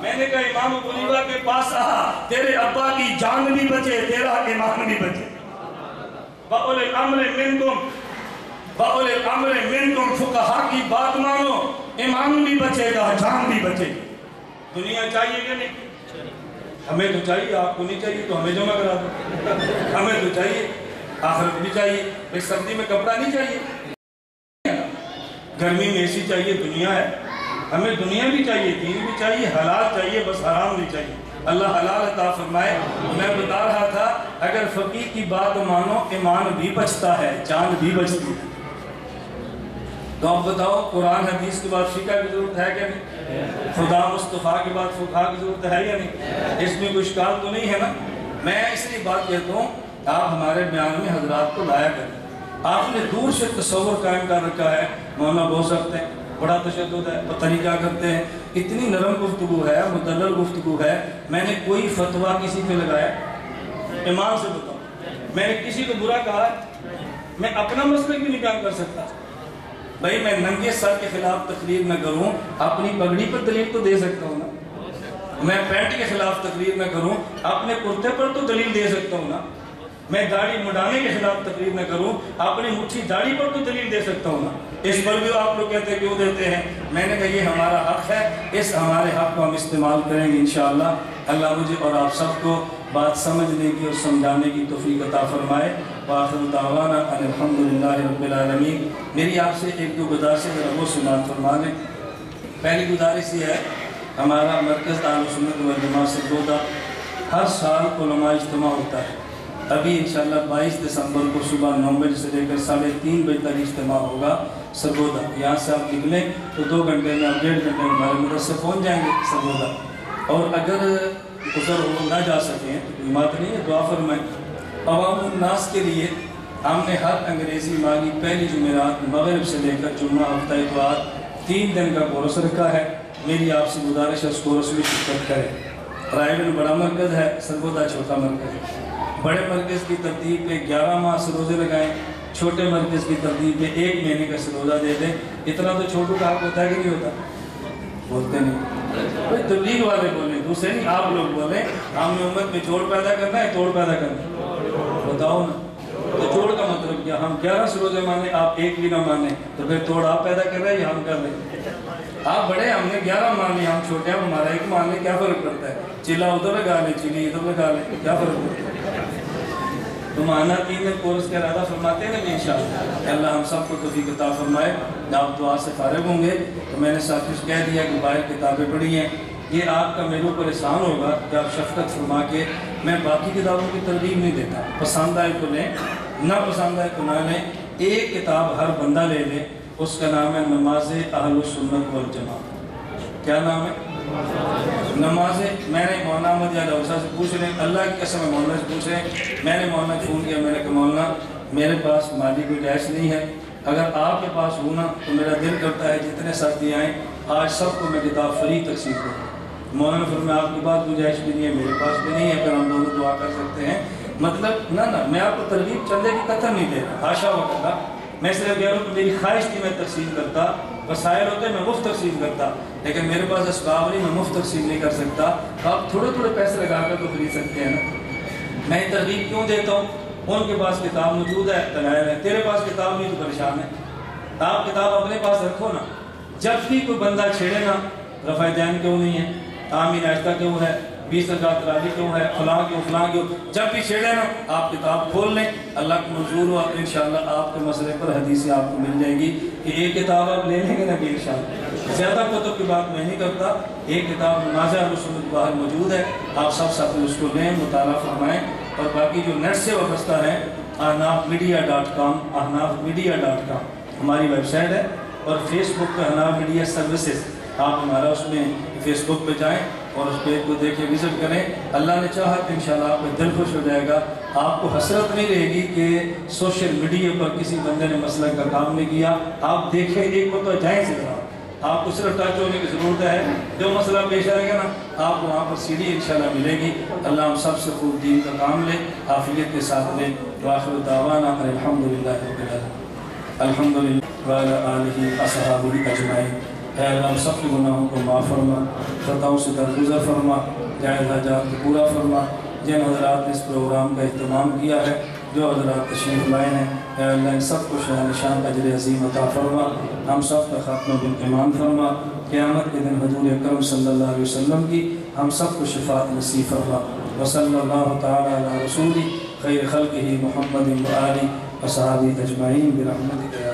میں نے کہا امام ابو حنیفہ کے پاس آ, تیرے ابا کی جان بھی بچے, تیرا ایمان بھی بچے. بَأُولِي الْأَمْرِ مِنْكُمْ, بَأُولِي الْأَمْرِ مِنْكُمْ, فقہا کی بات مانو, ایمان بھی بچے گا, جان بھی بچے گی. دنیا چاہیے کہ نہیں؟ ہمیں تو چاہیے, آپ کو نہیں چاہیے تو ہمیں جمع کرا دو. ہمیں تو چاہیے, آخرت بھی چاہیے. ایک سردی میں کپڑا نہیں چاہیے, گرمی میں ایسی چاہیے, دنیا ہے. ہمیں دنیا بھی چاہیے, دین بھی چاہیے, حلال چاہیے, بس حرام نہیں چاہیے. اللہ حلال عطا فرمائے. میں بتا رہا تھا اگر فقیہ کی بات مانو ایمان بھی بچتا ہے, جان بھی بچتی ہے. تو آپ بتاؤ قرآن حدیث کے بعد فقہ کی ضرورت ہے کیا نہیں؟ خدا مصطفیٰ کے بعد فقہ کی ضرورت ہے یا نہیں؟ اس میں کوئی اشکال تو نہیں ہے نا؟ میں اس لیے بات کہتا ہوں آپ ہمارے بیان میں حضرات کو لایا کریں. آپ نے دور سے تصور قائم کر رکھا ہے, مولانا بول سکتے ہیں, بڑا تشدد ہے, پتہ نہیں کیا کرتے ہیں, اتنی نرم گفتگو ہے, مدلل گفتگو ہے. میں نے کوئی فتویٰ کسی پہ لگایا؟ ایمان سے بتاؤ, میں نے کسی کو برا کہا ہے؟ میں اپنا مسئلہ بھی نہیں بیان کر سکتا. بھائی میں ننگے سر کے خلاف تقریر نہ کروں, اپنی پگڑی پر دلیل تو دے سکتا ہوں نا. میں پینٹ کے خلاف تقریر نہ کروں, اپنے کرتے پر تو دلیل دے سکتا ہوں نا. میں داڑھی مڈانے کے خلاف تقریر نہ کروں, اپنی مٹھی داڑھی پر تو دلیل دے سکتا ہوں نا. اس پر بھی آپ لوگ کہتے ہیں کیوں دیتے ہیں؟ میں نے کہا یہ ہمارا حق ہے, اس ہمارے حق کو ہم استعمال کریں گے انشاءاللہ. اللہ مجھے اور آپ سب کو بات سمجھنے کی اور سمجھانے کی توفیق عطا فرمائے. وآخر دعوانا ان الحمدللہ رب العالمین. میری آپ سے ایک دو گزارشیں ذرا وہ سماعت فرما لیں. پہلی گزارش یہ ہے, ہمارا مرکز اہل سنت والجماعت سرگودا ہر سال علماء اجتماع ہوتا ہے. ابھی انشاءاللہ 22 دسمبر کو صبح 9 بجے سے لے کر 3:30 بجے تک اجتماع ہوگا سرگودا. یہاں سے آپ نکلیں تو 2 گھنٹے میں آپ 1.5 گھنٹے میں ہمارے مدرسے پہنچ جائیں گے سرگودا. اور اگر گزر ہو نہ جا سکیں تو کوئی بات نہیں ہے, دعا فرمائیں. عوام الناس کے لیے ہم نے ہر انگریزی ماہ کی پہلی جمعرات مغرب سے لے کر جمعہ ہفتہ اتوار 3 دن کا کورس رکھا ہے. میری آپ سے گزارش ہے اس کورس میں شرکت کریں. رائے گنج بڑا مرکز ہے، سرگودا چھوٹا مرکز ہے۔ بڑے مرکز کی ترتیب پہ 11 ماہ سے روزے لگائیں، چھوٹے مرکز کی ترتیب پہ 1 مہینے کا روزہ دے دیں۔ اتنا تو چھوٹوں کا حق ہوتا ہے کہ نہیں ہوتا؟ بولتے نہیں بھائی، تبلیغ والے بولیں، دوسرے نہیں، آپ لوگ بولیں ہم نے امت میں جوڑ پیدا کرنا ہے، توڑ پیدا کرنا ہے، بتاؤ نا۔ تو جوڑ کا مطلب کیا؟ ہم 11 سے روزے مانیں، آپ 1 بھی نہ مانیں، تو پھر توڑ آپ پیدا کر رہے ہیں یا ہم کر رہے ہیں؟ آپ بڑے، ہم نے 11 مان لیں، ہم چھوٹے، ہم ہمارا 1 مان لیں، کیا فرق پڑتا ہے؟ چلا ادھر لگا لیں، چلی ادھر لگا لیں، کیا فرق پڑتا ہے؟ تو مانا 3 دن کورس کا ارادہ فرماتے ہیں نا انشاءاللہ کہ اللہ ہم سب کو توفیق عطا فرمائے۔ آپ دعا سے فارغ ہوں گے تو میں نے ساتھ کہہ دیا کہ باہر کتابیں پڑھی ہیں، یہ آپ کا میرے اوپر احسان ہوگا کہ آپ شفقت فرما کے، میں باقی کتابوں کی ترغیب نہیں دیتا، پسند آئے تو لیں، نہ پسند آئے تو نہ لیں۔ ایک کتاب ہر بندہ لے لے، اس کا نام ہے نماز اہل سنت والجماعت۔ کیا نام ہے؟ نمازیں۔ میں نے مولانا احمد یا ڈاکٹر سے پوچھ رہے ہیں، اللہ کی قسم ہے مولانا سے پوچھ رہے ہیں، میں نے مولانا فون کیا، میں نے کہا مولانا میرے پاس مالی گنجائش نہیں ہے، اگر آپ کے پاس ہونا تو میرا دل کرتا ہے جتنے ساتھی آئیں آج سب کو میں کتاب فری تقسیم کروں۔ مولانا فرمایا آپ کے پاس گنجائش بھی نہیں ہے، میرے پاس بھی نہیں ہے، پھر ہم دونوں دعا کر سکتے ہیں۔ مطلب نہ میں آپ کو ترغیب چندے کی قطر نہیں دے رہا، حاشا وکلا، میں صرف کہہ رہا ہوں کہ میری خواہش تھی میں تقسیم کرتا، وسائل ہوتے میں مفت تقسیم کرتا، لیکن میرے پاس اسباب نہیں، میں مفت تقسیم نہیں کر سکتا۔ آپ تھوڑے تھوڑے پیسے لگا کر تو خرید سکتے ہیں نا۔ میں ترغیب کیوں دیتا ہوں؟ ان کے پاس کتاب موجود ہے، دلائل ہے، تیرے پاس کتاب نہیں تو پریشان ہے۔ آپ کتاب اپنے پاس رکھو نا، جب بھی کوئی بندہ چھیڑے نا، رفع دین کیوں نہیں ہے، آمین آہستہ کیوں ہے، 20 رکعت تراویح کیوں ہے، فلاں کیوں، جب بھی چھیڑے نا آپ کتاب کھول لیں، اللہ کو منظور ہوا تو انشاءاللہ آپ کے مسئلے پر حدیثیں آپ کو مل جائیں گی کہ ایک کتاب آپ لے لیں گے نا کہ انشاءاللہ۔ زیادہ کتب کی بات میں نہیں کرتا، ایک کتاب نماز اہل سنت باہر موجود ہے، آپ سب ساتھ اس کو لیں، مطالعہ فرمائیں، اور باقی جو نیٹ سے وابستہ ہیں ahnafmedia.com ahnafmedia.com ہماری ویب سائٹ ہے، اور فیس بک پہ احناف میڈیا سروسز، آپ ہمارا اس میں فیس بک پہ جائیں اور اس پیج کو دیکھ کے وزٹ کریں۔ اللہ نے چاہا کہ انشاءاللہ آپ کا دل خوش ہو جائے گا، آپ کو حسرت نہیں رہے گی کہ سوشل میڈیا پر کسی بندے نے مسئلہ کا کام نہیں کیا۔ آپ دیکھیں، ایک کو تو جائیں سے آپ کو صرف ٹچ ہونے کی ضرورت ہے، جو مسئلہ پیش آئے گا نا آپ کو وہاں پر سی ڈی انشاءاللہ ملے گی۔ اللہ ہم سب سے خوب دین کا کام لے، عافیت کے ساتھ لے۔ وآخر دعوانا الحمدللہ رب العالمین، الحمدللہ وعلی آلہ اصحابہ اجمعین۔ اے اللہ ہم سب کے گناہوں کو معاف فرما، خطاؤں سے درگزر فرما، جائز حاجات کو پورا فرما۔ جن حضرات نے اس پروگرام کا اہتمام کیا ہے، جو حضرات تشریف لائے ہیں، اے اللہ ان سب کو شان نشان اجر عظیم عطا فرما، ہم سب کا خاتمہ بالایمان فرما، قیامت کے دن حضور اکرم صلی اللہ علیہ وسلم کی ہم سب کو شفاعت نصیب فرما۔ وصلی اللہ تعالی علی رسول خیر خلقہ محمد و آلہ وصحبہ اجمعین برحمتک یا